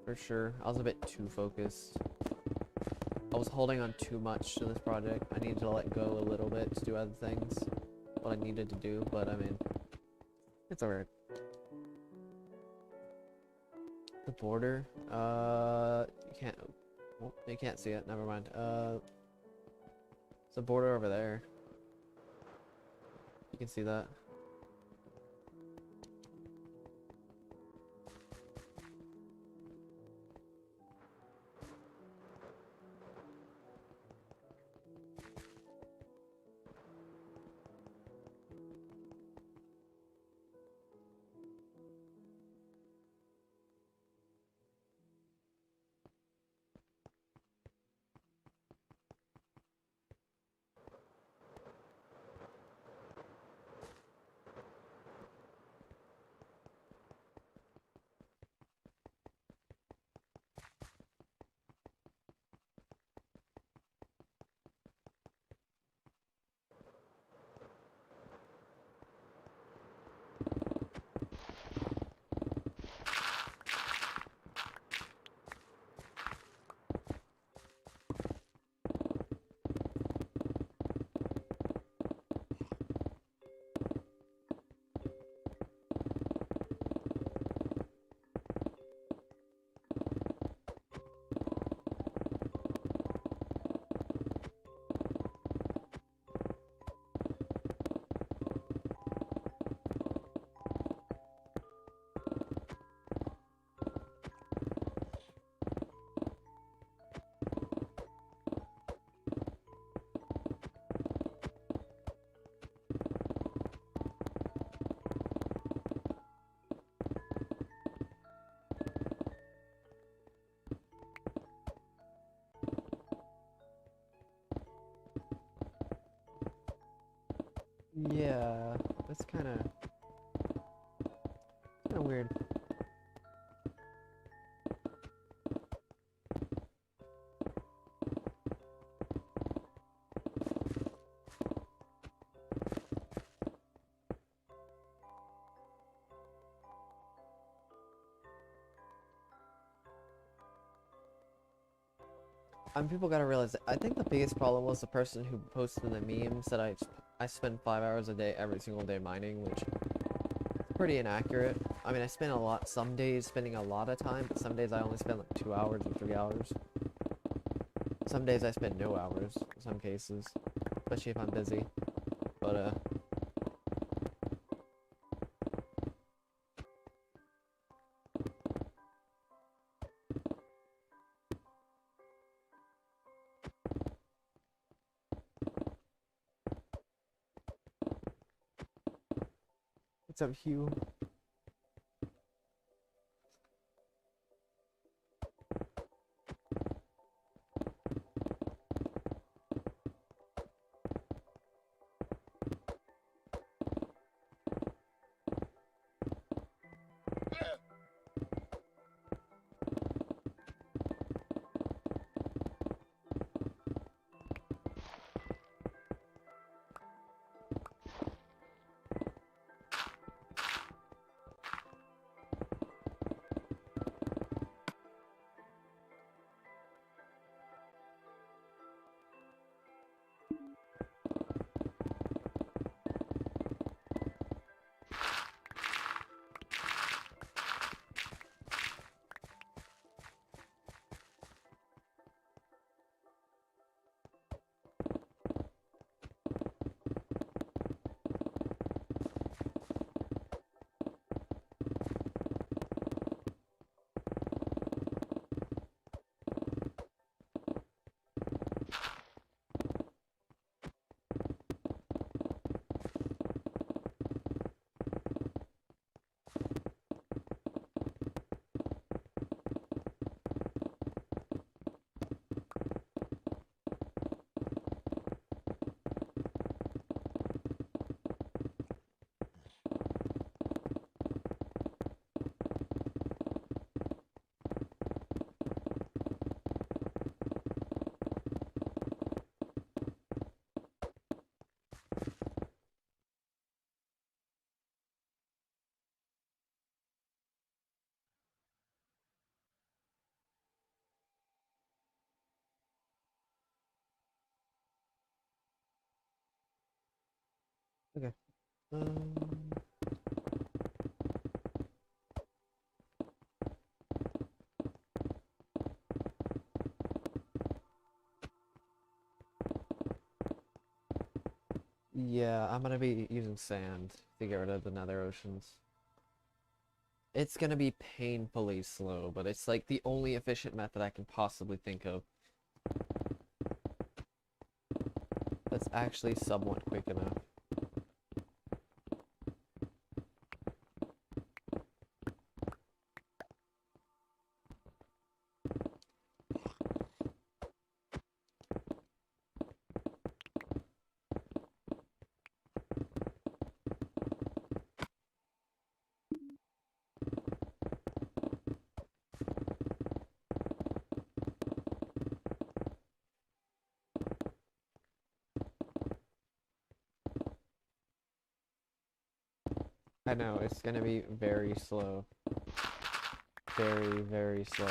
For sure. I was a bit too focused. I was holding on too much to this project. I needed to let go a little bit to do other things. What I needed to do, but I mean, it's alright. The border? You can't... Well, you can't see it. Never mind. It's a border over there. You can see that. Yeah, it's kind of weird. People gotta realize that I think the biggest problem was the person who posted the memes that I spend 5 hours a day every single day mining, which is pretty inaccurate. I mean, I spend some days spending a lot of time, but some days I only spend like 2 hours or 3 hours. Some days I spend no hours, in some cases, especially if I'm busy. But, what's up, Hugh? Okay. Yeah, I'm gonna be using sand to get rid of the nether oceans. It's gonna be painfully slow, but it's like the only efficient method I can possibly think of that's actually somewhat quick enough. I know, it's gonna be very slow. Very, very slow.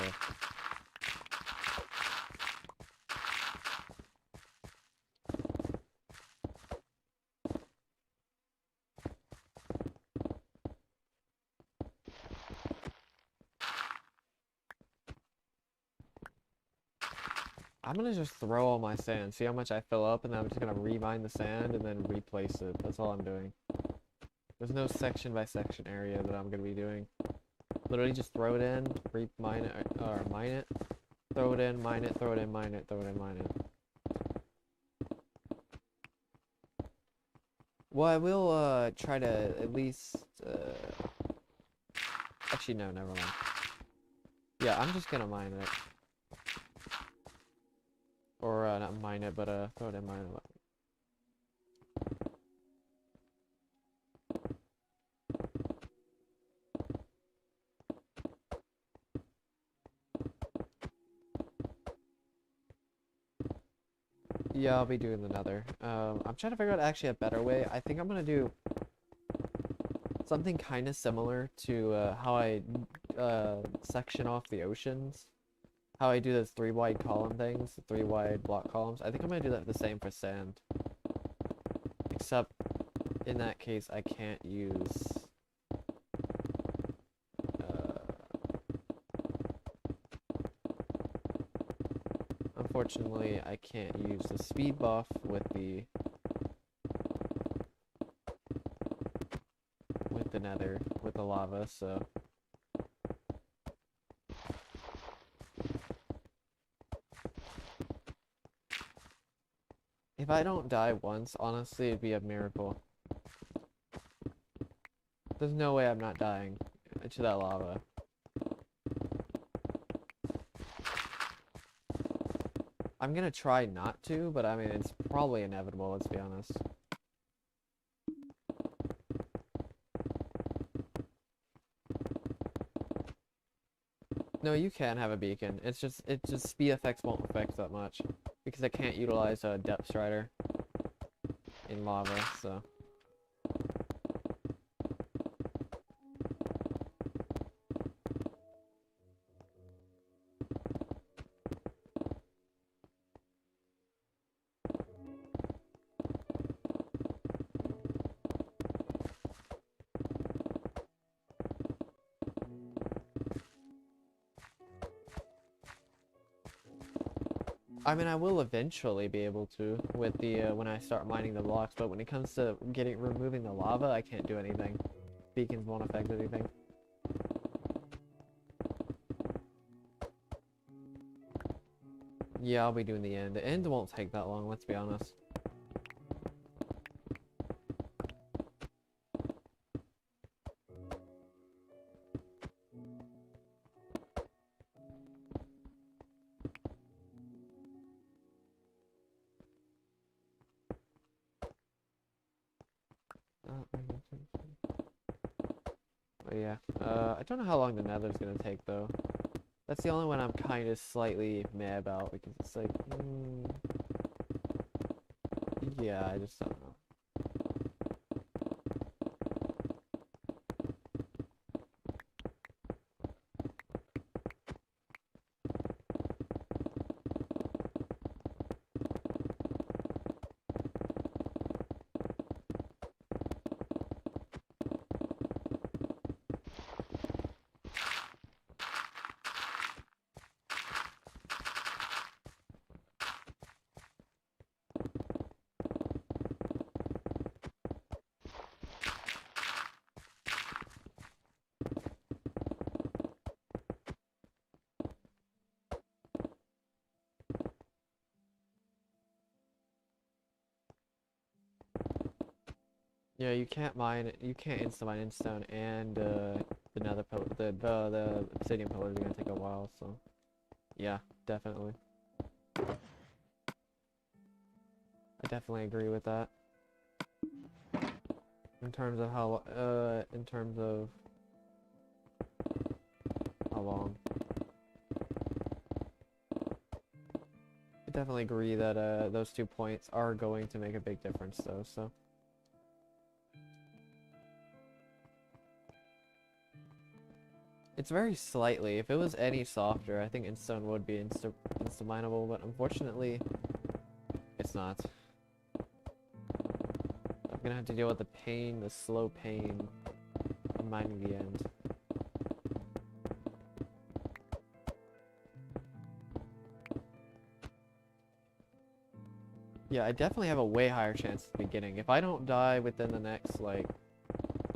I'm gonna just throw all my sand, see how much I fill up, and then I'm just gonna remine the sand and then replace it. That's all I'm doing. There's no section by section area that I'm gonna be doing. Literally just throw it in, mine it, or mine it, throw it in, mine it, throw it in, mine it, throw it in, mine it. Well, I will try to at least actually no, never mind. Yeah, I'm just gonna mine it. Or not mine it, but throw it in, mine it. Yeah, I'll be doing the Nether. I'm trying to figure out actually a better way. I think I'm gonna do something kind of similar to how I section off the oceans. How I do those 3 wide column things, 3 wide block columns. I think I'm gonna do that the same for sand. Except in that case, I can't use. Unfortunately, I can't use the speed buff with the Nether with the lava. So. If I don't die once, honestly, it'd be a miracle. There's no way I'm not dying to that lava. I'm gonna try not to, but I mean, it's probably inevitable, let's be honest. No, you can have a beacon. It's just speed effects won't affect that much. Because I can't utilize a depth strider in lava, so. I mean, I will eventually be able to with the when I start mining the blocks, but when it comes to removing the lava, I can't do anything. Beacons won't affect anything. Yeah, I'll be doing the end. The end won't take that long, let's be honest. But yeah, I don't know how long the Nether's gonna take though. That's the only one I'm kind of slightly meh about because it's like, yeah, I just don't know. Yeah, you can't insta mine Instone and the Nether pillar, the obsidian pillars are gonna take a while. So, yeah, definitely. I definitely agree with that. In terms of how long. I definitely agree that those 2 points are going to make a big difference though. So. It's very slightly. If it was any softer, I think Instone would be insta-mineable, but unfortunately, it's not. I'm gonna have to deal with the pain, the slow pain of mining the end. Yeah, I definitely have a way higher chance at the beginning. If I don't die within the next, like,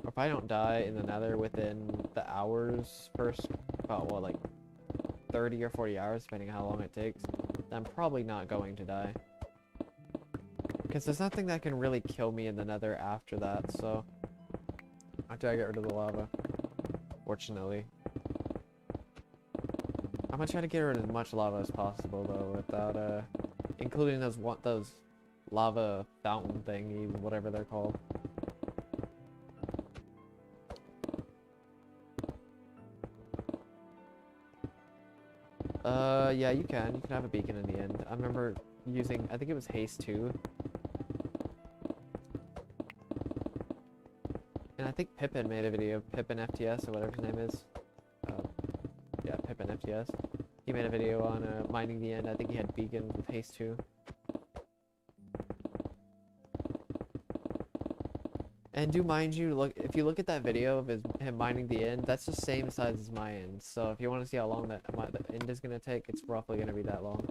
or if I don't die in the Nether within the hours first, about what, like 30 or 40 hours, depending on how long it takes, then I'm probably not going to die. Because there's nothing that can really kill me in the Nether after that, so after I get rid of the lava, fortunately. I'm gonna try to get rid of as much lava as possible though, without including those lava fountain thingies, whatever they're called. Yeah, you can have a beacon in the end. I remember using, I think it was Haste 2. And I think Pippin made a video, Pippin FTS or whatever his name is. Yeah, Pippin FTS. He made a video on mining the end. I think he had Beacon with Haste 2. And do mind you, look, if you look at that video of him mining the end, that's the same size as my end. So if you want to see how long the end is going to take, it's roughly going to be that long.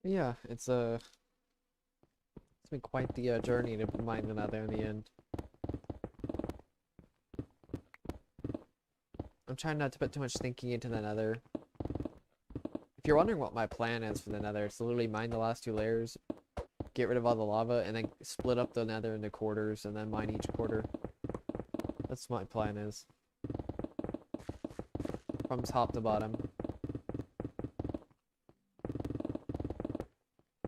Yeah, it's been quite the journey to mine the nether in the end. I'm trying not to put too much thinking into the nether. If you're wondering what my plan is for the nether, it's to literally mine the last 2 layers, get rid of all the lava, and then split up the nether into quarters, and then mine each quarter. That's what my plan is. From top to bottom.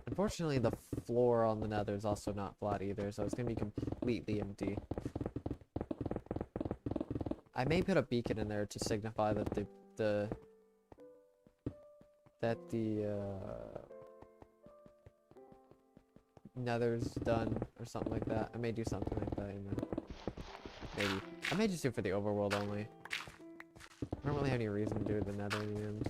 Unfortunately, the floor on the nether is also not flat either, so it's going to be completely empty. I may put a beacon in there to signify that the nether's done or something like that. I may do something like that, you know. Maybe. I may just do it for the overworld only. I don't really have any reason to do the nether in the end.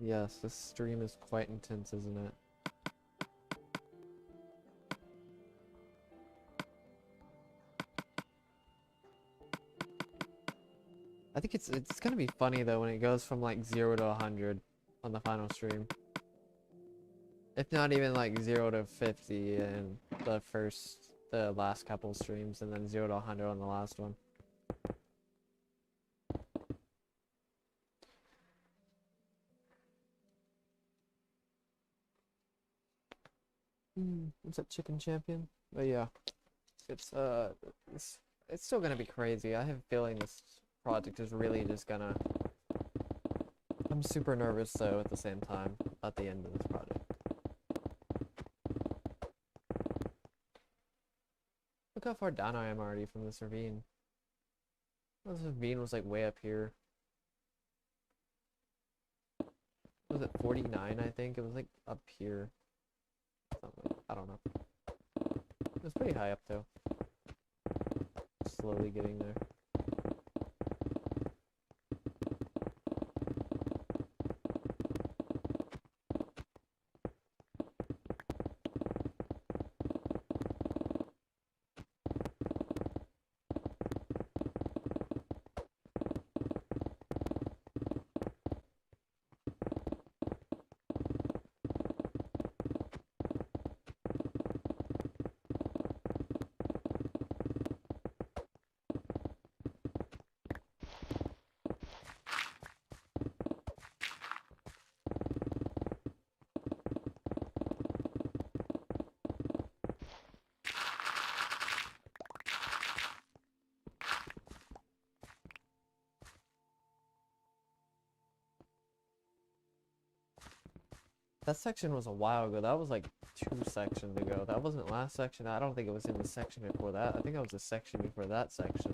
Yes, this stream is quite intense, isn't it? I think it's gonna be funny though when it goes from like 0 to 100 on the final stream. If not even like 0 to 50 in the last couple streams, and then 0 to 100 on the last one. What's up, Chicken Champion? But yeah, it's it's still gonna be crazy. I have a feeling this project is really just gonna. I'm super nervous though at the same time at the end of this project. Look how far down I am already from this ravine. This ravine was like way up here. Was it 49? I think it was like up here. Something. I don't know. It was pretty high up though. Slowly getting there. That section was a while ago. That was like 2 sections ago. That wasn't last section. I don't think it was in the section before that. I think that was the section before that section.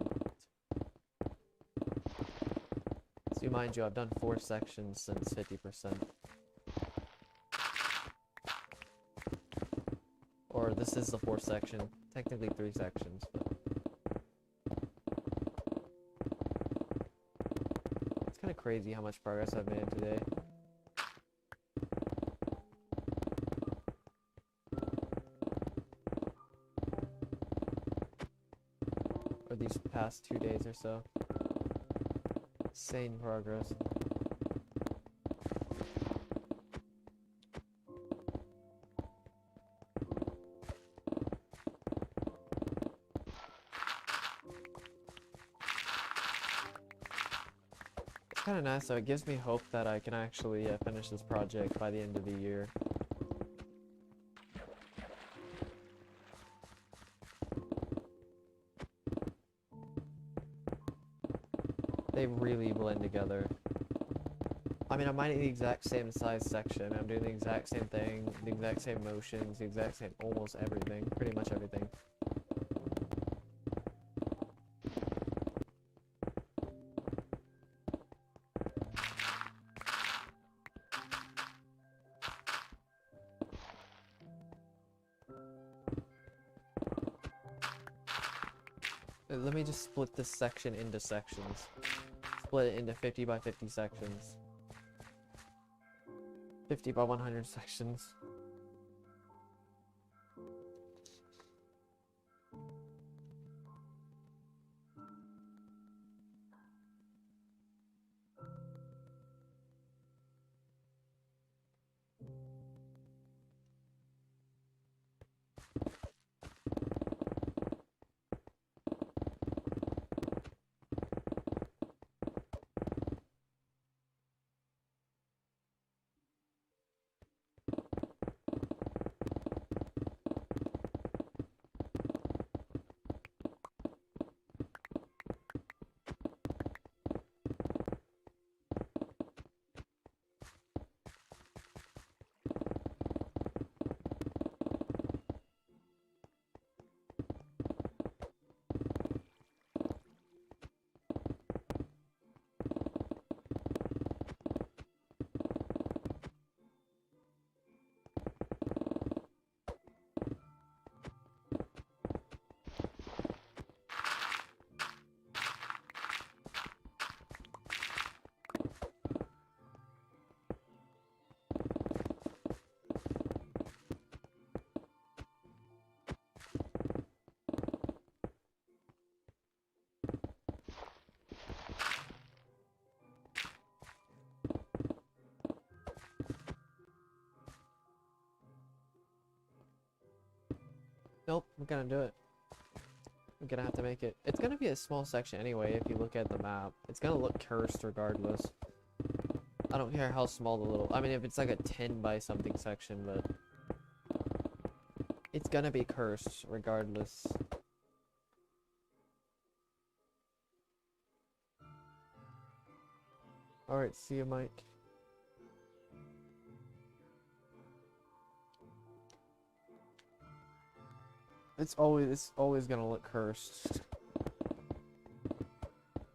So mind you, I've done 4 sections since 50%. Or this is the 4th section. Technically 3 sections, but it's kind of crazy how much progress I've made today. Or these past 2 days or so. Insane progress. It's kind of nice though. It gives me hope that I can actually finish this project by the end of the year. They really blend together. I mean, I'm mining the exact same size section. I'm doing the exact same thing, the exact same motions, the exact same almost everything, pretty much everything. Let me just split this section into sections. Split it into 50 by 50 sections. 50 by 100 sections. Nope, we're gonna do it. We're gonna have to make it. It's gonna be a small section anyway, if you look at the map. It's gonna look cursed regardless. I don't care how small the little... I mean, if it's like a 10 by something section, but... It's gonna be cursed regardless. Alright, see you, Mike. It's always gonna look cursed.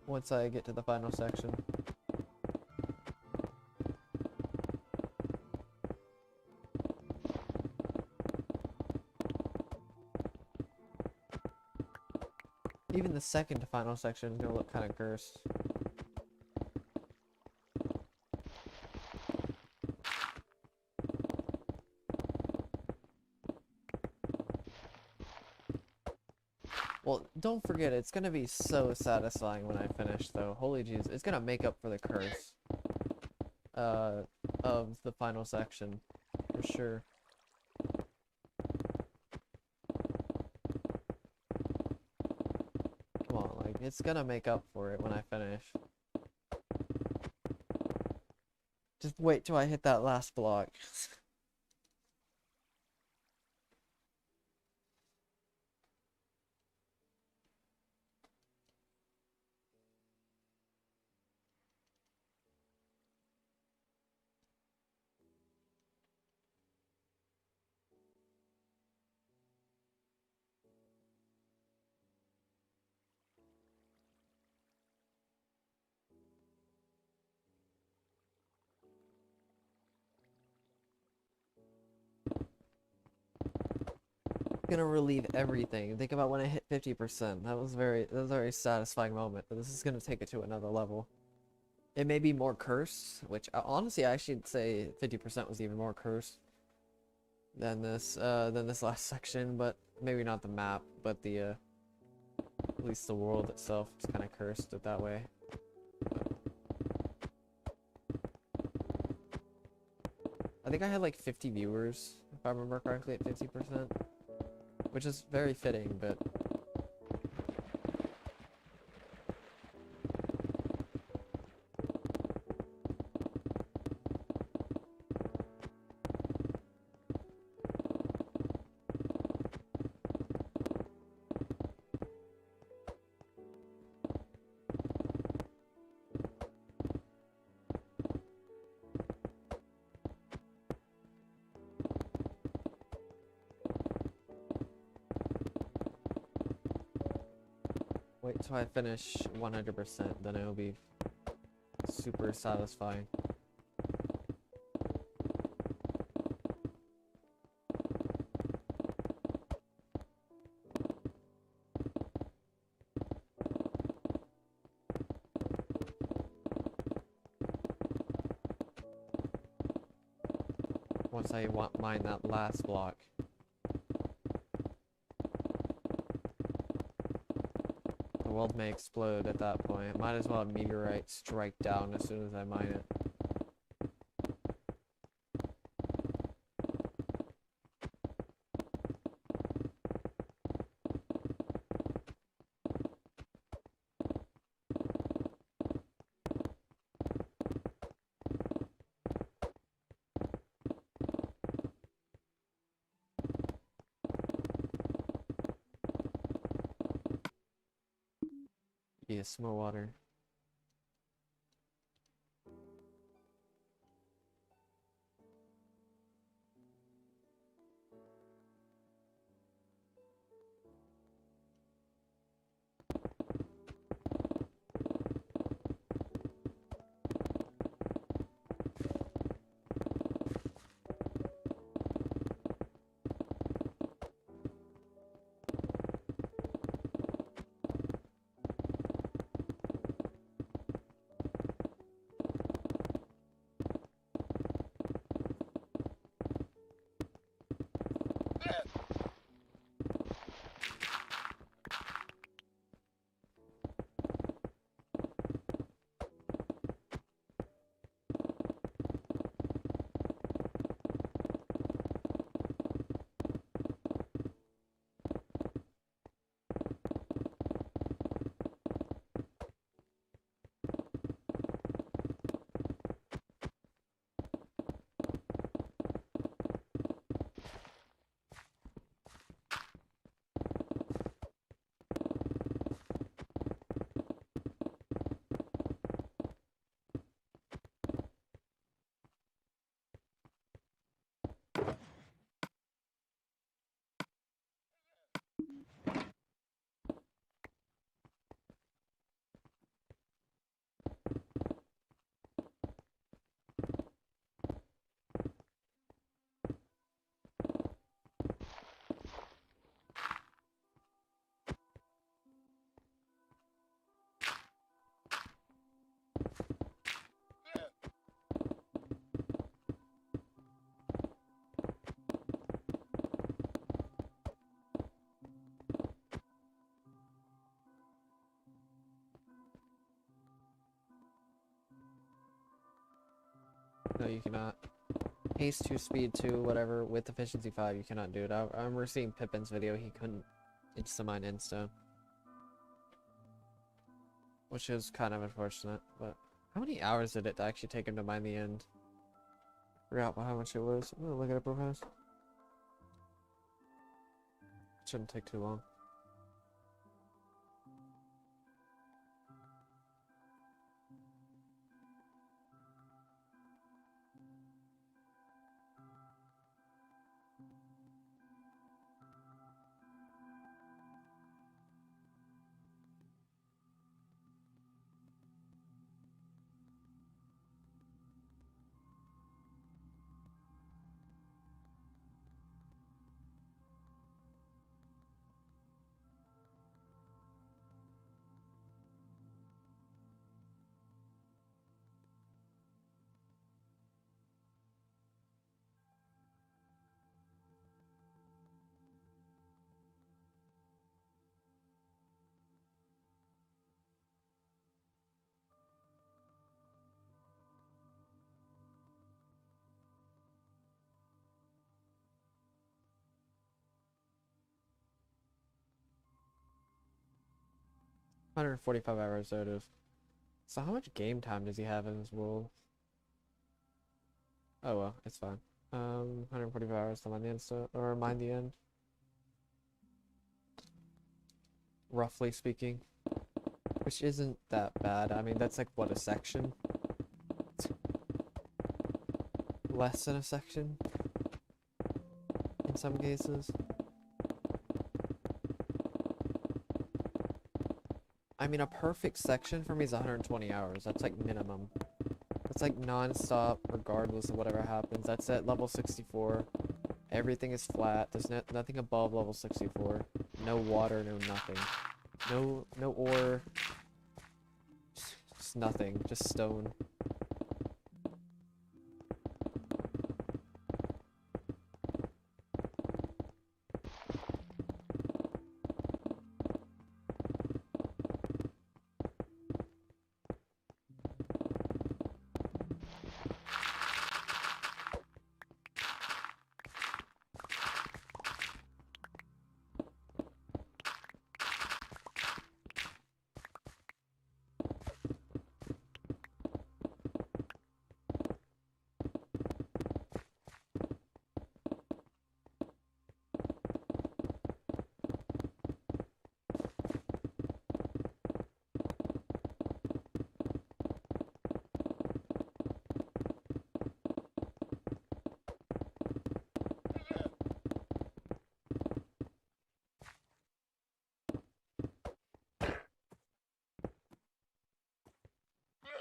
Once I get to the final section. Even the second to final section is gonna look kind of cursed. Well, don't forget, it's gonna be so satisfying when I finish, though. Holy jeez, it's gonna make up for the curse of the final section, for sure. Come on, like, it's gonna make up for it when I finish. Just wait till I hit that last block. Gonna relieve everything. Think about when I hit 50%. That was a very satisfying moment, but this is gonna take it to another level. It may be more cursed, which honestly I should say 50% was even more cursed than this last section, but maybe not the map, but the at least the world itself is kind of cursed it that way. I think I had like 50 viewers, if I remember correctly, at 50%. Which is very fitting, but... Wait till I finish 100%, then it'll be super satisfying. Once I mine that last block. The world may explode at that point. Might as well have meteorite strike down as soon as I mine it. Yes, more water. No, you cannot. Haste 2, speed 2, whatever. With efficiency 5, you cannot do it. I remember seeing Pippin's video, he couldn't insta-mine insta. Which is kind of unfortunate, but... How many hours did it actually take him to mine the end? Forgot how much it was. I'm gonna look it up real fast. Shouldn't take too long. $145 out of. So how much game time does he have in this world? Oh well, it's fine. 145 hours to mine the end, or mine the end. Roughly speaking. Which isn't that bad. I mean, that's like, what, a section? Less than a section? In some cases. I mean, a perfect section for me is 120 hours. That's like minimum. That's like non-stop, regardless of whatever happens. That's at level 64. Everything is flat. There's nothing above level 64. No water, no nothing. No ore. Just nothing. Just stone.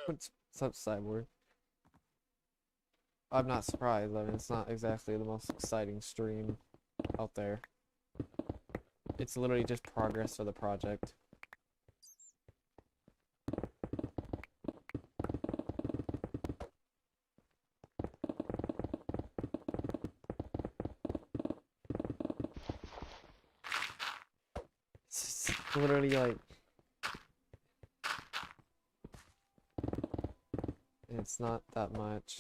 What's up, Cyborg? I'm not surprised. I mean, it's not exactly the most exciting stream out there. It's literally just progress for the project. It's literally like... It's not that much.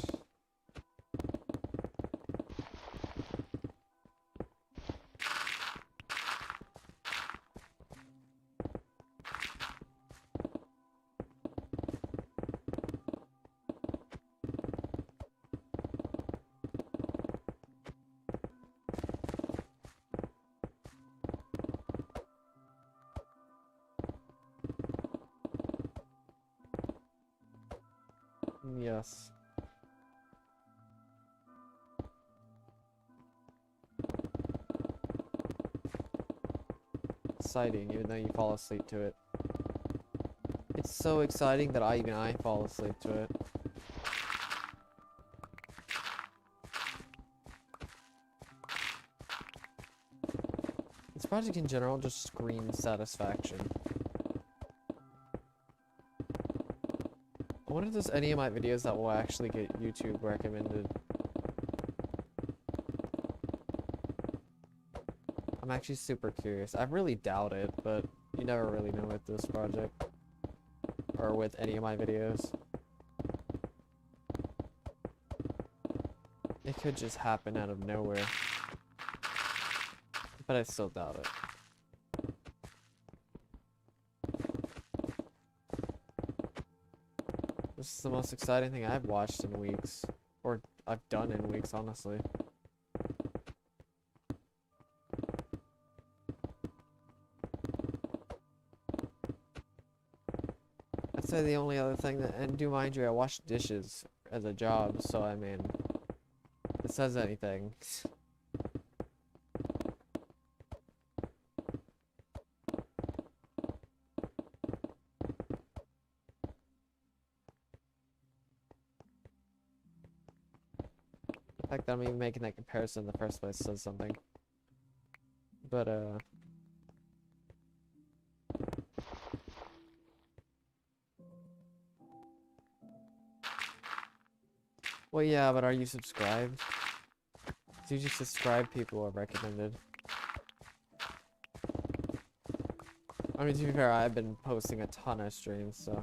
Yes. Exciting, even though you fall asleep to it. It's so exciting that even I fall asleep to it. This project in general just screams satisfaction. I wonder if there's any of my videos that will actually get YouTube recommended. I'm actually super curious. I really doubt it, but you never really know with this project. Or with any of my videos. It could just happen out of nowhere. But I still doubt it. This is the most exciting thing I've watched in weeks. Or I've done in weeks, honestly. I'd say the only other thing that, and do mind you, I wash dishes as a job, so I mean, if it says anything. The fact that I'm even making that comparison in the first place says something. But, well, yeah, but are you subscribed? It's usually subscribed people are recommended. I mean, to be fair, I've been posting a ton of streams, so.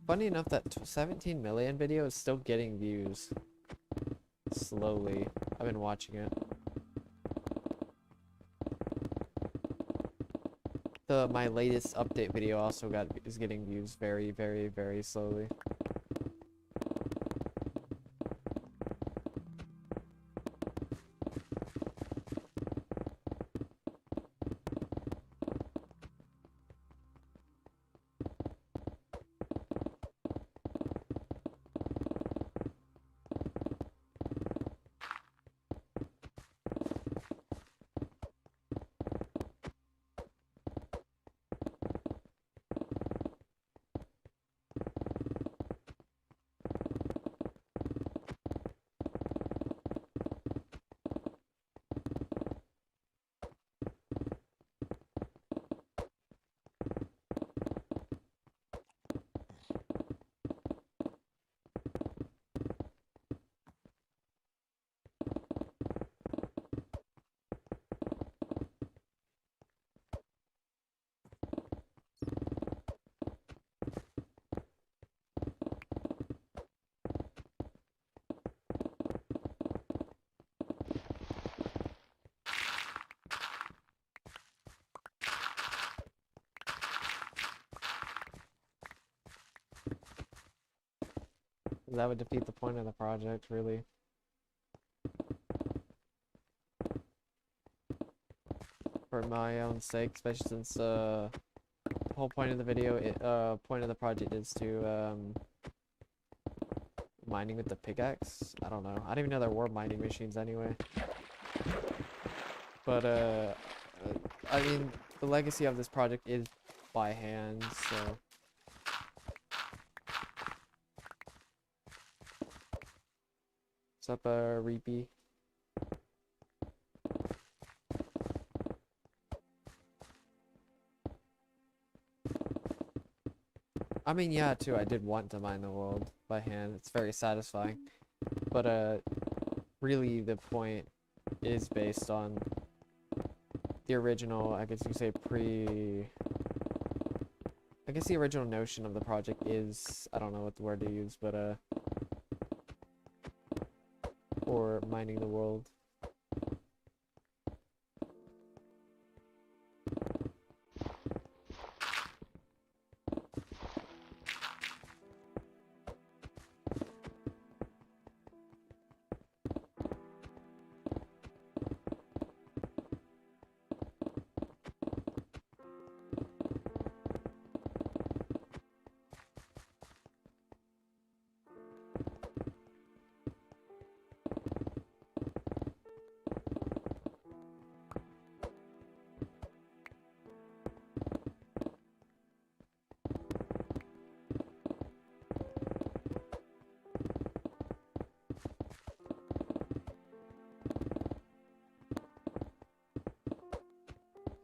Funny enough, that 17 million video is still getting views. Slowly. I've been watching it. My latest update video also is getting views very, very, very slowly. That would defeat the point of the project, really. For my own sake, especially since the whole point of the video, point of the project is to mining with the pickaxe. I don't know. I didn't even know there were mining machines anyway. But I mean, the legacy of this project is by hand, so. What's up, Reapy? I mean, yeah, too, I did want to mine the world by hand. It's very satisfying. But, really, the point is based on the original, I guess you could say I guess the original notion of the project is, I don't know what the word to use, but, for mining the world.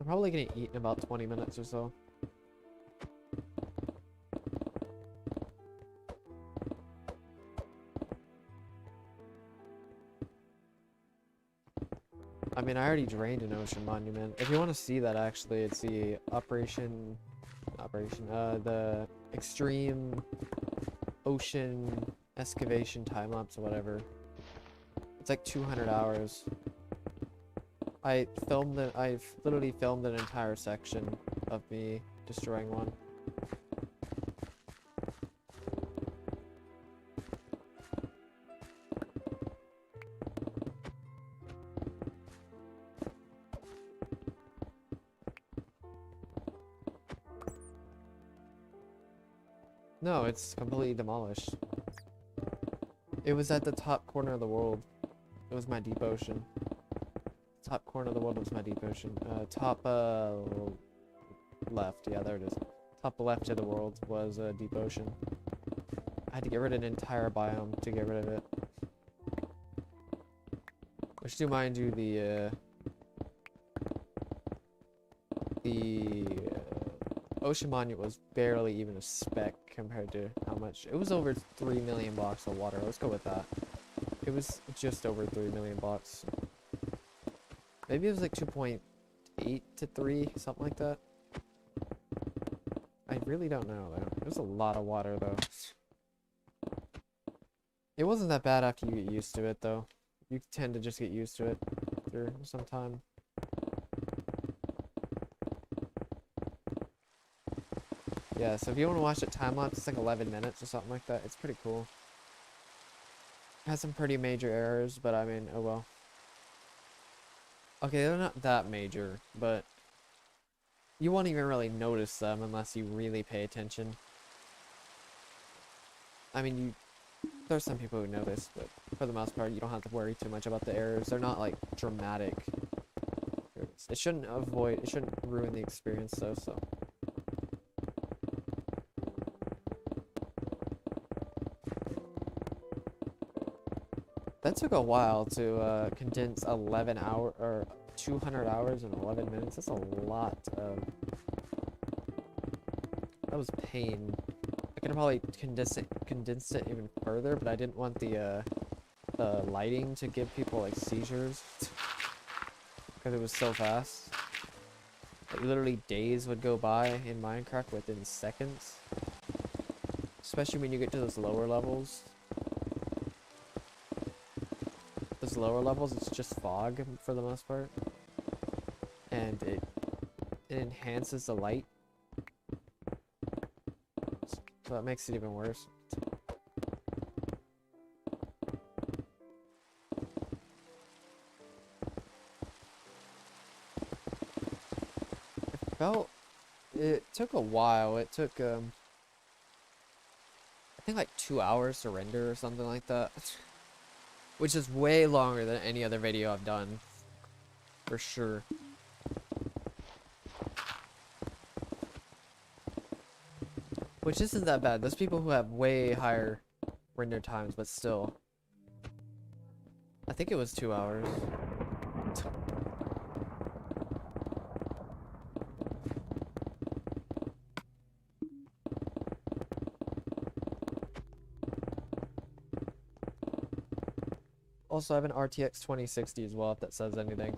I'm probably gonna eat in about 20 minutes or so. I mean, I already drained an ocean monument. If you want to see that, actually, it's the the extreme ocean excavation time lapse or whatever. It's like 200 hours. I've literally filmed an entire section of me destroying one. No, it's completely demolished. It was at the top corner of the world. It was my deep ocean. Top corner of the world was my deep ocean. Top left. Yeah, there it is. Top left of the world was a deep ocean. I had to get rid of an entire biome to get rid of it. Which, to mind you, the Ocean Monument was barely even a speck compared to how much. It was over 3 million blocks of water. Let's go with that. It was just over 3 million blocks. Maybe it was like 2.8 to 3, something like that. I really don't know, though. It was a lot of water, though. It wasn't that bad after you get used to it, though. You tend to just get used to it after some time. Yeah, so if you want to watch it time-lapse, it's like 11 minutes or something like that. It's pretty cool. It has some pretty major errors, but I mean, oh well. Okay, they're not that major, but you won't even really notice them unless you really pay attention. I mean, there's some people who notice, but for the most part, you don't have to worry too much about the errors. They're not like dramatic. It shouldn't ruin the experience though, so. That took a while to condense 11 hours or 200 hours in 11 minutes. That's a lot of. That was pain. I could have probably condensed it even further, but I didn't want the lighting to give people like seizures because it was so fast. Like, literally days would go by in Minecraft within seconds, especially when you get to those lower levels. Those lower levels, it's just fog for the most part, and it enhances the light, so that makes it even worse. It took a while. It took I think like 2 hours to render or something like that. Which is way longer than any other video I've done. For sure. Which isn't that bad. There's people who have way higher render times, but still. I think it was 2 hours. Also, I have an RTX 2060 as well, if that says anything.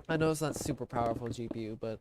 I know it's not super powerful GPU, but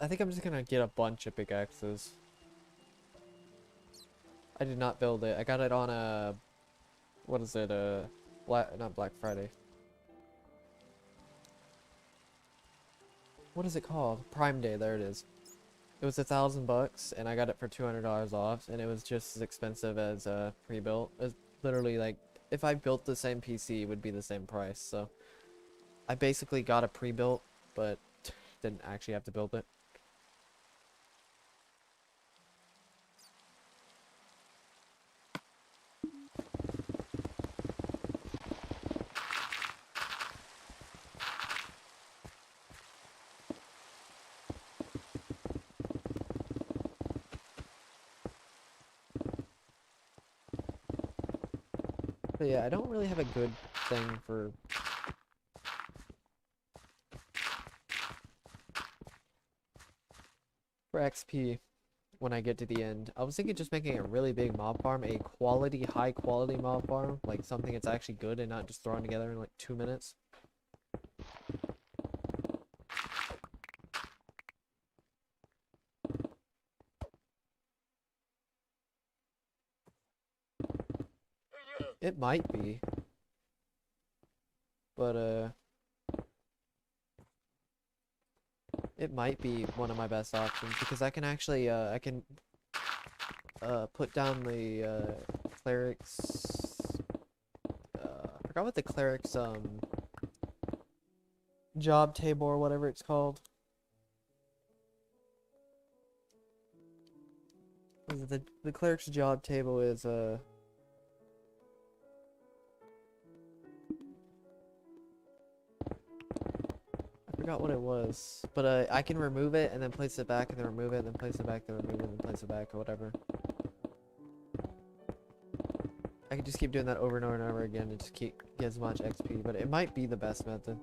I think I'm just gonna get a bunch of pickaxes. I did not build it. I got it on a, what is it? Not Black Friday. What is it called? Prime Day. There it is. It was $1,000 and I got it for $200 off, and it was just as expensive as pre-built. It was literally like, if I built the same PC, it would be the same price. So I basically got a pre-built, but didn't actually have to build it. But yeah, I don't really have a good thing for XP when I get to the end. I was thinking just making a really big mob farm, a quality, high quality mob farm, like something that's actually good and not just thrown together in like 2 minutes. It might be. But it might be one of my best options because I can actually put down the clerics. I forgot what the clerics job table or whatever it's called. The cleric's job table is I forgot what it was, but I can remove it and then place it back and then remove it and then place it back, then remove it and then place it back or whatever. I can just keep doing that over and over and over again and just get as much XP, but it might be the best method.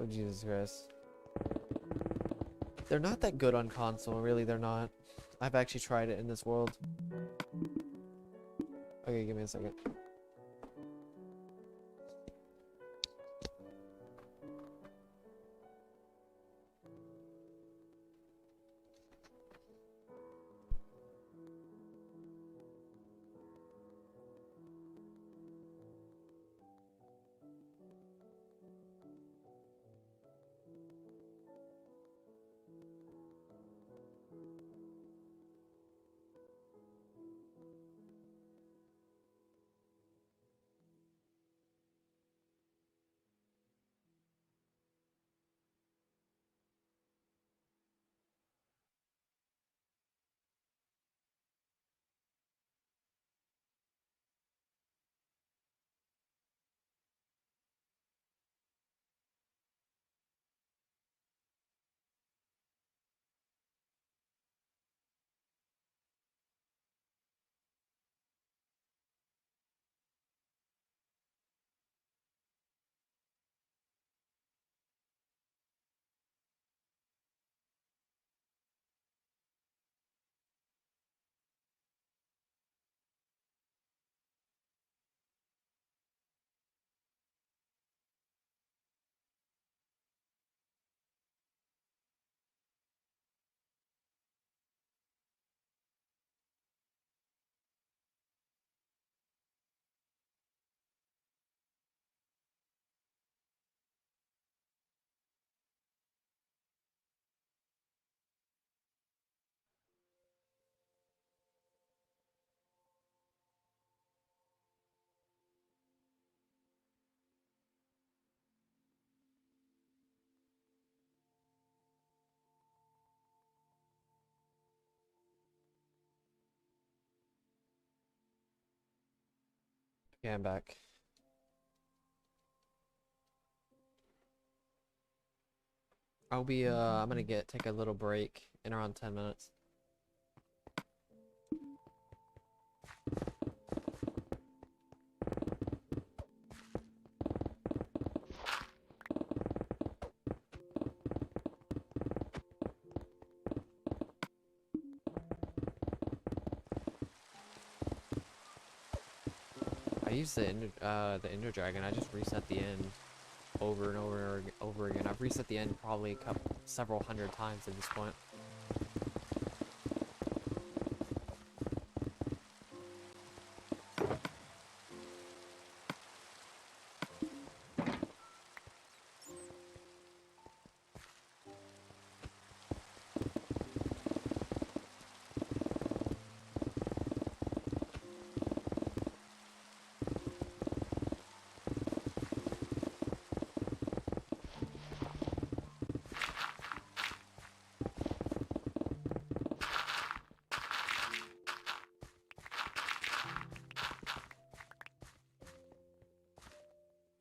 Oh Jesus Christ. They're not that good on console, really they're not. I've actually tried it in this world. Okay, give me a second. Yeah, I'm back. I'm gonna take a little break in around 10 minutes. I use the Ender Dragon. I just reset the end over and over and over again. I've reset the end probably several hundred times at this point.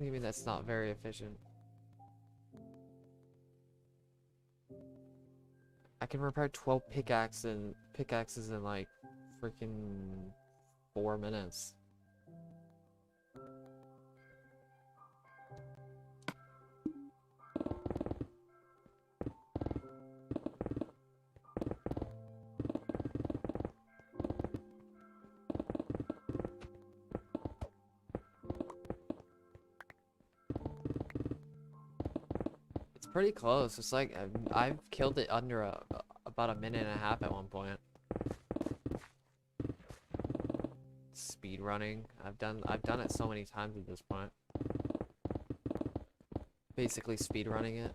Maybe that's not very efficient. I can repair 12 pickaxes in like freaking 4 minutes. Pretty close. It's like I've killed it under about a minute and a half at one point. Speed running. I've done it so many times at this point. Basically speed running it.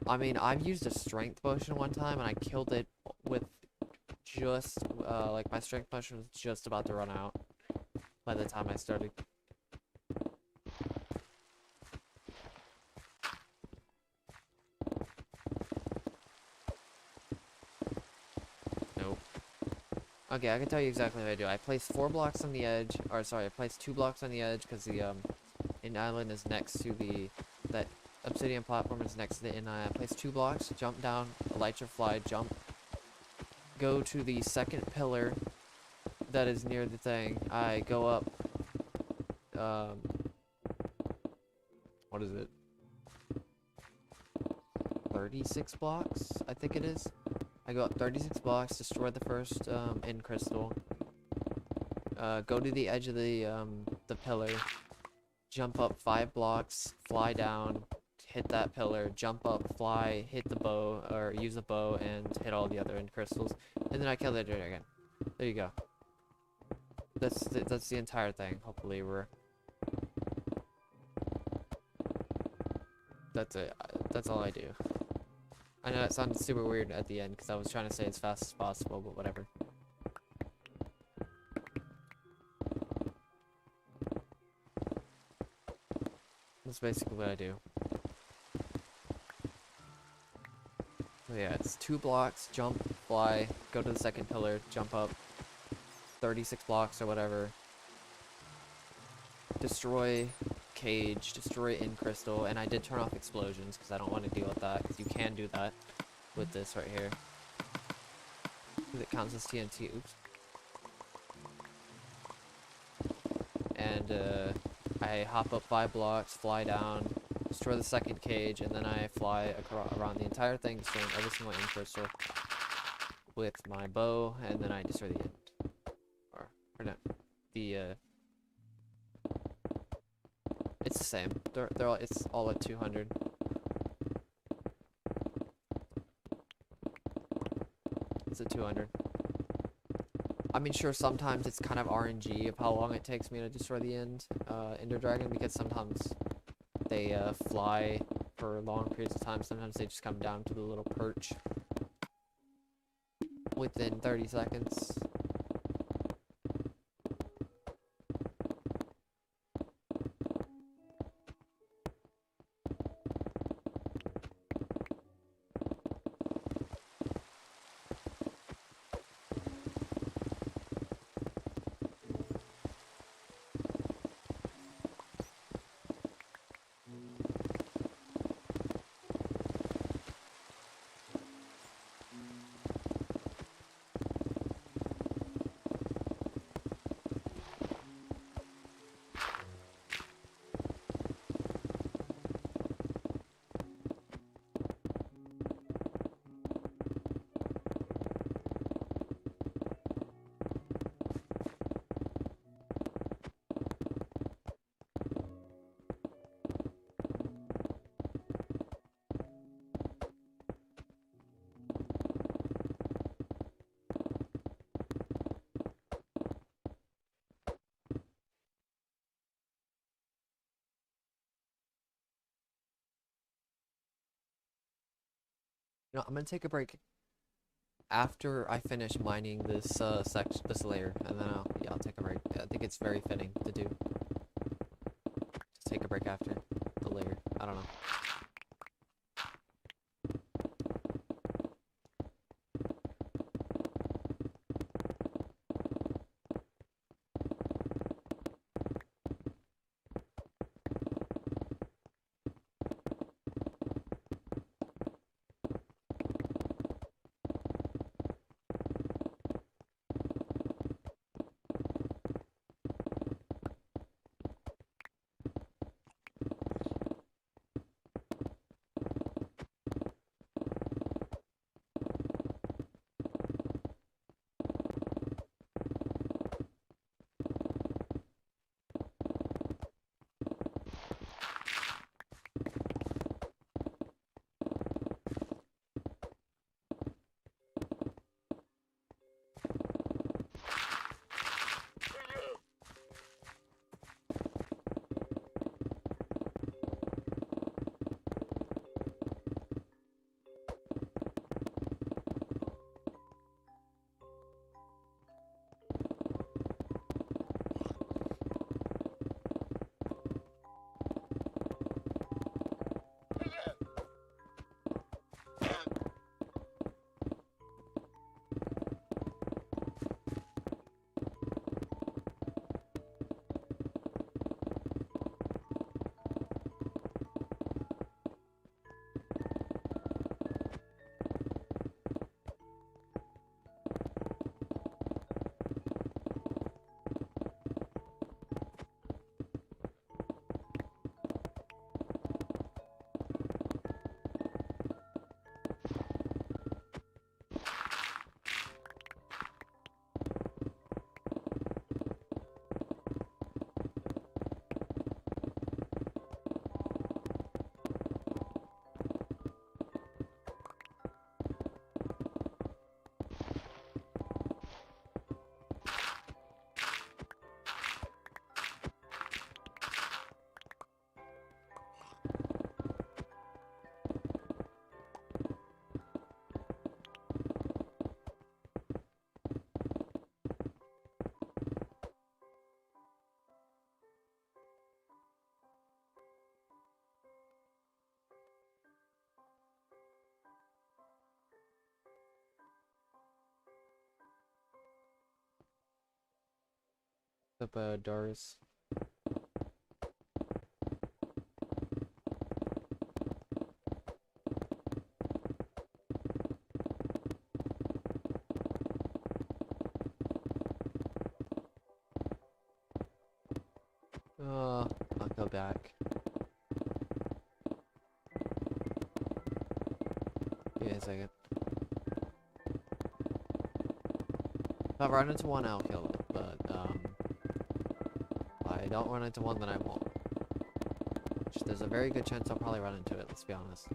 I mean, I've used a strength potion one time and I killed it with just like my strength potion was just about to run out by the time I started. Okay, I can tell you exactly what I do. I place 4 blocks on the edge, or sorry, I place 2 blocks on the edge because the in island is next to that obsidian platform is next to the in island. I place 2 blocks, jump down, light your fly, jump, go to the second pillar that is near the thing. I go up, what is it? 36 blocks, I think it is. I go up 36 blocks, destroy the first end crystal, go to the edge of the pillar, jump up 5 blocks, fly down, hit that pillar, jump up, fly, hit the bow, or use the bow, and hit all the other end crystals, and then I kill the dragon. There you go. That's the entire thing. Hopefully that's it. That's all I do. I know it sounded super weird at the end because I was trying to say as fast as possible, but whatever. That's basically what I do. So yeah, it's 2 blocks, jump, fly, go to the second pillar, jump up 36 blocks or whatever, destroy cage, destroy in crystal, and I did turn off explosions because I don't want to deal with that, because you can do that with this right here. It counts as TNT. Oops. And I hop up 5 blocks, fly down, destroy the second cage, and then I fly around the entire thing, destroying every single in crystal with my bow, and then I destroy the end. Or no, it's the same. They're all, it's all at 200. It's at 200. I mean, sure, sometimes it's kind of RNG of how long it takes me to destroy the Ender Dragon, because sometimes they fly for long periods of time. Sometimes they just come down to the little perch within 30 seconds. You know, I'm gonna take a break after I finish mining this this layer, and then I'll take a break. I think it's very fitting to do. Just take a break after the layer. I don't know. What's up, Doris? I'll go back. Give me a second. If I run into one, I'll kill it, but, if I don't run into one, then I won't. Which there's a very good chance I'll probably run into it, let's be honest.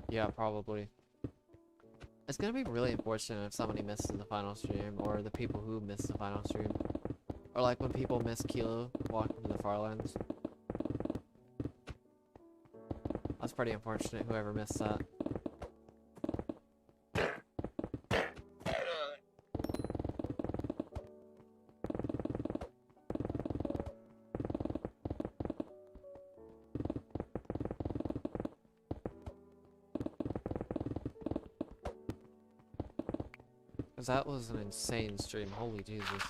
Yeah, probably. It's gonna be really unfortunate if somebody misses the final stream, or the people who miss the final stream. Or like when people miss Kilo walking to the far lands. That's pretty unfortunate, whoever missed that. Because that was an insane stream, holy Jesus.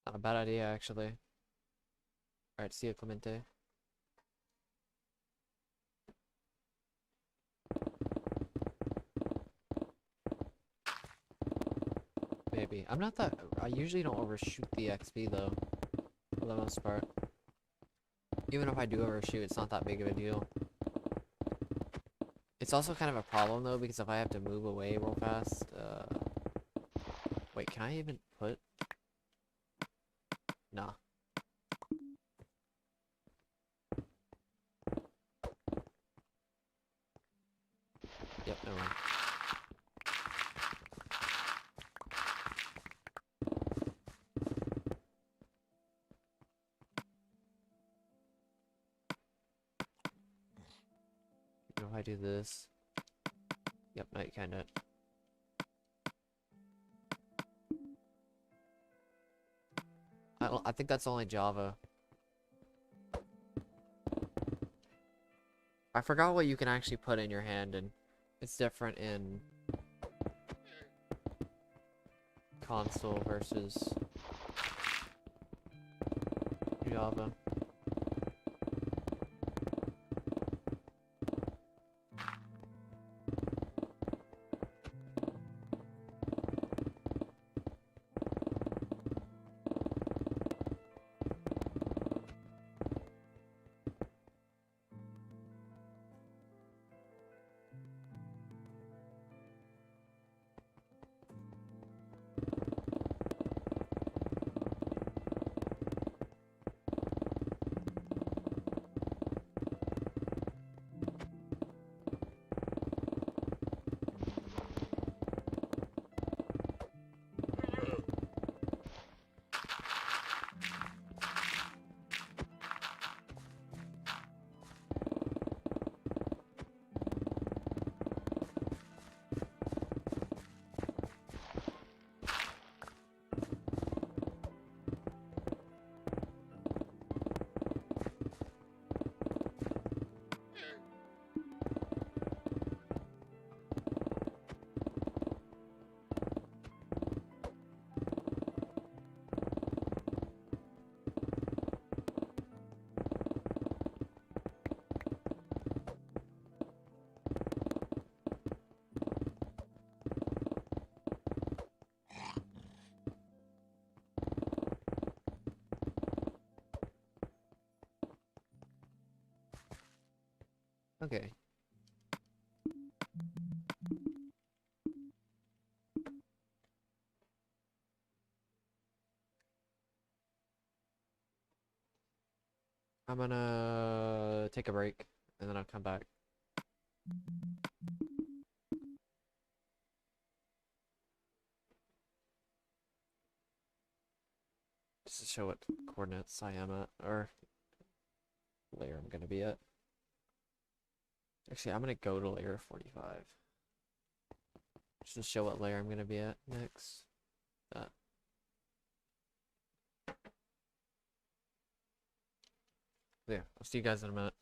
Not a bad idea, actually. Alright, see you, Clemente. Maybe. I'm not that... I usually don't overshoot the XP, though. For the most part. Even if I do overshoot, it's not that big of a deal. It's also kind of a problem, though, because if I have to move away real fast, wait, can I even put... Nah. Yep, never mind. You know, if I do this... Yep, no, you kinda... I think that's only Java. I forgot what you can actually put in your hand, and it's different in console versus Java. Okay. I'm gonna take a break and then I'll come back. Just to show what coordinates I am at, or layer I'm gonna be at. Actually, I'm gonna go to layer 45. Just to show what layer I'm gonna be at next. Yeah, I'll see you guys in a minute.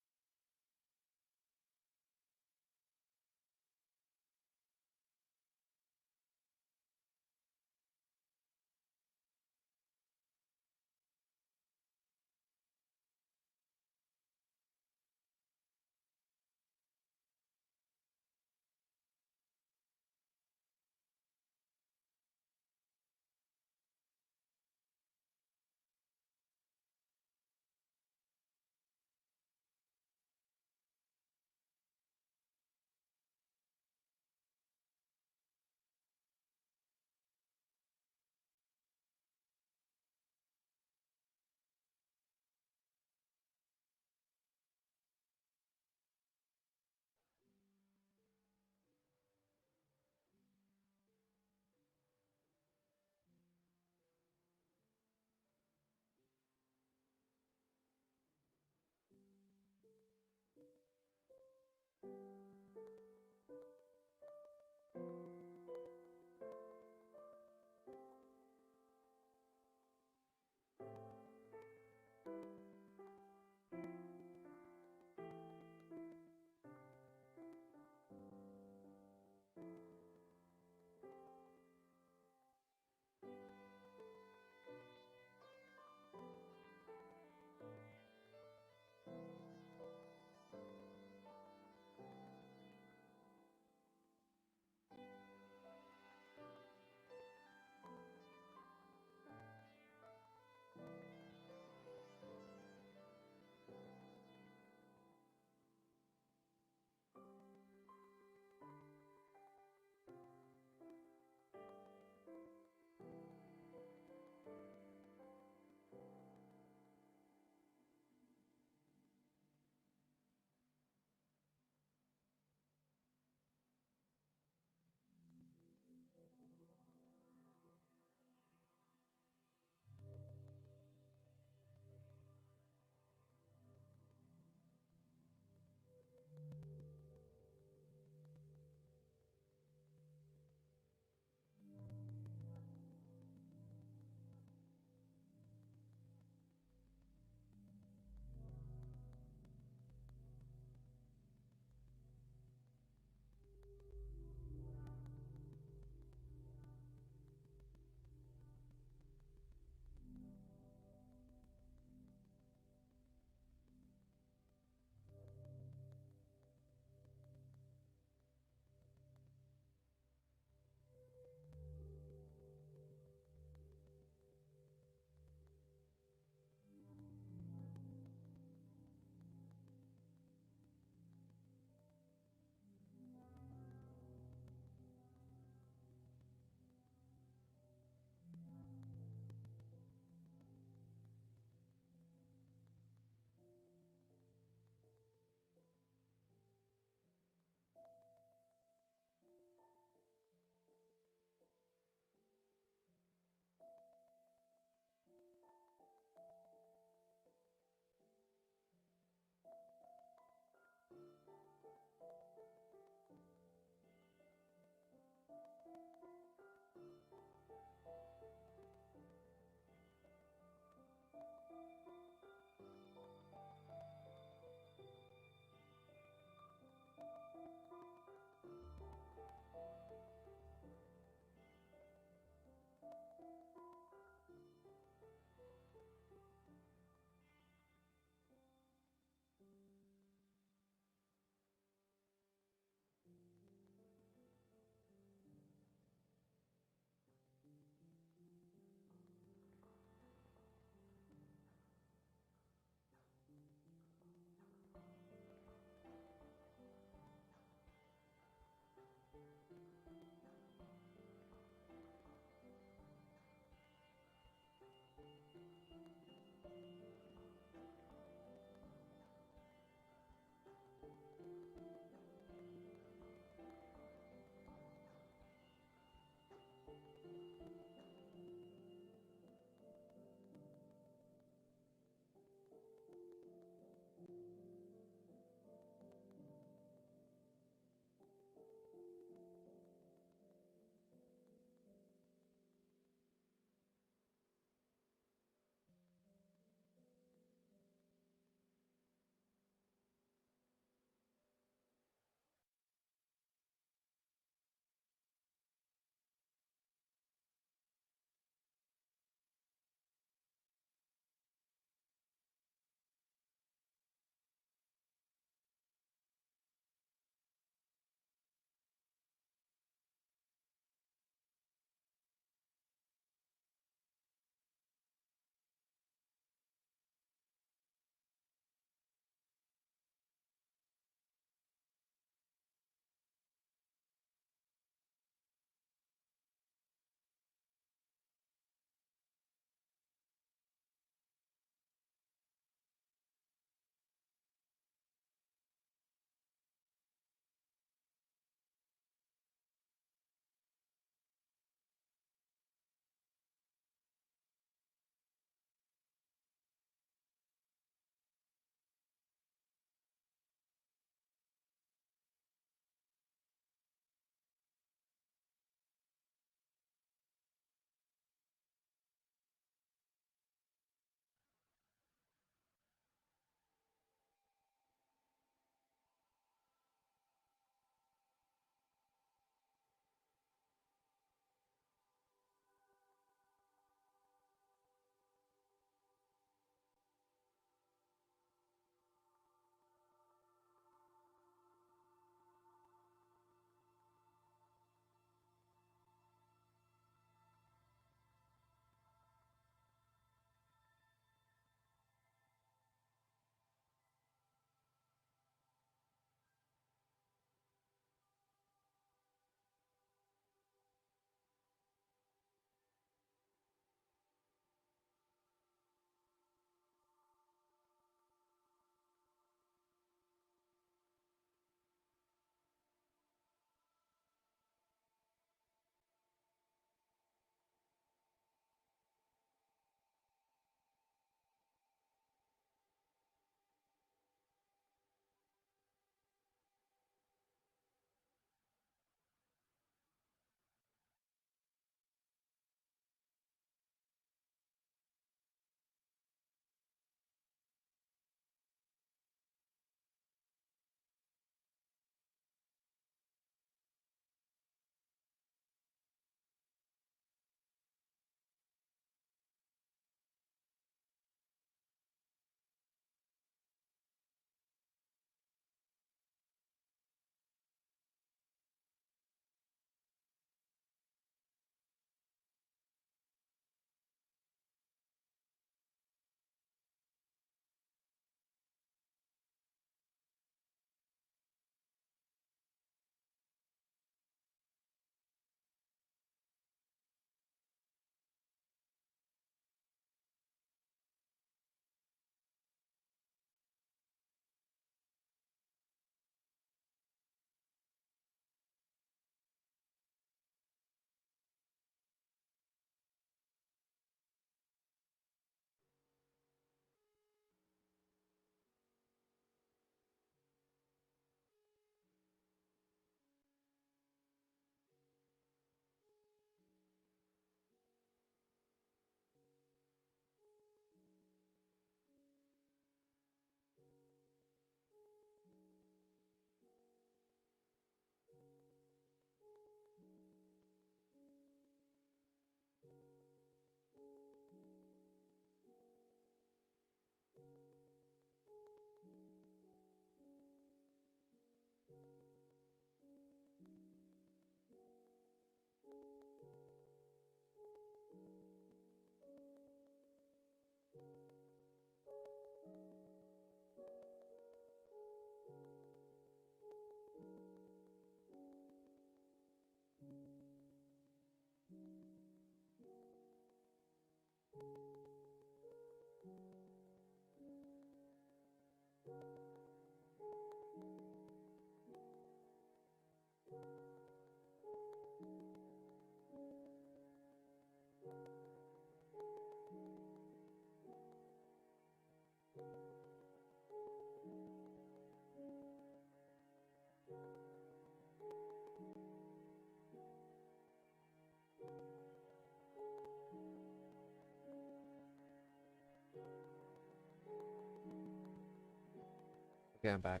Okay, I'm back.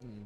Hmm.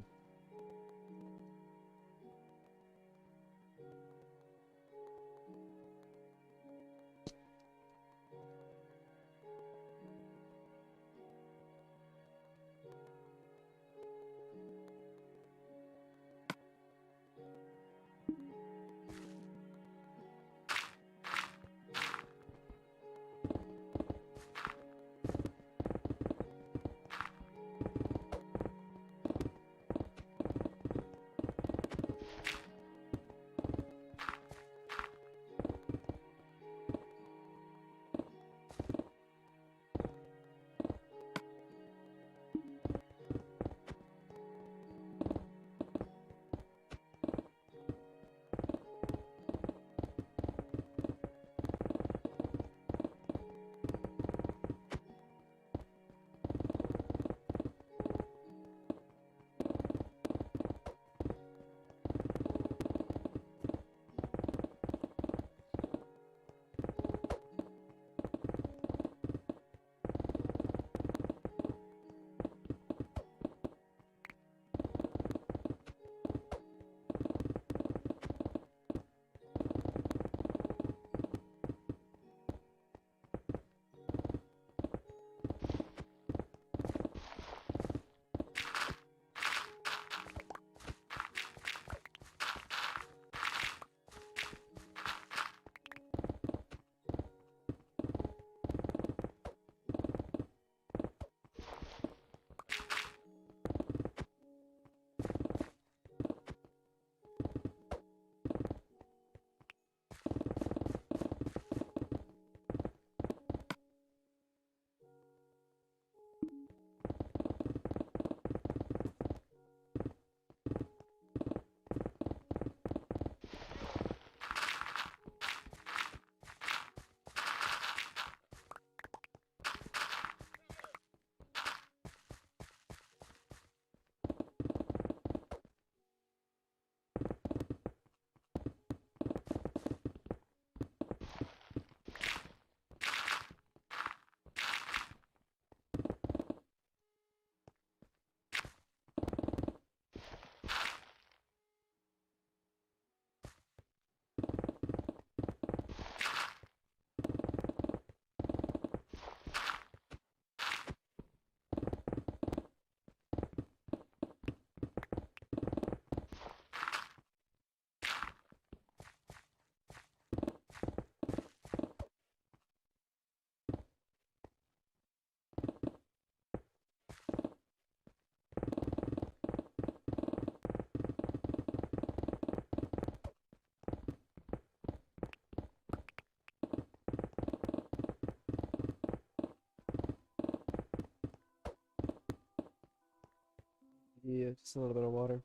Yeah, just a little bit of water.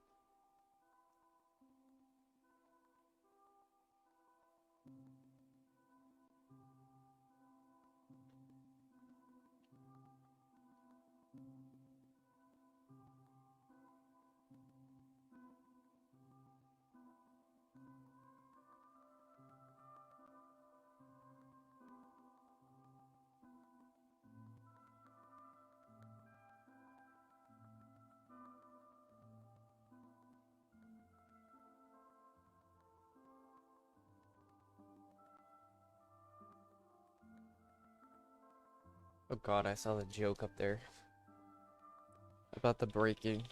Oh god, I saw the joke up there about the breaking.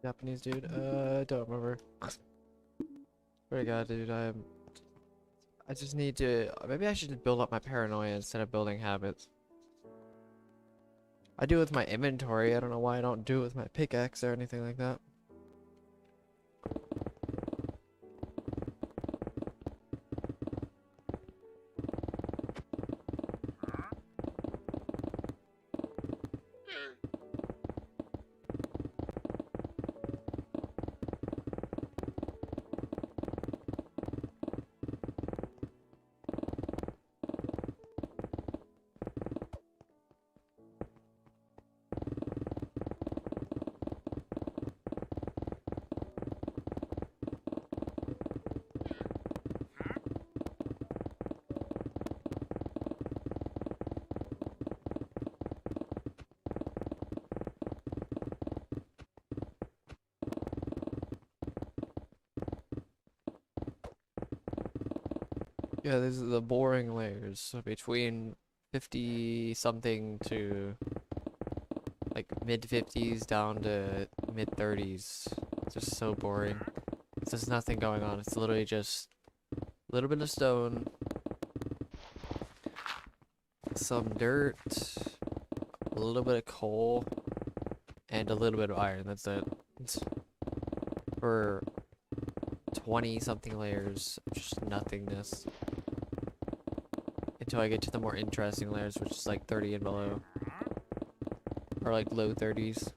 Japanese dude? Don't remember. What I got, dude? I just need to. Maybe I should build up my paranoia instead of building habits. I do it with my inventory. I don't know why I don't do it with my pickaxe or anything like that. Yeah, these are the boring layers. So between 50 something to like mid 50s down to mid 30s. It's just so boring. There's nothing going on. It's literally just a little bit of stone, some dirt, a little bit of coal, and a little bit of iron. That's it. It's for 20 something layers, just nothingness. Until I get to the more interesting layers, which is like 30 and below. Or like low 30s.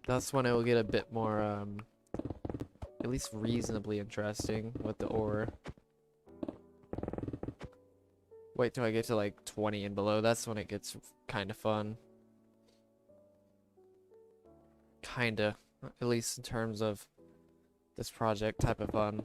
That's when it will get a bit more, at least reasonably interesting with the ore. Wait till I get to like 20 and below. That's when it gets kind of fun. Kinda. At least in terms of this project type of fun.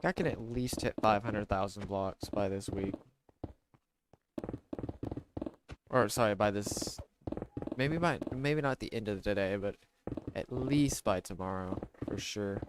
I can at least hit 500,000 blocks by this week. Or sorry, by this, maybe not the end of the day, but at least by tomorrow for sure.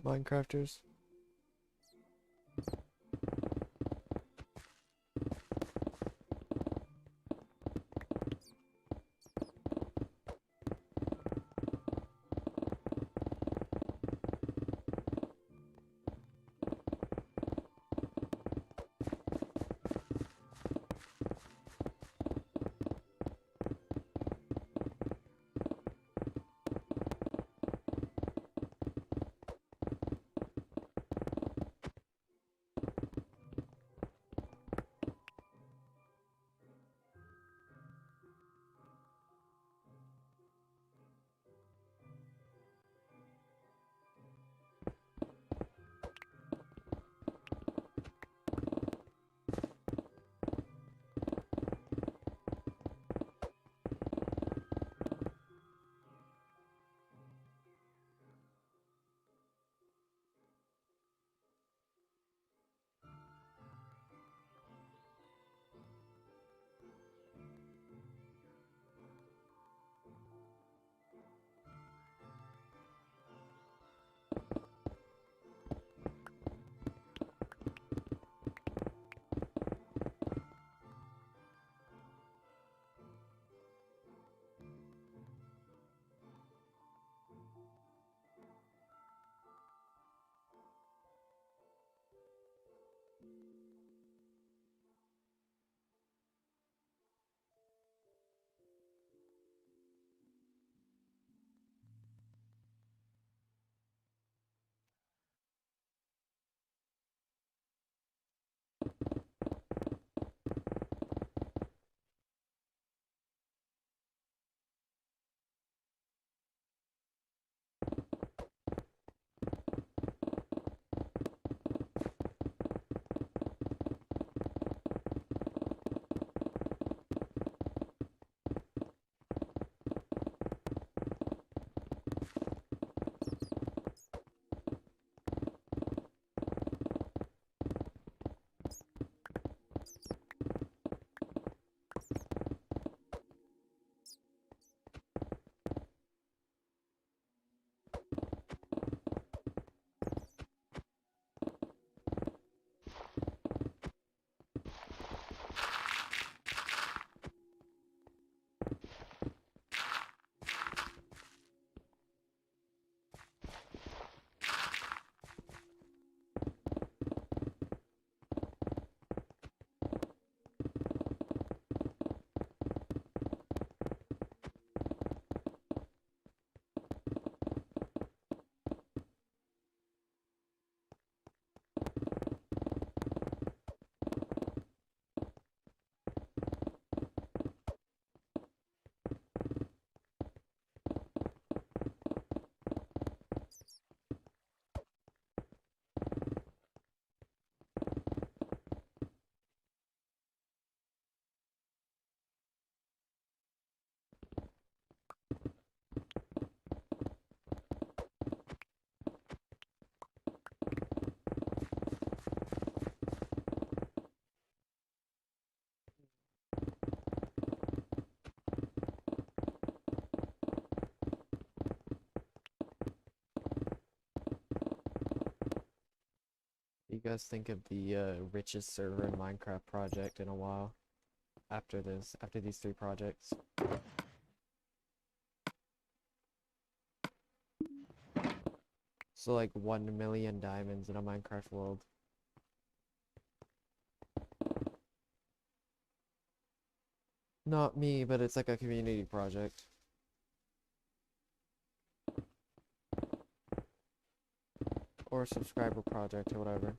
Minecrafters. You guys think of the richest server in Minecraft project in a while after these 3 projects? So like 1 million diamonds in a Minecraft world. Not me, but it's like a community project. Or a subscriber project or whatever.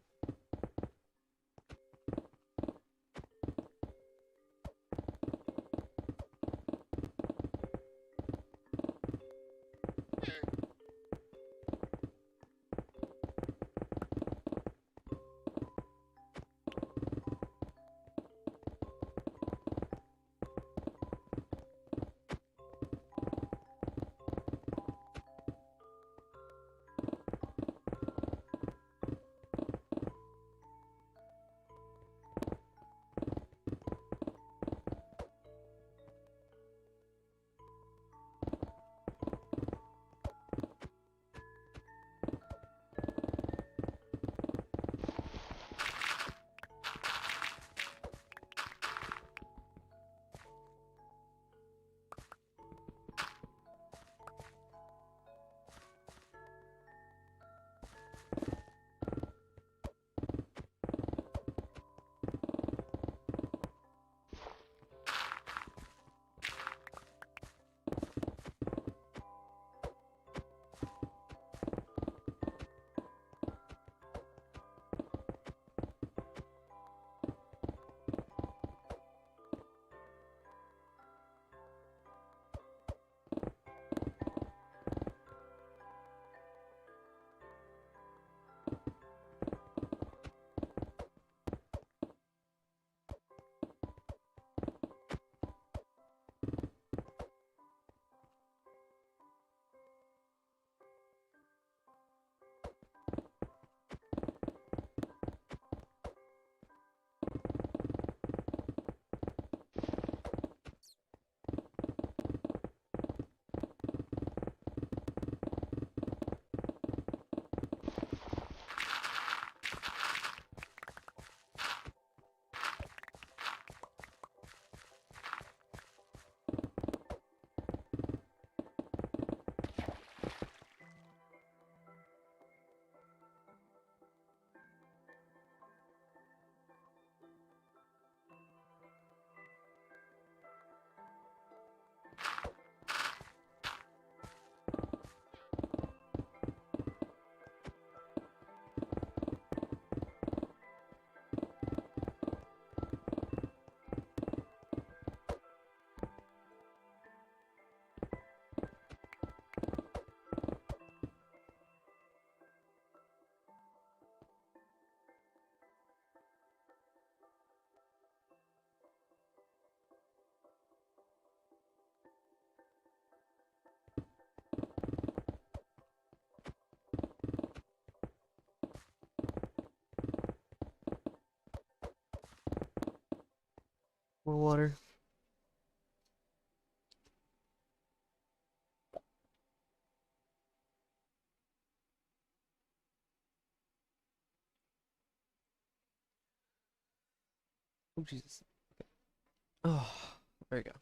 More water. Oh, Jesus. Oh, there you go.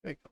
There you go.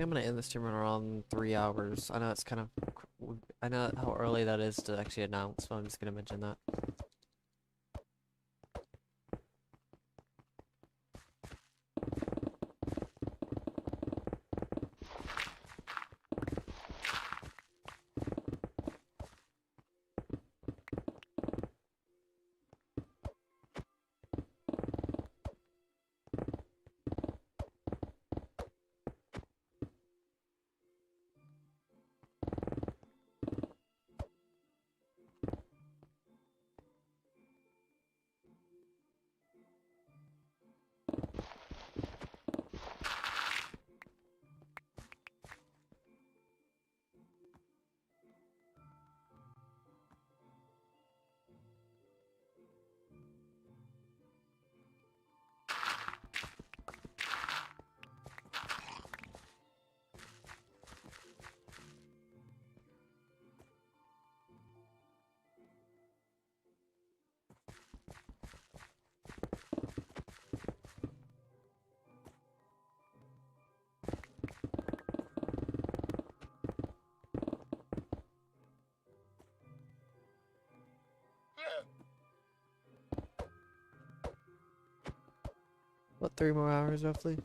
I'm gonna end the stream in around 3 hours. I know it's kind of, I know how early that is to actually announce, but I'm just gonna mention that. What, 3 more hours roughly?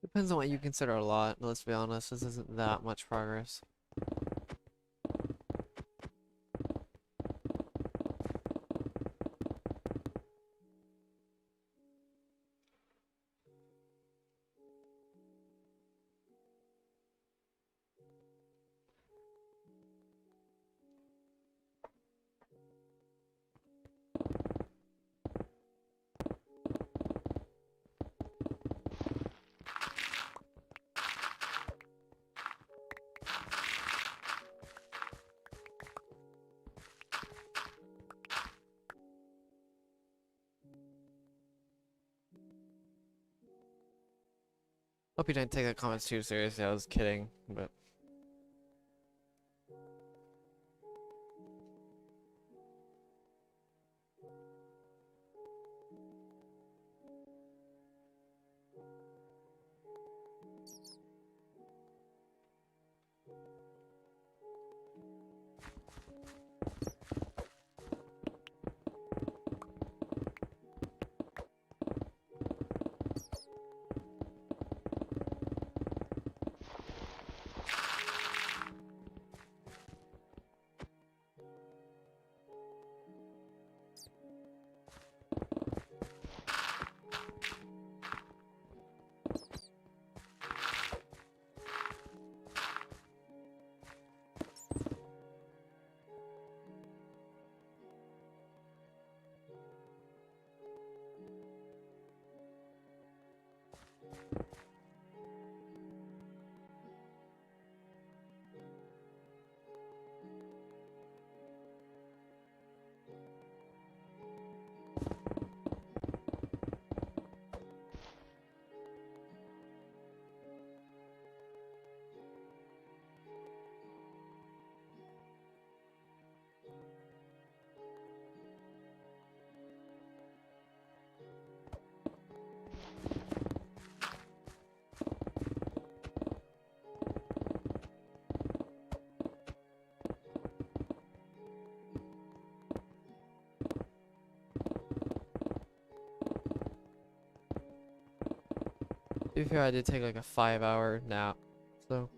Depends on what you consider a lot, let's be honest, this isn't that much progress. Hope you didn't take the comments too seriously, I was kidding, but... To be fair, I did take like a 5-hour nap, so.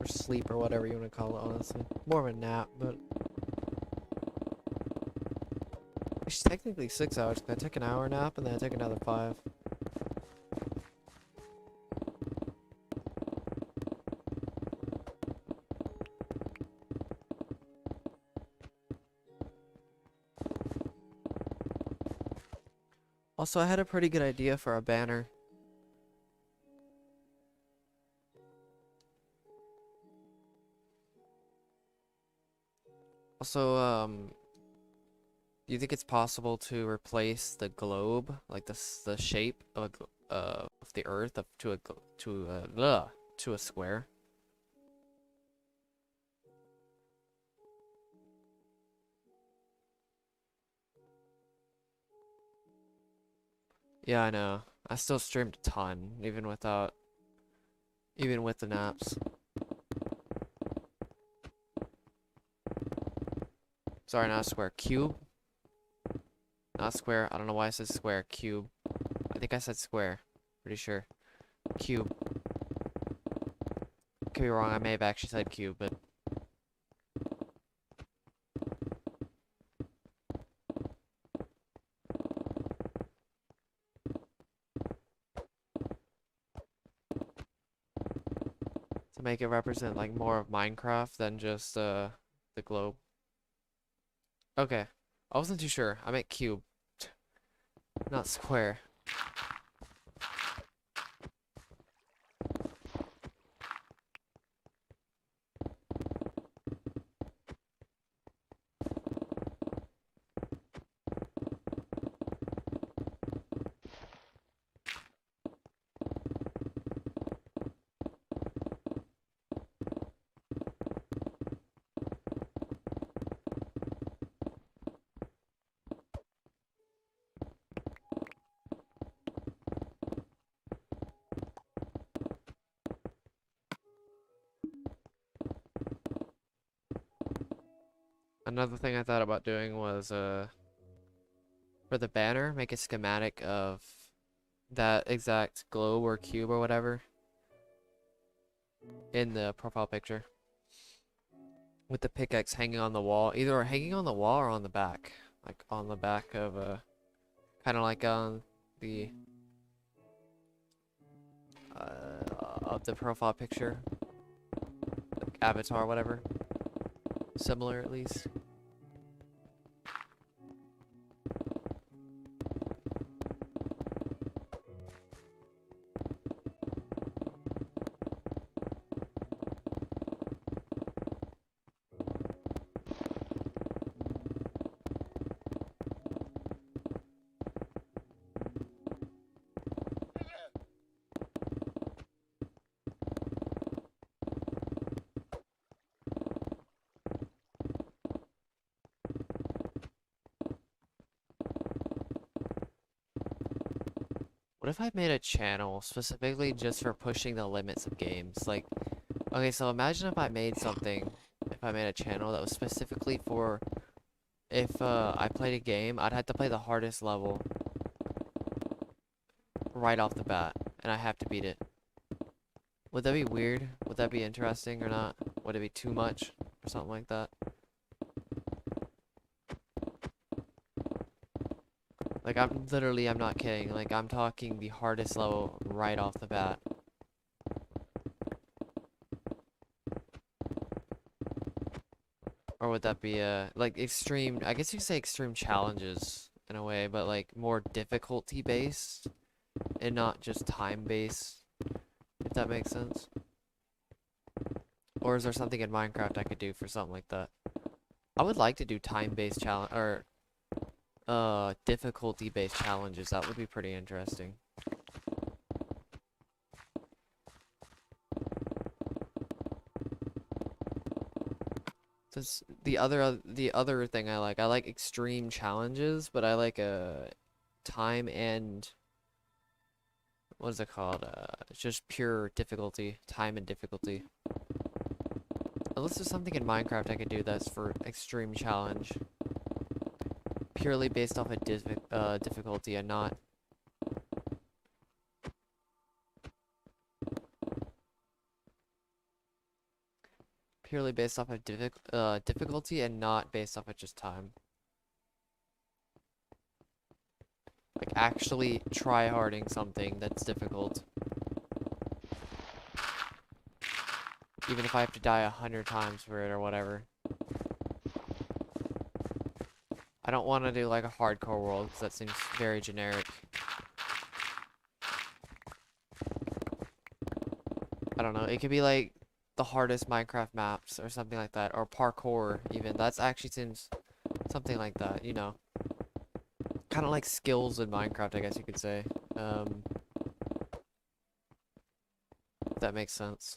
Or sleep, or whatever you want to call it, honestly. More of a nap, but. It's technically 6 hours, because I took an hour nap and then I took another 5. Also, I had a pretty good idea for a banner. Also, do you think it's possible to replace the globe, like the shape of of the Earth, to a square? Yeah, I know. I still streamed a ton, even with the naps. Sorry, not a square. Cube? Not square. I don't know why I said square. Cube. I think I said square. Pretty sure. Cube. Could be wrong. I may have actually said cube, but. To make it represent like more of Minecraft than just the globe. Okay. I wasn't too sure. I meant cube, not square. Another thing I thought about doing was for the banner, make a schematic of that exact globe or cube or whatever in the profile picture. With the pickaxe hanging on the wall, either hanging on the wall or on the back. Like on the back of kind of like on the of the profile picture. Like avatar, whatever. Similar at least. What if I made a channel specifically just for pushing the limits of games? Like, okay, so imagine if I made a channel that was specifically for if I played a game, I'd have to play the hardest level right off the bat, and I have to beat it. Would that be weird? Would that be interesting or not? Would it be too much or something like that? Like, I'm not kidding. Like, I'm talking the hardest level right off the bat. Or would that be, like, extreme, I guess you could say extreme challenges in a way, but, like, more difficulty-based and not just time-based, if that makes sense. Or is there something in Minecraft I could do for something like that? I would like to do time-based challenge, or difficulty-based challenges. That would be pretty interesting. That's the other thing I like extreme challenges, but I like time and what is it called? It's just pure difficulty, time and difficulty. Unless there's something in Minecraft I could do that's for extreme challenge. purely based off of difficulty and not purely based off of difficulty and not based off of just time. Like actually try-harding something that's difficult. Even if I have to die 100 times for it or whatever. I don't want to do like a hardcore world because that seems very generic. I don't know, it could be like the hardest Minecraft maps or something like that, or parkour even. That's actually seems something like that, you know. Kind of like skills in Minecraft, I guess you could say. If that makes sense.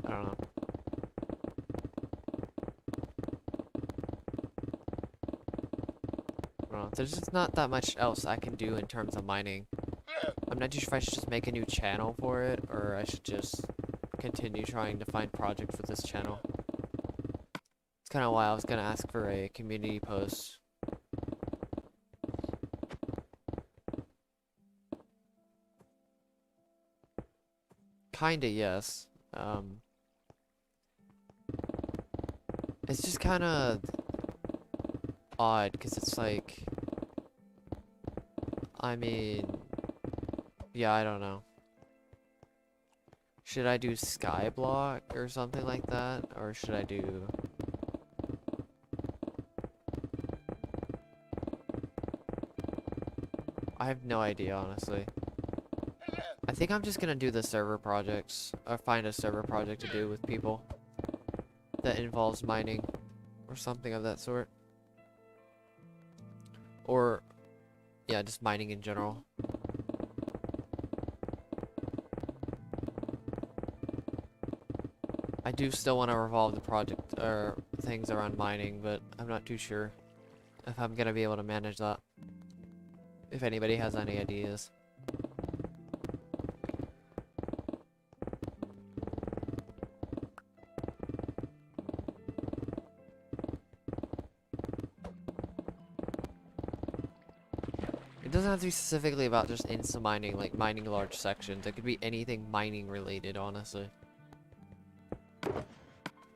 I don't know. I don't know. There's just not that much else I can do in terms of mining. I'm not too sure if I should just make a new channel for it, or I should just continue trying to find projects for this channel. It's kind of why I was gonna ask for a community post. Kinda, yes. It's just kinda odd, because it's like... I mean... Yeah, I don't know. Should I do Skyblock or something like that? Or should I do... I have no idea, honestly. I think I'm just gonna do the server projects, or find a server project to do with people that involves mining, or something of that sort. Or, yeah, just mining in general. I do still want to revolve the project, or things around mining, but I'm not too sure if I'm gonna be able to manage that. If anybody has any ideas. It doesn't have to be specifically about just insta mining, like mining large sections. It could be anything mining related, honestly.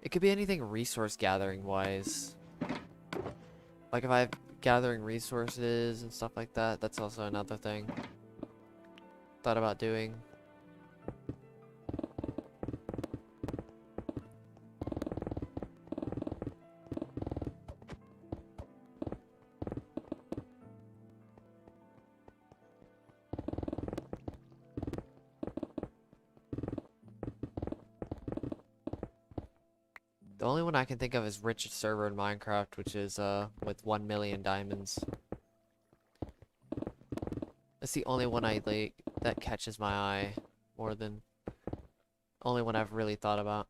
It could be anything resource gathering wise. Like if I'm gathering resources and stuff like that, that's also another thing. Thought about doing. The only one I can think of is richest server in Minecraft, which is with 1 million diamonds. That's the only one I like that catches my eye more than only one I've really thought about.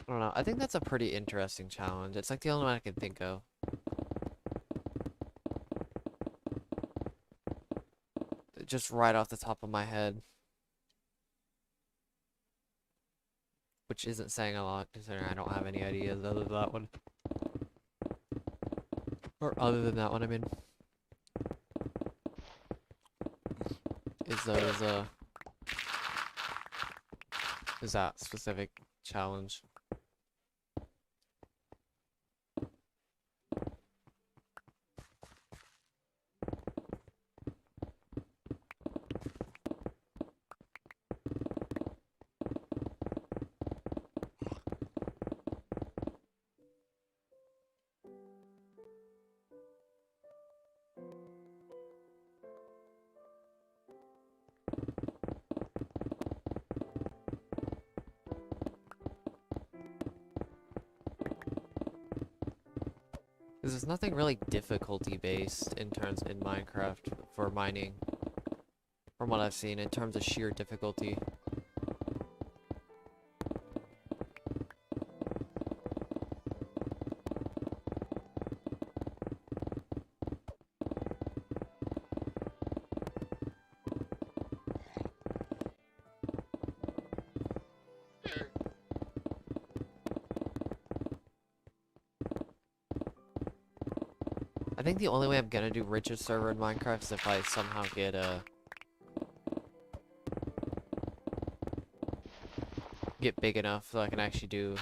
I don't know. I think that's a pretty interesting challenge. It's like the only one I can think of. Just right off the top of my head. Which isn't saying a lot, considering I don't have any ideas other than that one. Or other than that one, I mean. Is that specific challenge. Because there's nothing really difficulty based in terms in Minecraft for mining, from what I've seen in terms of sheer difficulty. I think the only way I'm gonna do richest server in Minecraft is if I somehow get big enough so I can actually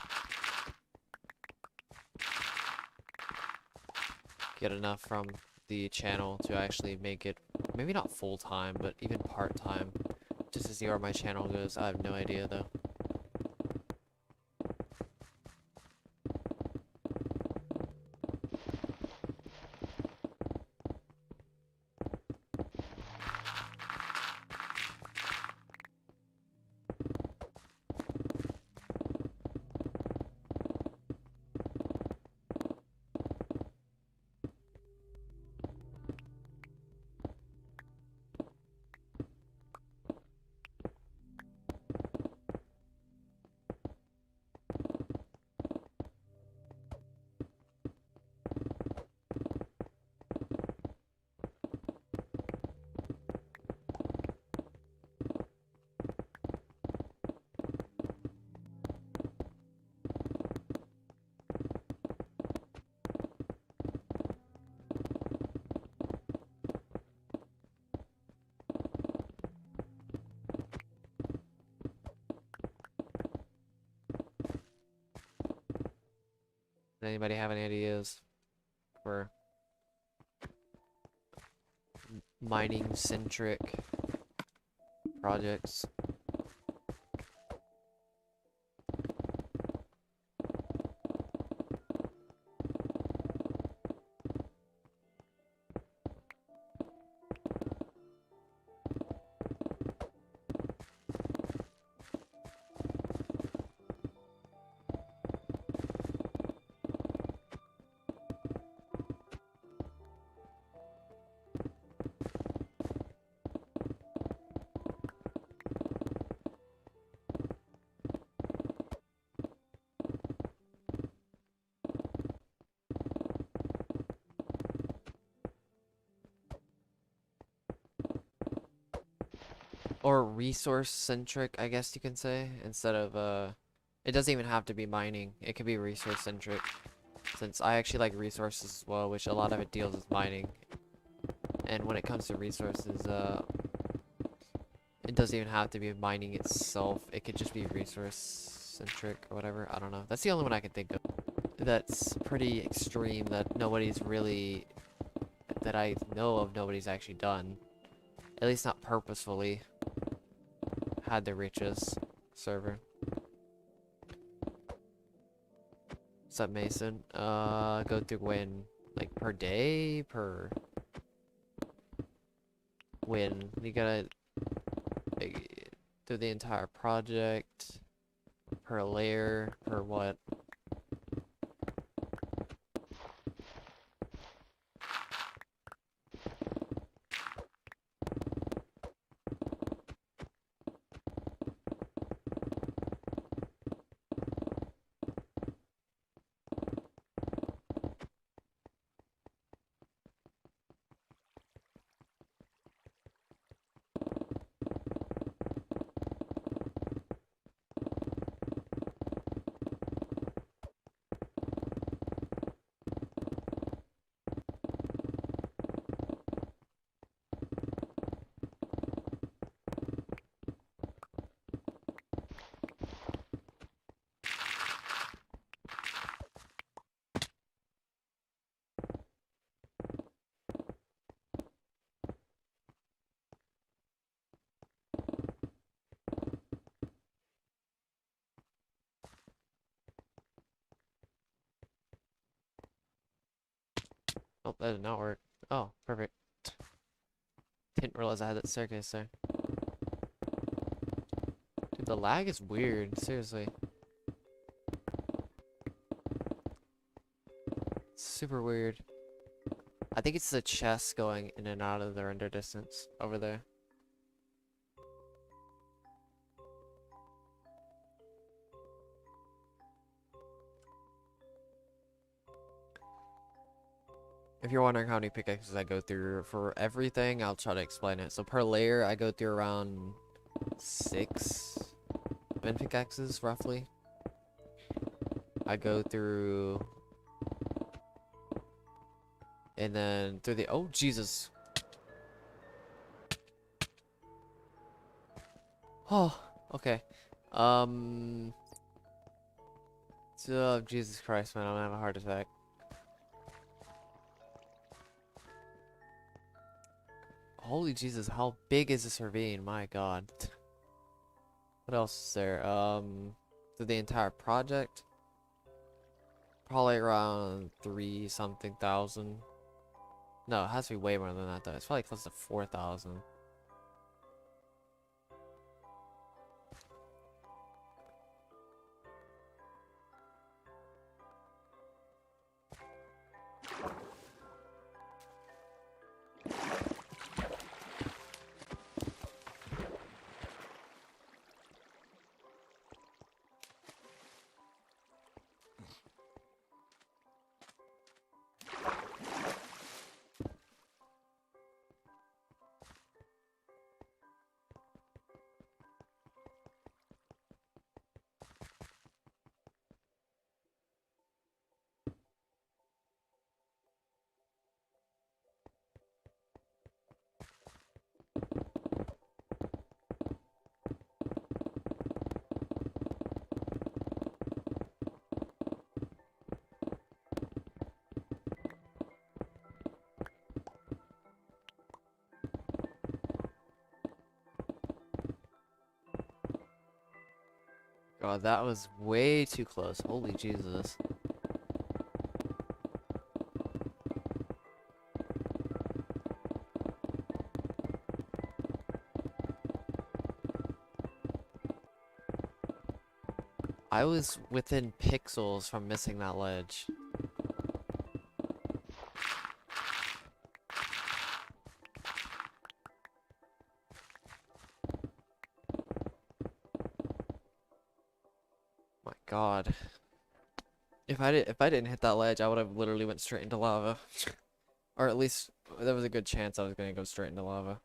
get enough from the channel to actually make it, maybe not full-time, but even part-time, just to see where my channel goes. I have no idea though. Does anybody have any ideas for mining centric projects? Or resource centric, I guess you can say, instead of it doesn't even have to be mining. It could be resource centric, since I actually like resources as well, which a lot of it deals with mining. And when it comes to resources, it doesn't even have to be mining itself. It could just be resource centric or whatever. I don't know. That's the only one I can think of that's pretty extreme, that nobody's really, that I know of, nobody's actually done. At least not purposefully. Had the richest server. What's up, Mason? Go through when? Like per day? Per when? You gotta do the entire project per layer, per what? Oh, that did not work. Oh, perfect. Didn't realize I had that staircase there. Dude, the lag is weird, seriously. super weird. I think it's the chest going in and out of the render distance over there. If you're wondering how many pickaxes I go through for everything, I'll try to explain it. So per layer, I go through around 6 bin pickaxes, roughly. I go through... And then through the... Oh, Jesus. Oh, okay. Oh, Jesus Christ, man, I'm gonna have a heart attack. Holy Jesus, how big is this ravine? My God. What else is there? So the entire project? Probably around 3-something thousand. No, it has to be way more than that though. It's probably close to 4,000. God, that was way too close. Holy Jesus. I was within pixels from missing that ledge. My God. If I didn't hit that ledge, I would have literally went straight into lava. Or at least there was a good chance I was gonna go straight into lava.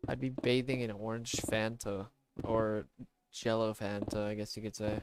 I'd be bathing in orange Fanta. Or Jello Fanta, I guess you could say.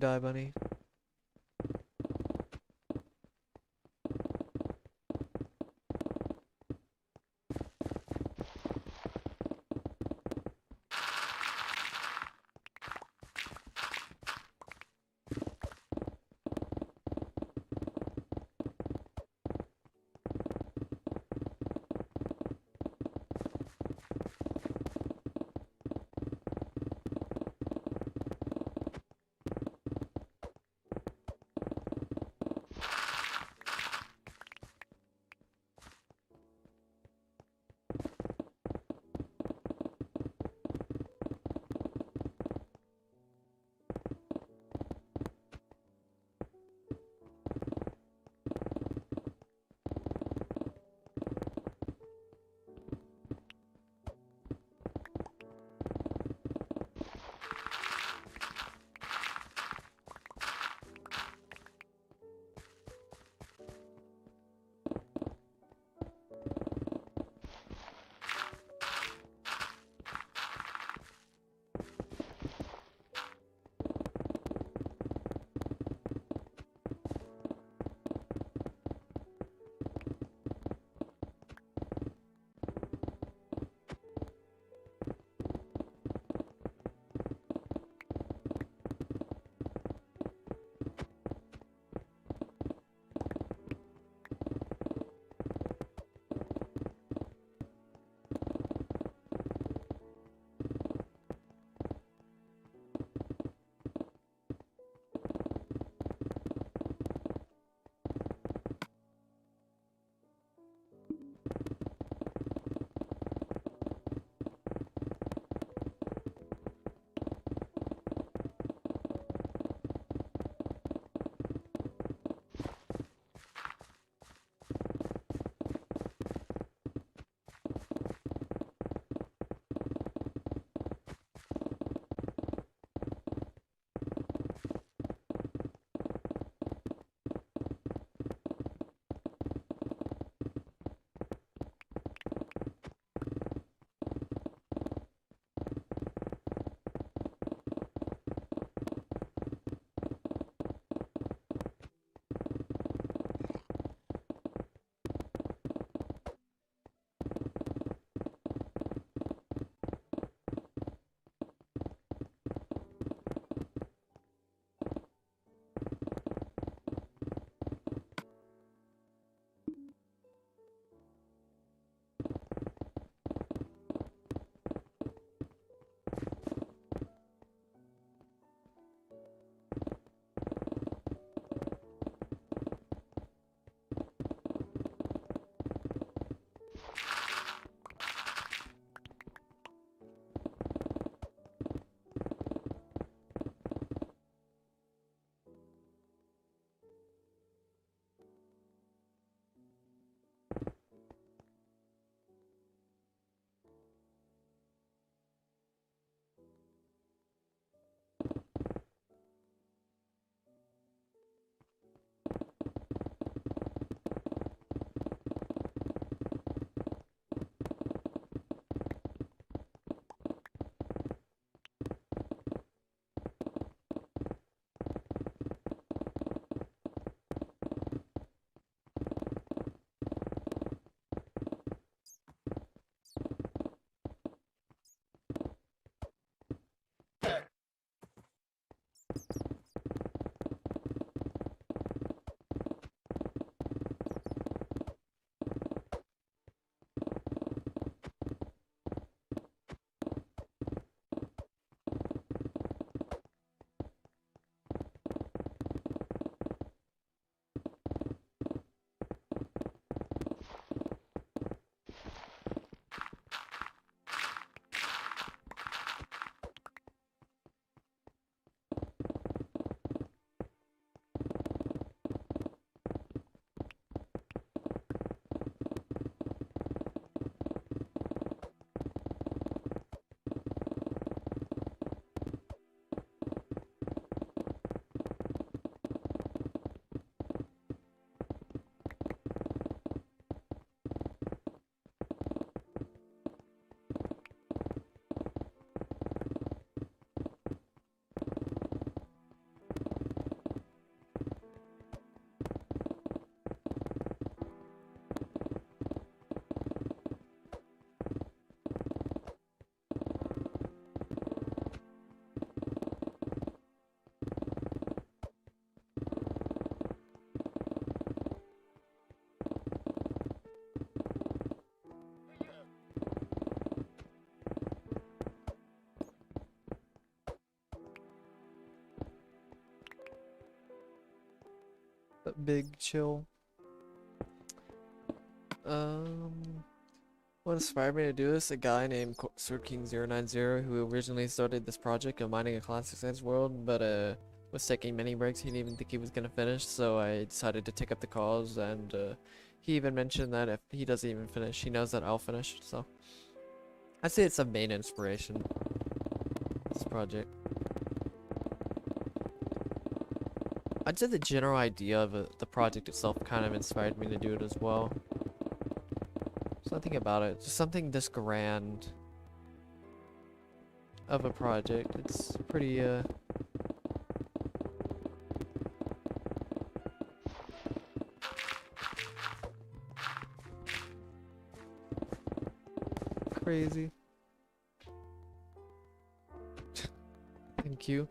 Die, bunny. big chill. What inspired me to do this? A guy named SwordKing090 who originally started this project of mining a classic science world, but was taking many breaks. He didn't even think he was gonna finish, so I decided to take up the cause, and he even mentioned that if he doesn't even finish, he knows that I'll finish, so I'd say it's a main inspiration, this project. I'd say the general idea of the project itself kind of inspired me to do it as well. Something about it, just something this grand of a project. It's pretty crazy. Thank you.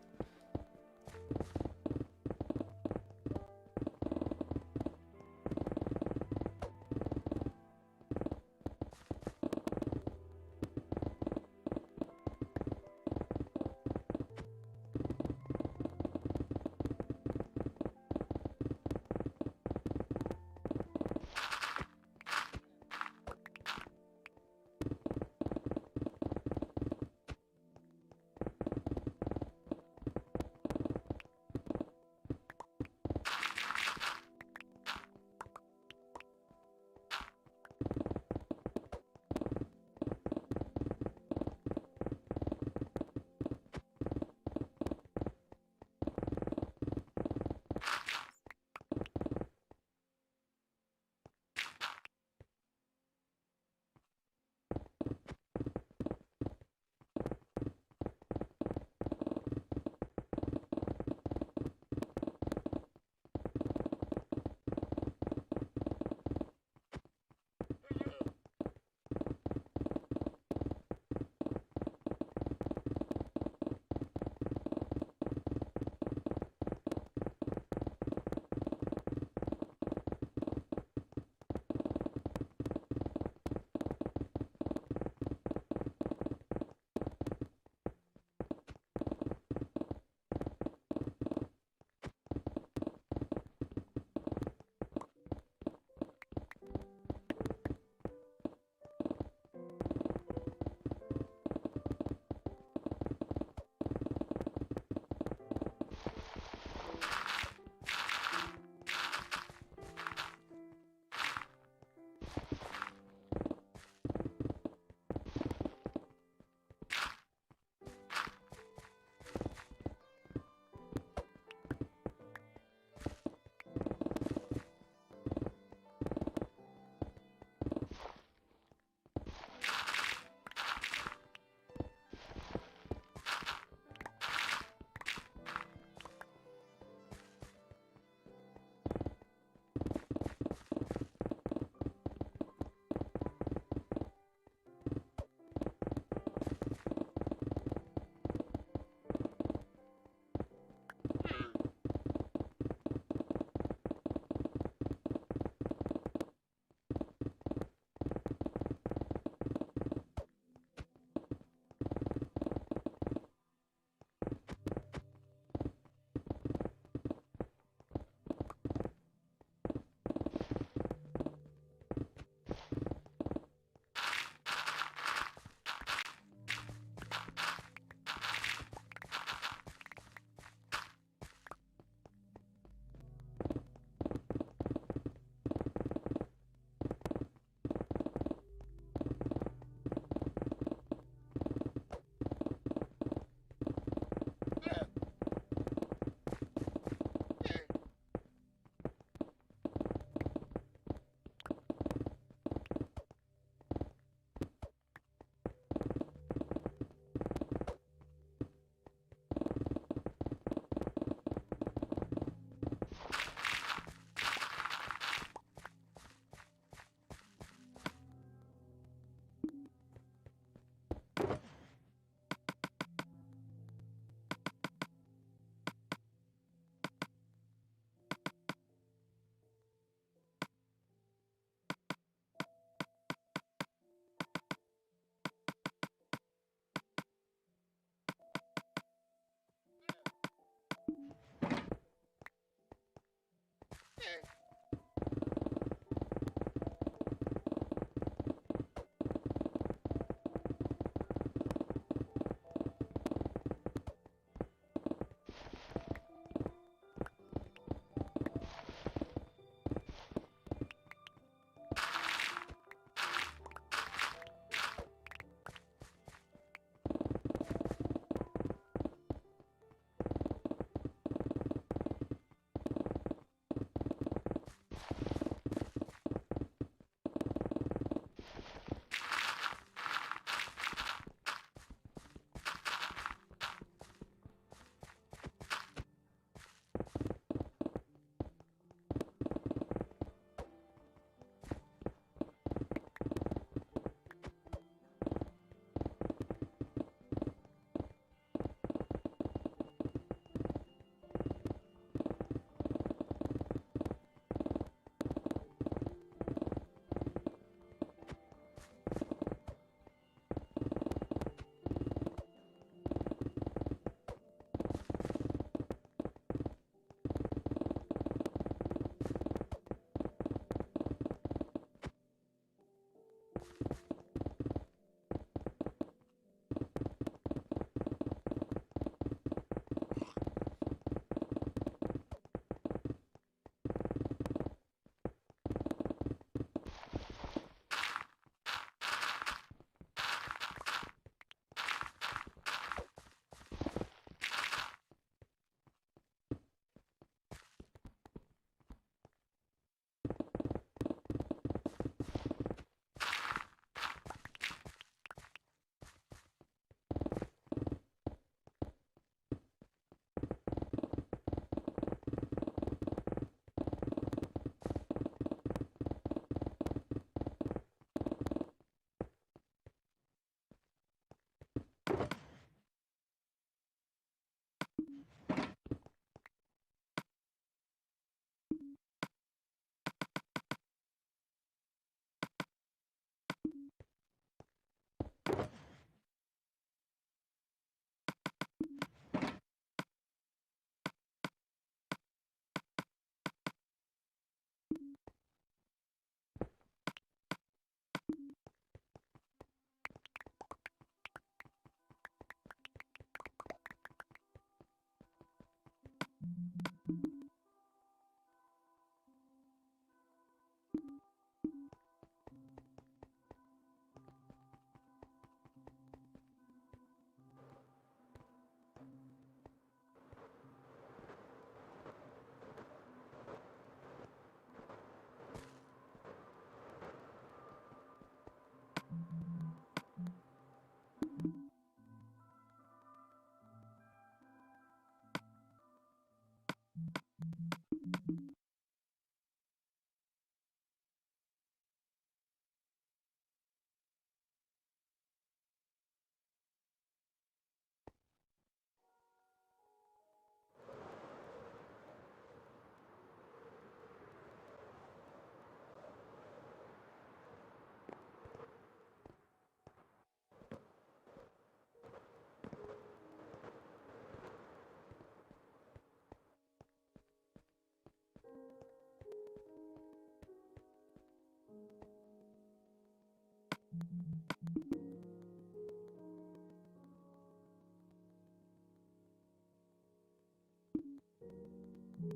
I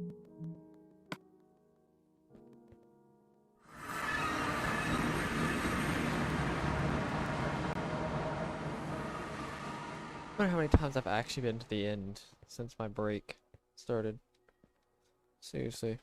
wonder how many times I've actually been to the end since my break started. Seriously.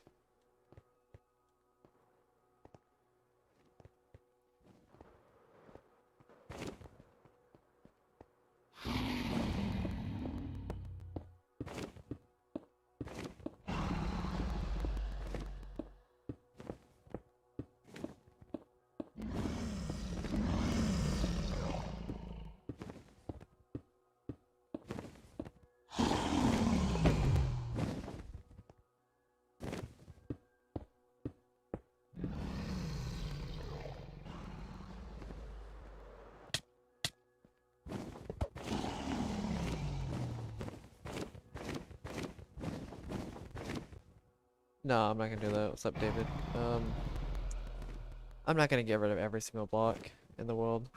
No, I'm not gonna do that. What's up, David? I'm not gonna get rid of every single block in the world.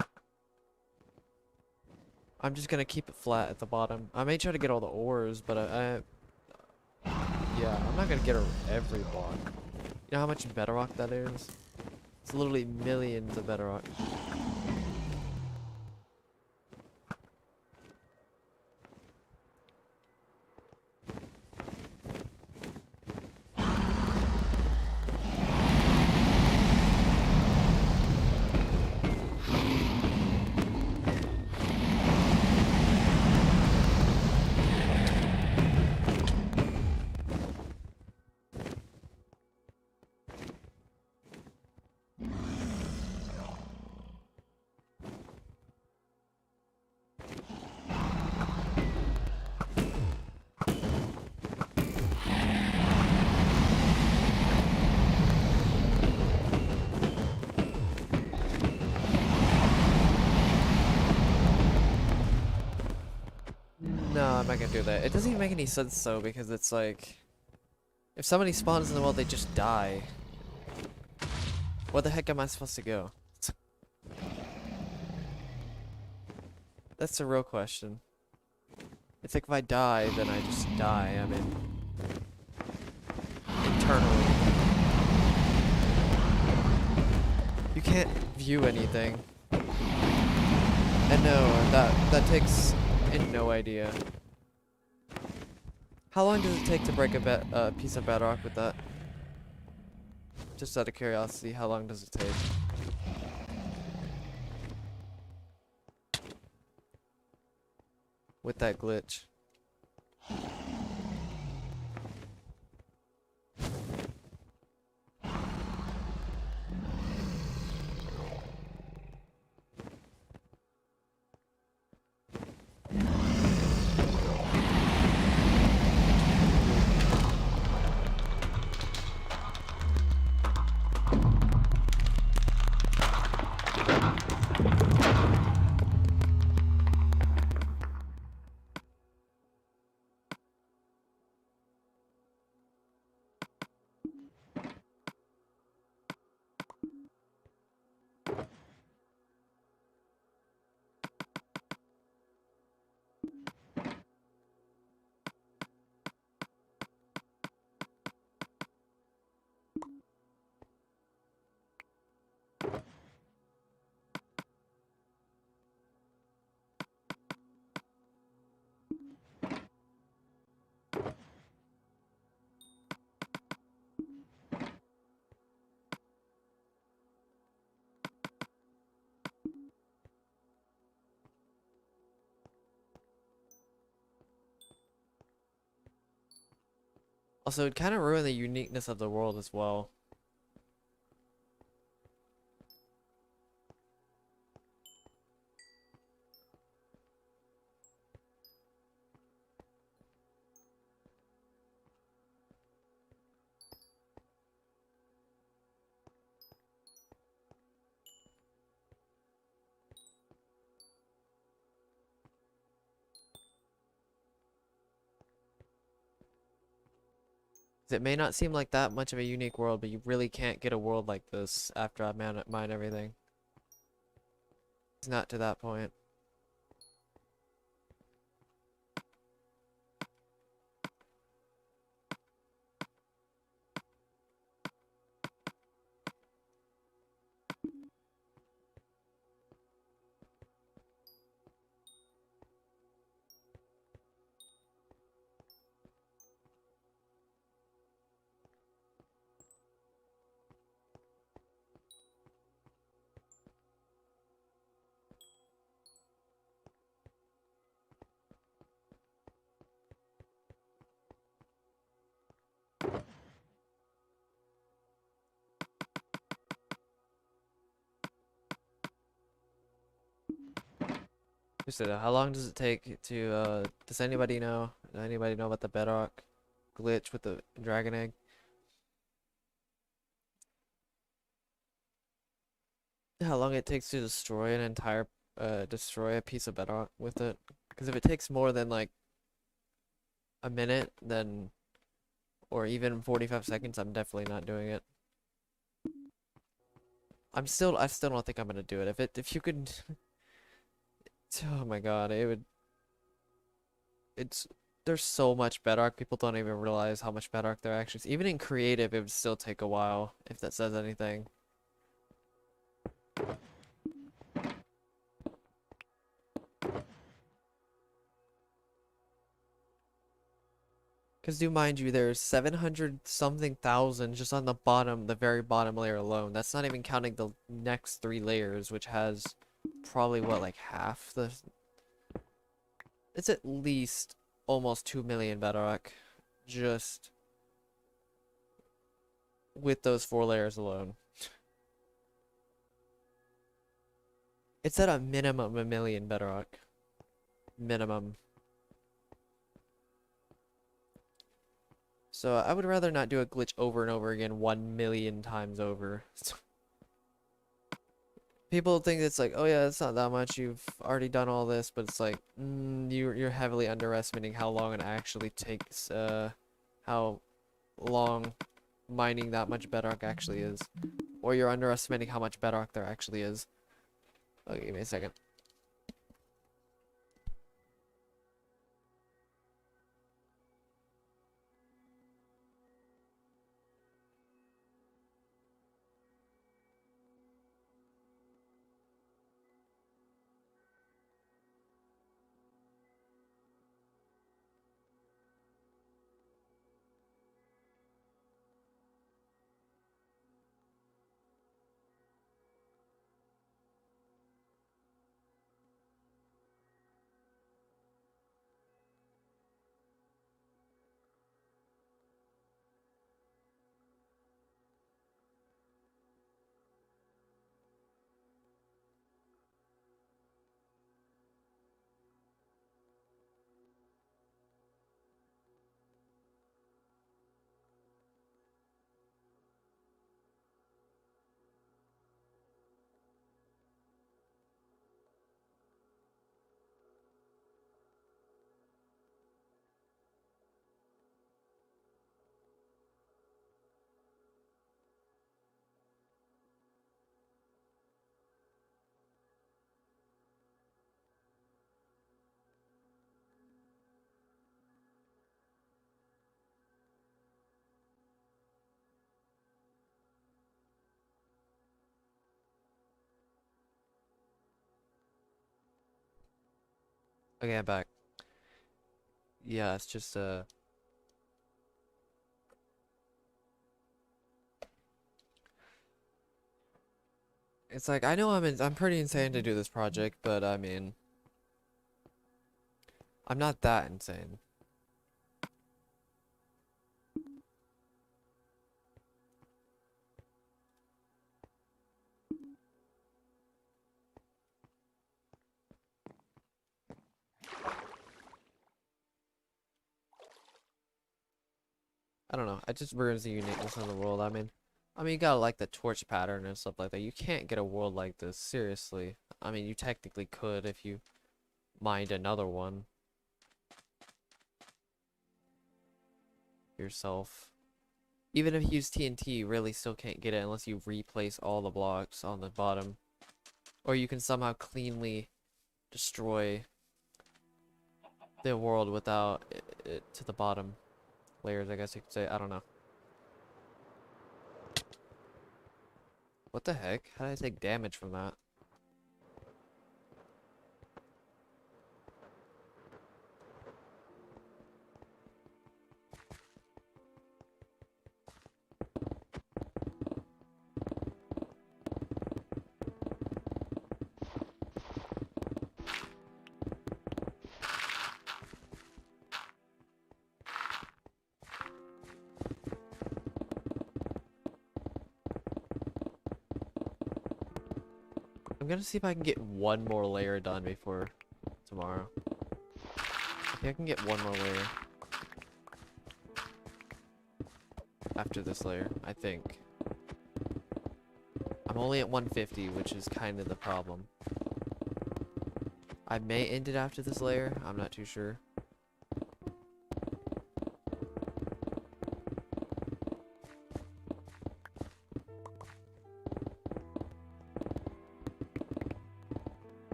I'm just gonna keep it flat at the bottom. I may try to get all the ores, but yeah, I'm not gonna get every block. You know how much bedrock that is? It's literally millions of bedrock. No, I'm not gonna do that. It doesn't even make any sense though, because it's like, if somebody spawns in the world, they just die. Where the heck am I supposed to go? That's the real question. It's like if I die, then I just die. I mean, internally. You can't view anything. And no, that takes no idea. How long does it take to break a piece of bedrock with that? Just out of curiosity, how long does it take? With that glitch. Also, it kind of ruined the uniqueness of the world as well. It may not seem like that much of a unique world, but you really can't get a world like this after I mine everything. It's not to that point. How long does it take to, does anybody know? Does anybody know about the Bedrock glitch with the dragon egg? How long it takes to destroy an entire, destroy a piece of Bedrock with it? Because if it takes more than, like, a minute, then, or even 45 seconds, I'm definitely not doing it. I still don't think I'm gonna do it. If you could, oh my god, it's, there's so much Bedrock, people don't even realize how much Bedrock there actually is. Even in creative, it would still take a while, if that says anything. Because do mind you, there's 700 something thousand just on the bottom, the very bottom layer alone. That's not even counting the next 3 layers, which has probably what, like half the... It's at least almost 2 million Bedrock just with those 4 layers alone. It's at a minimum a million Bedrock. Minimum. So I would rather not do a glitch over and over again 1 million times over. People think it's like, oh yeah, it's not that much. You've already done all this, but it's like, you're heavily underestimating how long it actually takes. How long mining that much Bedrock actually is, or you're underestimating how much Bedrock there actually is. Okay, give me a second. Okay, I'm back. Yeah, it's just it's like I know I'm pretty insane to do this project, but I mean, I'm not that insane. I don't know. It just ruins the uniqueness of the world. I mean, you gotta like the torch pattern and stuff like that. You can't get a world like this, seriously. I mean, you technically could if you mined another one yourself. Even if you use TNT, you really still can't get it unless you replace all the blocks on the bottom. Or you can somehow cleanly destroy the world without it to the bottom layers, I guess you could say. I don't know. What the heck? How did I take damage from that? I'm gonna see if I can get one more layer done before tomorrow. I think I can get one more layer. After this layer, I think. I'm only at 150, which is kind of the problem. I may end it after this layer, I'm not too sure.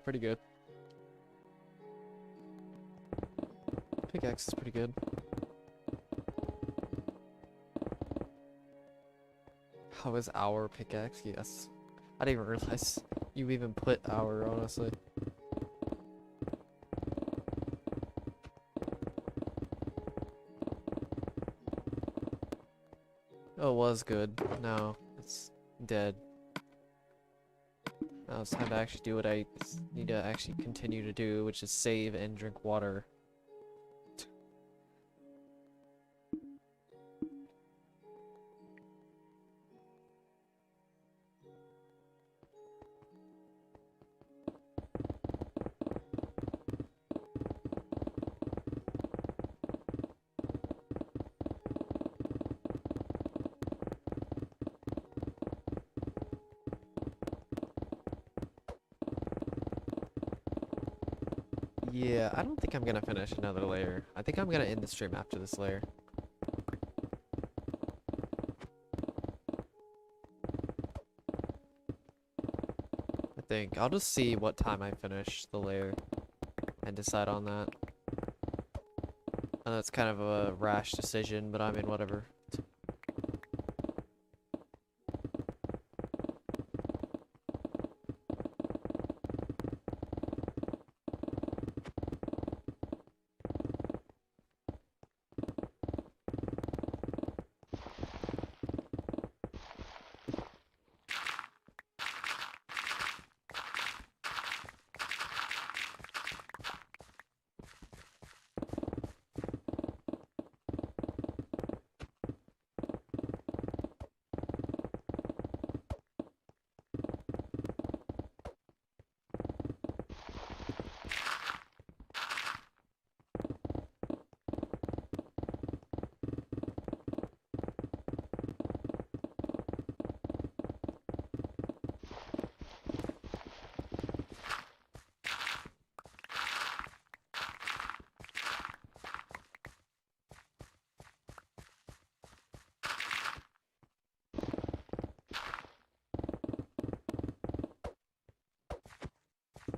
Pretty good. Pickaxe is pretty good. How is our pickaxe? Yes. I didn't even realize you even put our, honestly. Oh, it was good. No, it's dead. Now it's time to actually do what I need to actually continue to do, which is save and drink water. Yeah, I don't think I'm gonna finish another layer. I think I'm gonna end the stream after this layer. think. I'll just see what time I finish the layer and decide on that. I know it's kind of a rash decision, but I mean, whatever.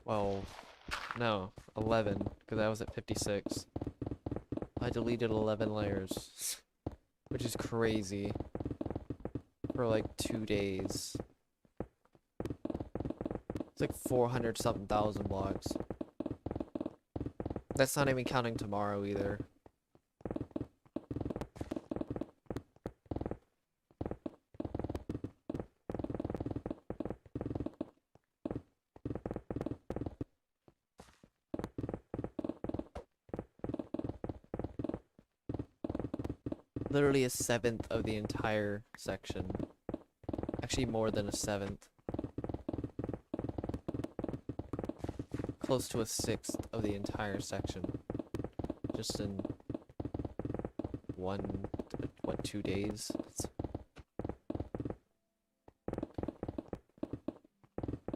Well, no, 11, because I was at 56. I deleted 11 layers, which is crazy, for like 2 days. It's like 400 something thousand blocks. That's not even counting tomorrow either. Literally a seventh of the entire section. Actually more than a seventh. Close to a sixth of the entire section. Just in what, 2 days?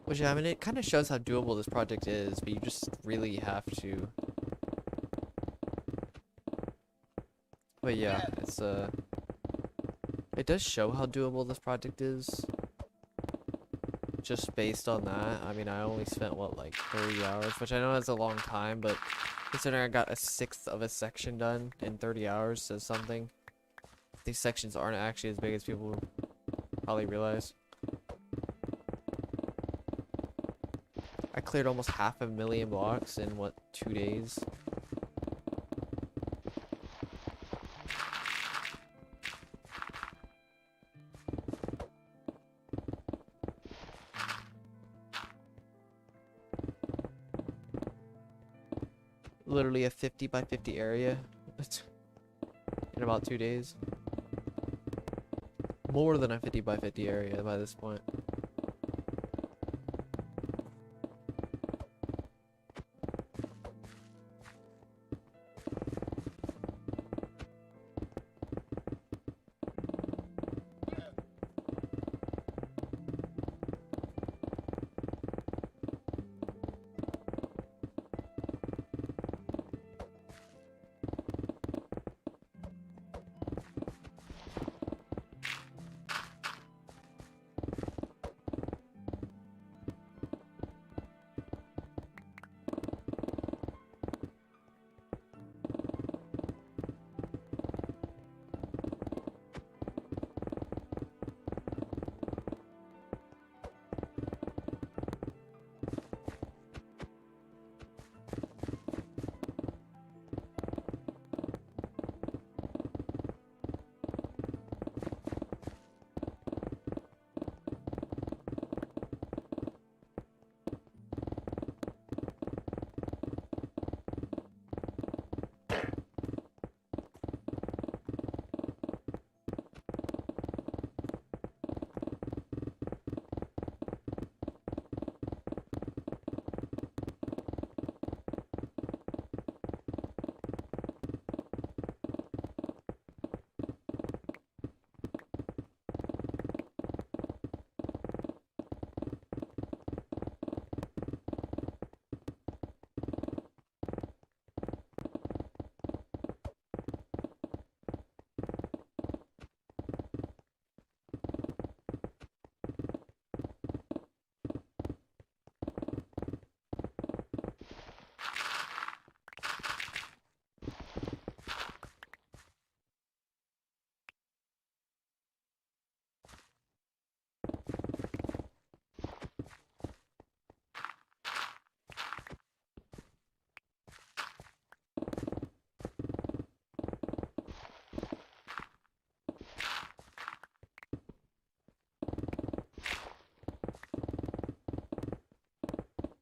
Which, I mean, it kind of shows how doable this project is, but you just really have to. But yeah, it does show how doable this project is. Just based on that, I mean, I only spent, what, like 30 hours, which I know is a long time, but considering I got a sixth of a section done in 30 hours says something. These sections aren't actually as big as people probably realize. I cleared almost 500,000 blocks in, what, 2 days? Literally a 50 by 50 area in about 2 days. More than a 50 by 50 area by this point.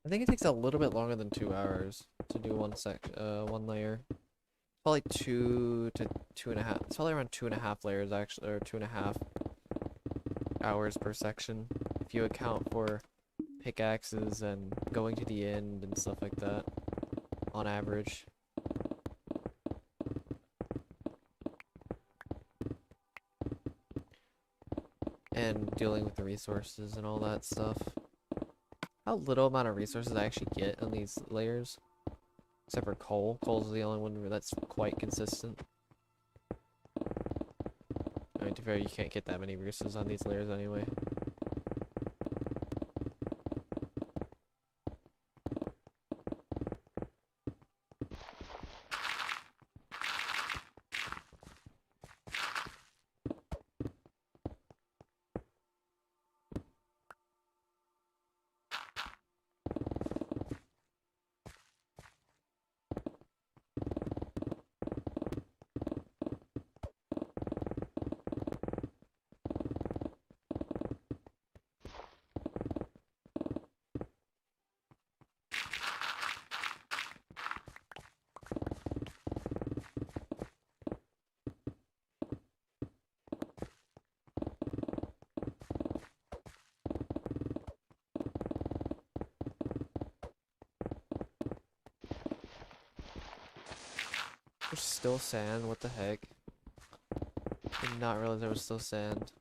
I think it takes a little bit longer than 2 hours to do one layer. Probably 2 to 2.5. It's probably around 2.5 layers actually, or 2.5 hours per section. If you account for pickaxes and going to the end and stuff like that, on average. And dealing with the resources and all that stuff. How little amount of resources I actually get on these layers. Except for coal. Coal's the only one that's quite consistent. I mean, to be fair, you can't get that many resources on these layers anyway. There's still sand, what the heck? Did not realize there was still sand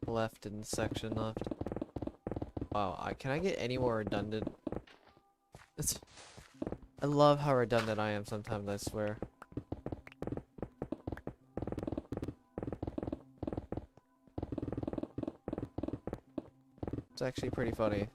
left in the section left. Wow, can I get any more redundant? I love how redundant I am sometimes, I swear. It's actually pretty funny.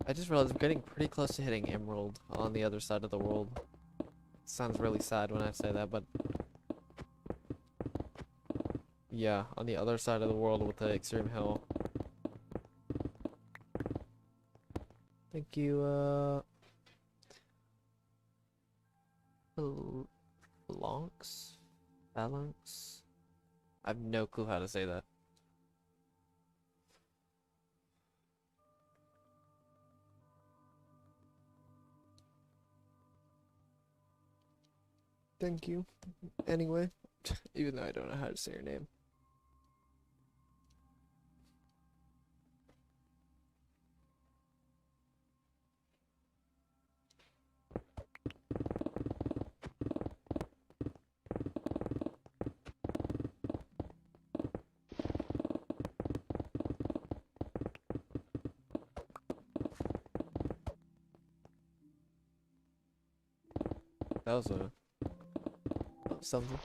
I just realized I'm getting pretty close to hitting Emerald on the other side of the world. Sounds really sad when I say that, but yeah, on the other side of the world with the extreme hill. Thank you, Phalanx? Phalanx? I have no clue how to say that. Thank you. Anyway, even though I don't know how to say your name. That was something.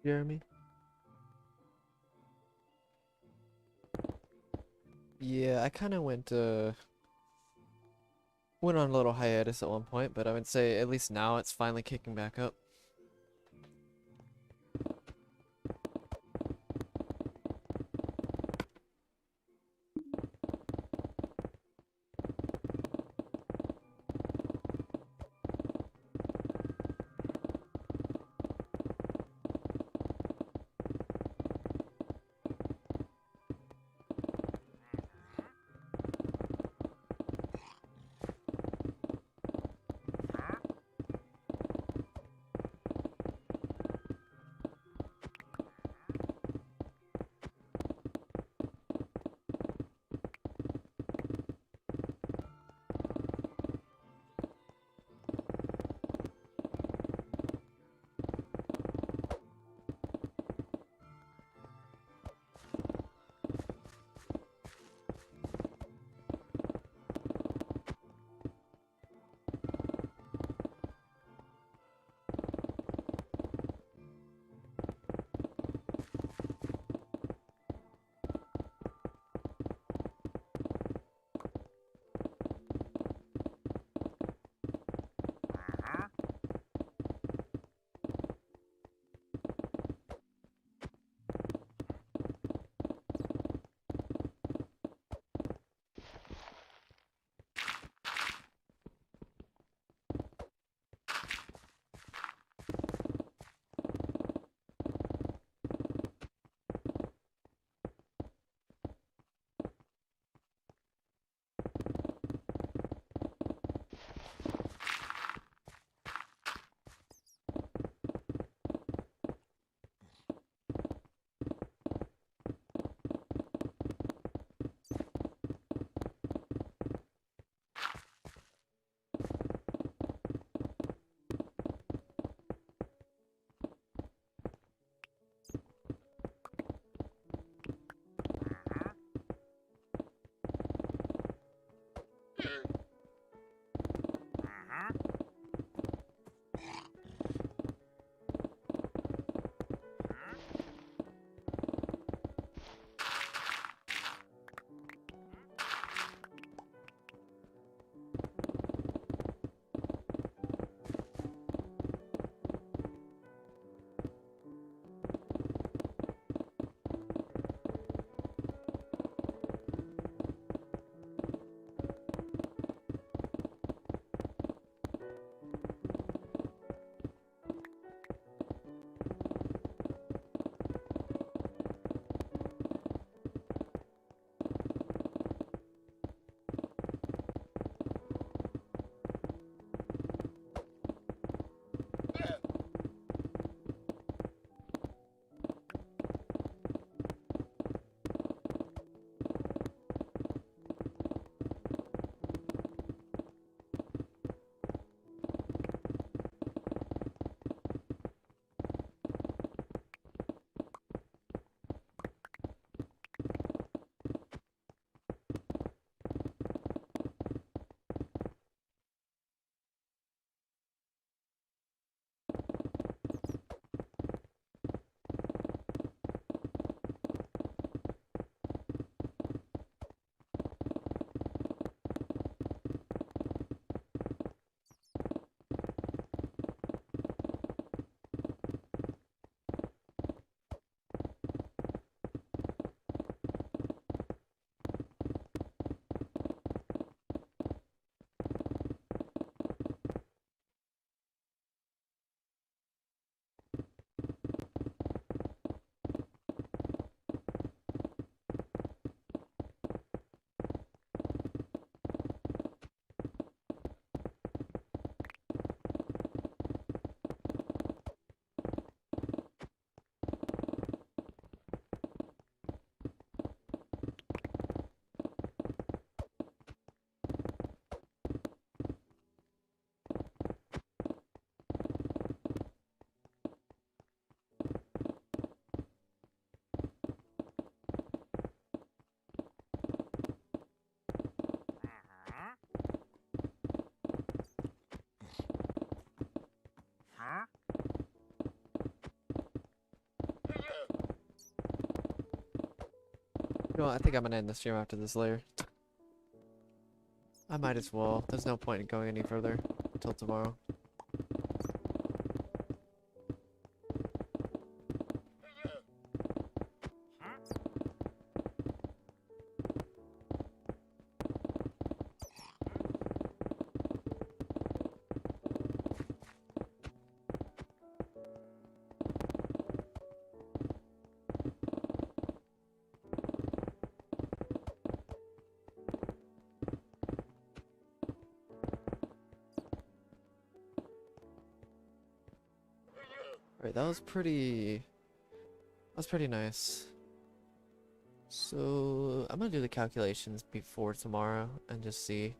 Jeremy? Yeah, I kind of went on a little hiatus at one point, but I would say at least now it's finally kicking back up. know what? I think I'm gonna end the stream after this later. I might as well. There's no point in going any further until tomorrow. Alright, that was pretty nice. So I'm gonna do the calculations before tomorrow and just see.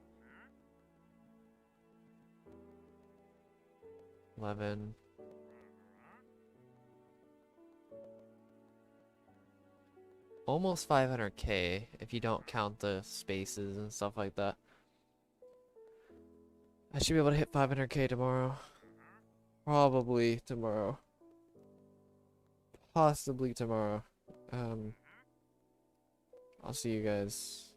11. Almost 500k if you don't count the spaces and stuff like that. I should be able to hit 500k tomorrow. Probably tomorrow. Possibly tomorrow. I'll see you guys.